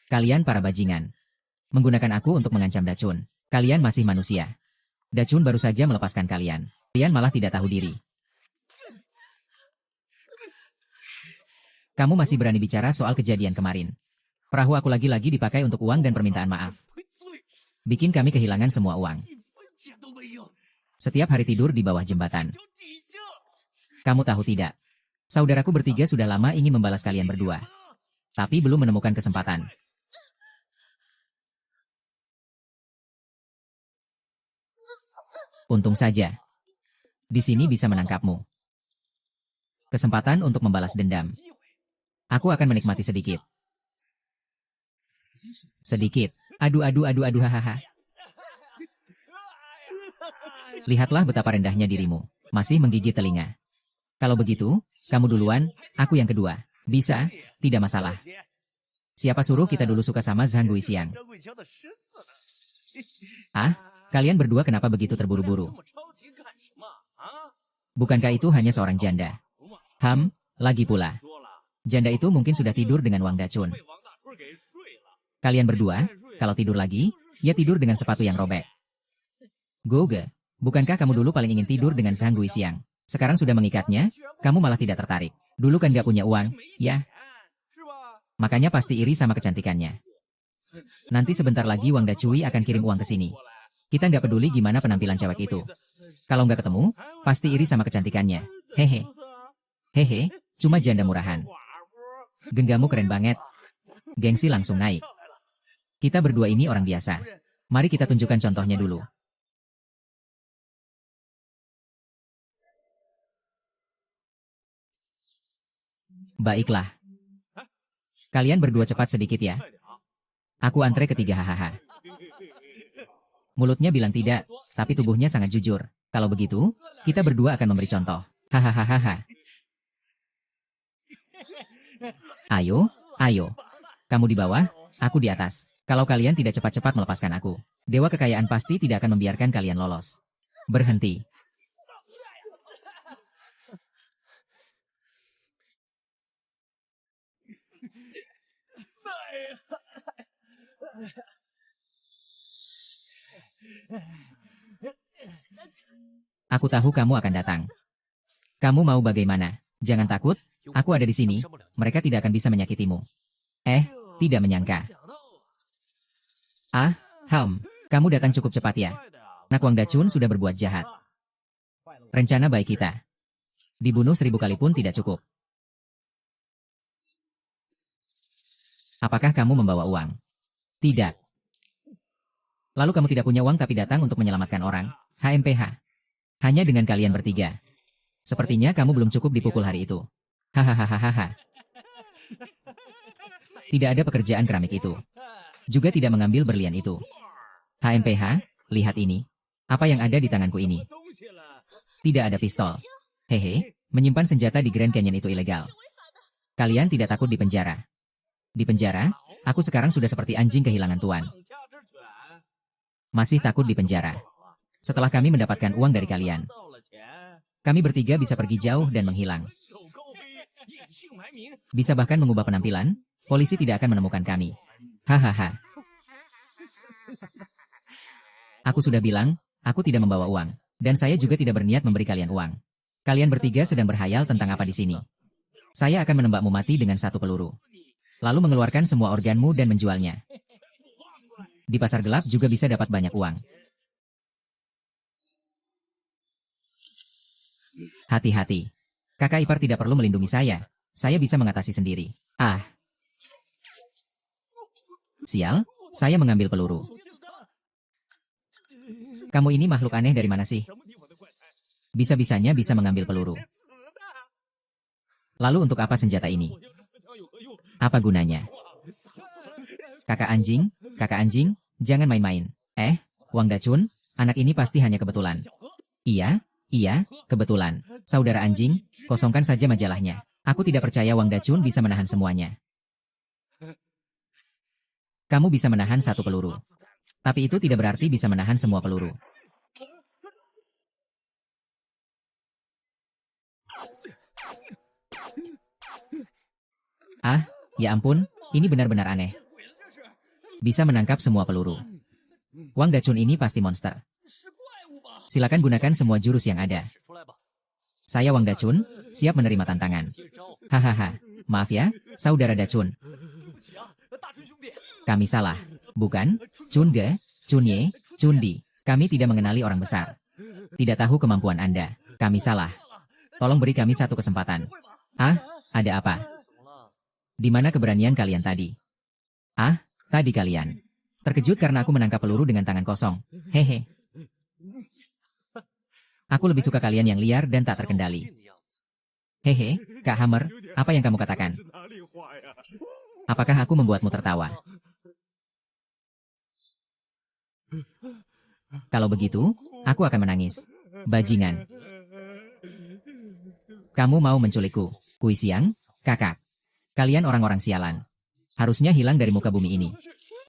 Kalian para bajingan. Menggunakan aku untuk mengancam Dachun. Kalian masih manusia. Dachun baru saja melepaskan kalian. Kalian malah tidak tahu diri. Kamu masih berani bicara soal kejadian kemarin. Perahu aku lagi-lagi dipakai untuk uang dan permintaan maaf. Bikin kami kehilangan semua uang. Setiap hari tidur di bawah jembatan. Kamu tahu tidak? Saudaraku bertiga sudah lama ingin membalas kalian berdua. Tapi belum menemukan kesempatan. Untung saja. Di sini bisa menangkapmu. Kesempatan untuk membalas dendam. Aku akan menikmati sedikit. Sedikit. Aduh, hahaha. Lihatlah betapa rendahnya dirimu. Masih menggigit telinga. Kalau begitu, kamu duluan, aku yang kedua. Bisa? Tidak masalah. Siapa suruh kita dulu suka sama Zhang Guixiang? Kalian berdua kenapa begitu terburu-buru? Bukankah itu hanya seorang janda? Lagi pula. Janda itu mungkin sudah tidur dengan Wang Dachun. Kalian berdua, kalau tidur lagi, ya tidur dengan sepatu yang robek. Goge. Bukankah kamu dulu paling ingin tidur dengan Zhang Guixiang? Sekarang sudah mengikatnya, kamu malah tidak tertarik. Dulu kan gak punya uang, ya? Makanya pasti iri sama kecantikannya. Nanti sebentar lagi Wang Dachui akan kirim uang ke sini. Kita nggak peduli gimana penampilan cewek itu. Kalau nggak ketemu, pasti iri sama kecantikannya. Hehe, cuma janda murahan. Genggamu keren banget. Gengsi langsung naik. Kita berdua ini orang biasa. Mari kita tunjukkan contohnya dulu. Baiklah. Kalian berdua cepat sedikit ya. Aku antre ketiga hahaha. Mulutnya bilang tidak, tapi tubuhnya sangat jujur. Kalau begitu, kita berdua akan memberi contoh. Hahaha. Ayo. Kamu di bawah, aku di atas. Kalau kalian tidak cepat-cepat melepaskan aku, Dewa Kekayaan pasti tidak akan membiarkan kalian lolos. Berhenti. Aku tahu kamu akan datang. Kamu mau bagaimana? Jangan takut, aku ada di sini. Mereka tidak akan bisa menyakitimu. Tidak menyangka. Kamu datang cukup cepat ya. Nak Wang Dachun sudah berbuat jahat. Rencana baik kita. Dibunuh 1000 kali pun tidak cukup. Apakah kamu membawa uang? Tidak. Lalu kamu tidak punya uang tapi datang untuk menyelamatkan orang. HMPH. Hanya dengan kalian bertiga. Sepertinya kamu belum cukup dipukul hari itu. Hahaha. Tidak ada pekerjaan keramik itu. Juga tidak mengambil berlian itu. HMPH, lihat ini. Apa yang ada di tanganku ini? Tidak ada pistol. Hehe, menyimpan senjata di Grand Canyon itu ilegal. Kalian tidak takut di penjara? Di penjara, aku sekarang sudah seperti anjing kehilangan tuan. Masih takut di penjara. Setelah kami mendapatkan uang dari kalian, kami bertiga bisa pergi jauh dan menghilang. Bisa bahkan mengubah penampilan, polisi tidak akan menemukan kami. Hahaha. Aku sudah bilang, aku tidak membawa uang. Dan saya juga tidak berniat memberi kalian uang. Kalian bertiga sedang berhayal tentang apa di sini. Saya akan menembakmu mati dengan 1 peluru. Lalu mengeluarkan semua organmu dan menjualnya. Di pasar gelap juga bisa dapat banyak uang. Hati-hati. Kakak ipar tidak perlu melindungi saya. Saya bisa mengatasi sendiri. Sial, saya mengambil peluru. Kamu ini makhluk aneh dari mana sih? Bisa-bisanya bisa mengambil peluru. Lalu untuk apa senjata ini? Apa gunanya? Kakak anjing, jangan main-main. Wang Dachun, anak ini pasti hanya kebetulan. Iya, kebetulan. Saudara anjing, kosongkan saja majalahnya. Aku tidak percaya Wang Dachun bisa menahan semuanya. Kamu bisa menahan 1 peluru. Tapi itu tidak berarti bisa menahan semua peluru. Ya ampun, ini benar-benar aneh. Bisa menangkap semua peluru. Wang Dachun ini pasti monster. Silakan gunakan semua jurus yang ada. Saya Wang Dachun, siap menerima tantangan. Hahaha, maaf ya, saudara Dachun. Kami salah, bukan? Chunge, Chunye, Chundi. Kami tidak mengenali orang besar. Tidak tahu kemampuan Anda. Kami salah. Tolong beri kami 1 kesempatan. Ada apa? Di mana keberanian kalian tadi? Tadi kalian. Terkejut karena aku menangkap peluru dengan tangan kosong. Hehe. Aku lebih suka kalian yang liar dan tak terkendali. Hehe, Kak Hammer, apa yang kamu katakan? Apakah aku membuatmu tertawa? Kalau begitu, aku akan menangis. Bajingan. Kamu mau menculikku? Kui Siang, kakak. Kalian orang-orang sialan. Harusnya hilang dari muka bumi ini.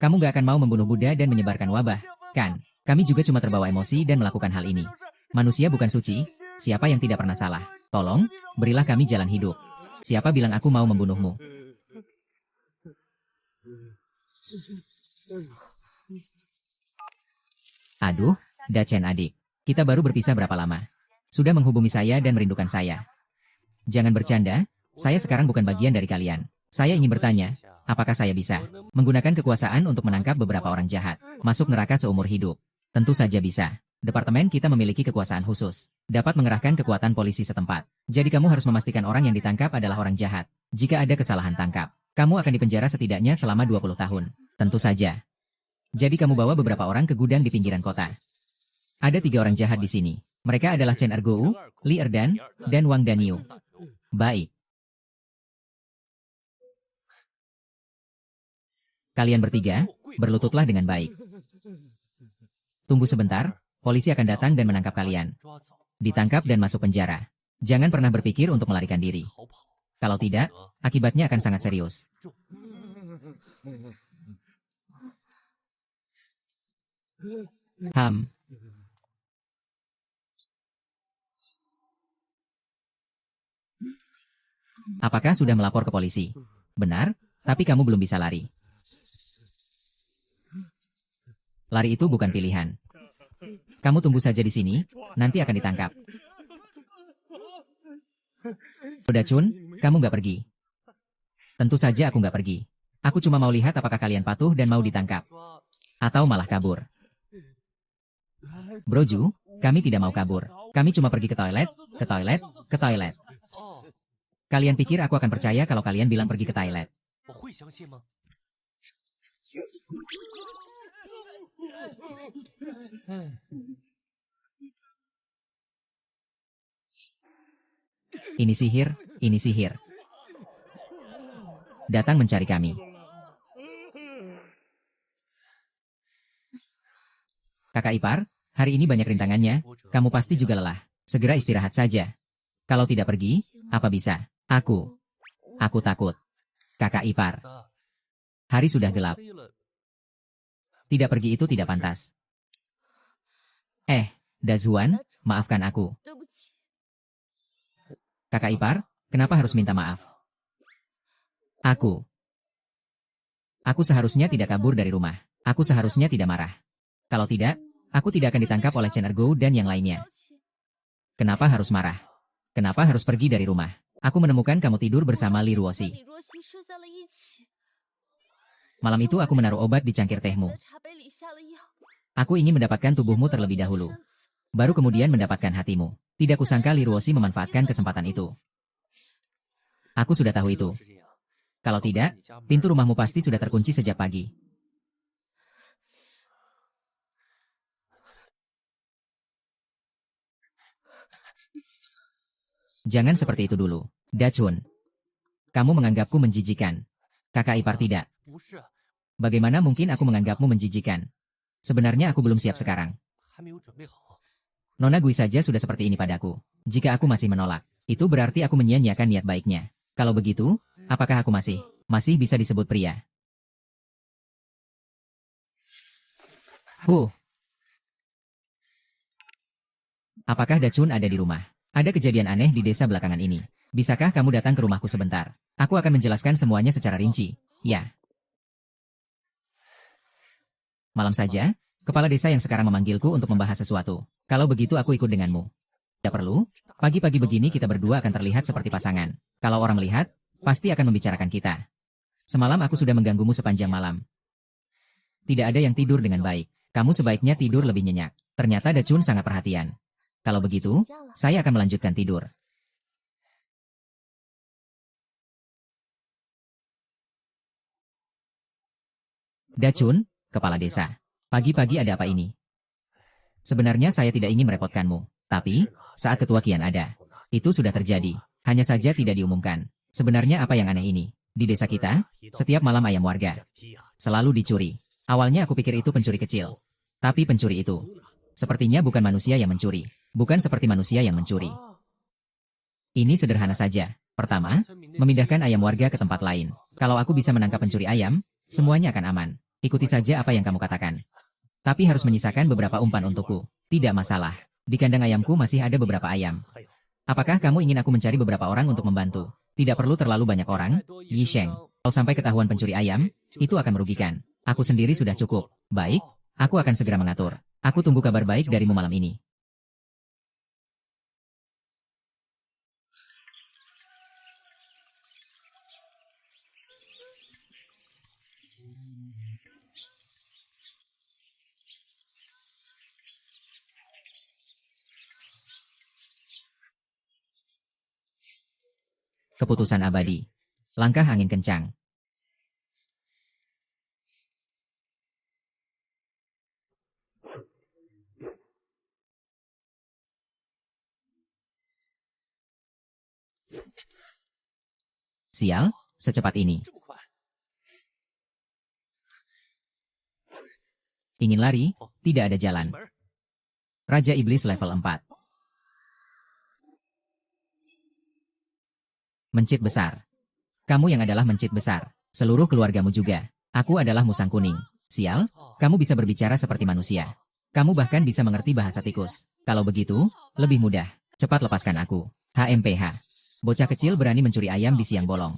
Kamu gak akan mau membunuh Buddha dan menyebarkan wabah, kan? Kami juga cuma terbawa emosi dan melakukan hal ini. Manusia bukan suci, siapa yang tidak pernah salah? Tolong, berilah kami jalan hidup. Siapa bilang aku mau membunuhmu? Aduh, Dachen adik. Kita baru berpisah berapa lama? Sudah menghubungi saya dan merindukan saya. Jangan bercanda, saya sekarang bukan bagian dari kalian. Saya ingin bertanya, apakah saya bisa menggunakan kekuasaan untuk menangkap beberapa orang jahat, masuk neraka seumur hidup? Tentu saja bisa. Departemen kita memiliki kekuasaan khusus, dapat mengerahkan kekuatan polisi setempat. Jadi kamu harus memastikan orang yang ditangkap adalah orang jahat. Jika ada kesalahan tangkap, kamu akan dipenjara setidaknya selama 20 tahun. Tentu saja. Jadi kamu bawa beberapa orang ke gudang di pinggiran kota. Ada 3 orang jahat di sini. Mereka adalah Chen Ergou, Li Erdan, dan Wang Danyu. Baik. Kalian bertiga, berlututlah dengan baik. Tunggu sebentar, polisi akan datang dan menangkap kalian. Ditangkap dan masuk penjara. Jangan pernah berpikir untuk melarikan diri. Kalau tidak, akibatnya akan sangat serius. Apakah sudah melapor ke polisi? Benar, tapi kamu belum bisa lari. Lari itu bukan pilihan. Kamu tunggu saja di sini, nanti akan ditangkap. Udah Chun, kamu nggak pergi. Tentu saja aku nggak pergi. Aku cuma mau lihat apakah kalian patuh dan mau ditangkap. Atau malah kabur. Broju, kami tidak mau kabur. Kami cuma pergi ke toilet, ke toilet, ke toilet. Kalian pikir aku akan percaya kalau kalian bilang pergi ke toilet? Ini sihir, ini sihir. Datang mencari kami. Kakak ipar, hari ini banyak rintangannya, kamu pasti juga lelah. Segera istirahat saja. Kalau tidak pergi, apa bisa? Aku takut. Kakak ipar. Hari sudah gelap. Tidak pergi itu tidak pantas. Dazuan, maafkan aku. Kakak ipar, kenapa harus minta maaf? Aku seharusnya tidak kabur dari rumah. Aku seharusnya tidak marah. Kalau tidak, aku tidak akan ditangkap oleh Chen Ergo dan yang lainnya. Kenapa harus marah? Kenapa harus pergi dari rumah? Aku menemukan kamu tidur bersama Li Ruoxi. Malam itu aku menaruh obat di cangkir tehmu. Aku ingin mendapatkan tubuhmu terlebih dahulu. Baru kemudian mendapatkan hatimu. Tidak kusangka Li Ruoxi memanfaatkan kesempatan itu. Aku sudah tahu itu. Kalau tidak, pintu rumahmu pasti sudah terkunci sejak pagi. Jangan seperti itu dulu. Dachun. Kamu menganggapku menjijikan. Kakak ipar tidak. Bagaimana mungkin aku menganggapmu menjijikan? Sebenarnya aku belum siap sekarang. Nona Gui saja sudah seperti ini padaku. Jika aku masih menolak, itu berarti aku menyia-nyiakan niat baiknya. Kalau begitu, apakah aku masih bisa disebut pria? Apakah Dachun ada di rumah? Ada kejadian aneh di desa belakangan ini. Bisakah kamu datang ke rumahku sebentar? Aku akan menjelaskan semuanya secara rinci. Ya. Malam saja, kepala desa yang sekarang memanggilku untuk membahas sesuatu. Kalau begitu aku ikut denganmu. Tidak perlu, pagi-pagi begini kita berdua akan terlihat seperti pasangan. Kalau orang melihat, pasti akan membicarakan kita. Semalam aku sudah mengganggumu sepanjang malam. Tidak ada yang tidur dengan baik. Kamu sebaiknya tidur lebih nyenyak. Ternyata Dachun sangat perhatian. Kalau begitu, saya akan melanjutkan tidur. Dachun, kepala desa. Pagi-pagi ada apa ini? Sebenarnya saya tidak ingin merepotkanmu. Tapi, saat ketua Kian ada, itu sudah terjadi. Hanya saja tidak diumumkan. Sebenarnya apa yang aneh ini? Di desa kita, setiap malam ayam warga selalu dicuri. Awalnya aku pikir itu pencuri kecil. Tapi pencuri itu sepertinya bukan manusia yang mencuri. Bukan seperti manusia yang mencuri. Ini sederhana saja. Pertama, memindahkan ayam warga ke tempat lain. Kalau aku bisa menangkap pencuri ayam, semuanya akan aman. Ikuti saja apa yang kamu katakan. Tapi harus menyisakan beberapa umpan untukku. Tidak masalah. Di kandang ayamku masih ada beberapa ayam. Apakah kamu ingin aku mencari beberapa orang untuk membantu? Tidak perlu terlalu banyak orang, Yi Sheng. Kalau sampai ketahuan pencuri ayam, itu akan merugikan. Aku sendiri sudah cukup. Baik, aku akan segera mengatur. Aku tunggu kabar baik darimu malam ini. Keputusan abadi. Langkah angin kencang. Sial, secepat ini. Ingin lari, tidak ada jalan. Raja Iblis level 4. Mencit besar. Kamu yang adalah mencit besar. Seluruh keluargamu juga. Aku adalah musang kuning. Sial, kamu bisa berbicara seperti manusia. Kamu bahkan bisa mengerti bahasa tikus. Kalau begitu, lebih mudah. Cepat lepaskan aku. HMPH. Bocah kecil berani mencuri ayam di siang bolong.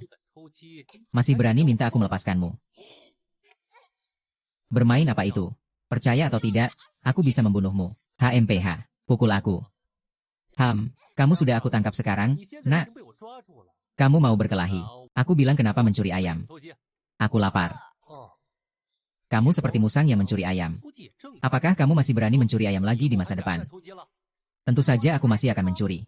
Masih berani minta aku melepaskanmu. Bermain apa itu? Percaya atau tidak, aku bisa membunuhmu. HMPH. Pukul aku. Kamu sudah aku tangkap sekarang, nak. Kamu mau berkelahi. Aku bilang kenapa mencuri ayam. Aku lapar. Kamu seperti musang yang mencuri ayam. Apakah kamu masih berani mencuri ayam lagi di masa depan? Tentu saja aku masih akan mencuri.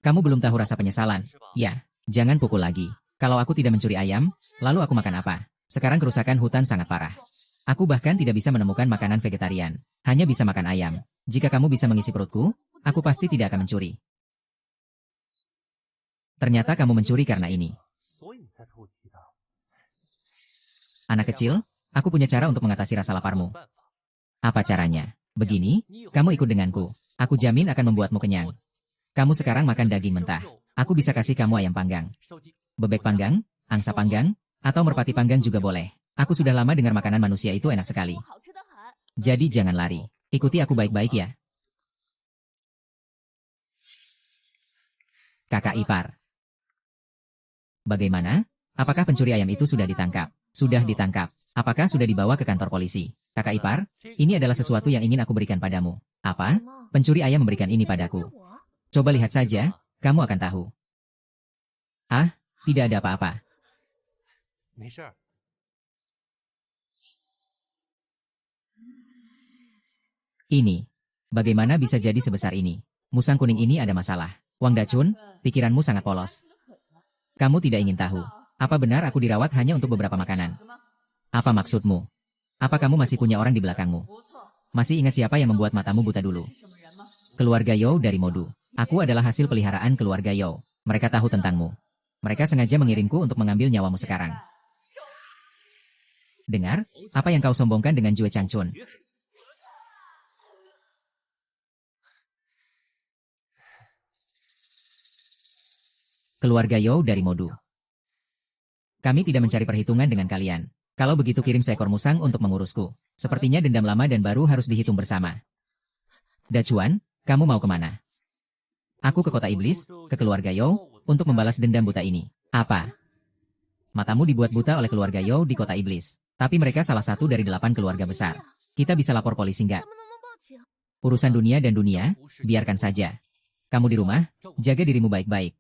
Kamu belum tahu rasa penyesalan. Ya, jangan pukul lagi. Kalau aku tidak mencuri ayam, lalu aku makan apa? Sekarang kerusakan hutan sangat parah. Aku bahkan tidak bisa menemukan makanan vegetarian. Hanya bisa makan ayam. Jika kamu bisa mengisi perutku, aku pasti tidak akan mencuri. Ternyata kamu mencuri karena ini. Anak kecil, aku punya cara untuk mengatasi rasa laparmu. Apa caranya? Begini, kamu ikut denganku. Aku jamin akan membuatmu kenyang. Kamu sekarang makan daging mentah. Aku bisa kasih kamu ayam panggang. Bebek panggang, angsa panggang, atau merpati panggang juga boleh. Aku sudah lama dengar makanan manusia itu enak sekali. Jadi jangan lari. Ikuti aku baik-baik ya. Kakak ipar. Bagaimana? Apakah pencuri ayam itu sudah ditangkap? Sudah ditangkap. Apakah sudah dibawa ke kantor polisi? Kakak ipar, ini adalah sesuatu yang ingin aku berikan padamu. Apa? Pencuri ayam memberikan ini padaku. Coba lihat saja, kamu akan tahu. Ah, tidak ada apa-apa. Ini. Bagaimana bisa jadi sebesar ini? Musang kuning ini ada masalah. Wang Dacun, pikiranmu sangat polos. Kamu tidak ingin tahu. Apa benar aku dirawat hanya untuk beberapa makanan? Apa maksudmu? Apa kamu masih punya orang di belakangmu? Masih ingat siapa yang membuat matamu buta dulu? Keluarga Yao dari Modu. Aku adalah hasil peliharaan keluarga Yao. Mereka tahu tentangmu. Mereka sengaja mengirimku untuk mengambil nyawamu sekarang. Dengar, apa yang kau sombongkan dengan Jue Changchun? Keluarga Yao dari Modu. Kami tidak mencari perhitungan dengan kalian. Kalau begitu kirim seekor musang untuk mengurusku. Sepertinya dendam lama dan baru harus dihitung bersama. Dacuan, kamu mau kemana? Aku ke kota iblis, ke keluarga Yao, untuk membalas dendam buta ini. Apa? Matamu dibuat buta oleh keluarga Yao di kota iblis. Tapi mereka salah satu dari 8 keluarga besar. Kita bisa lapor polisi nggak? Urusan dunia dan dunia, biarkan saja. Kamu di rumah, jaga dirimu baik-baik.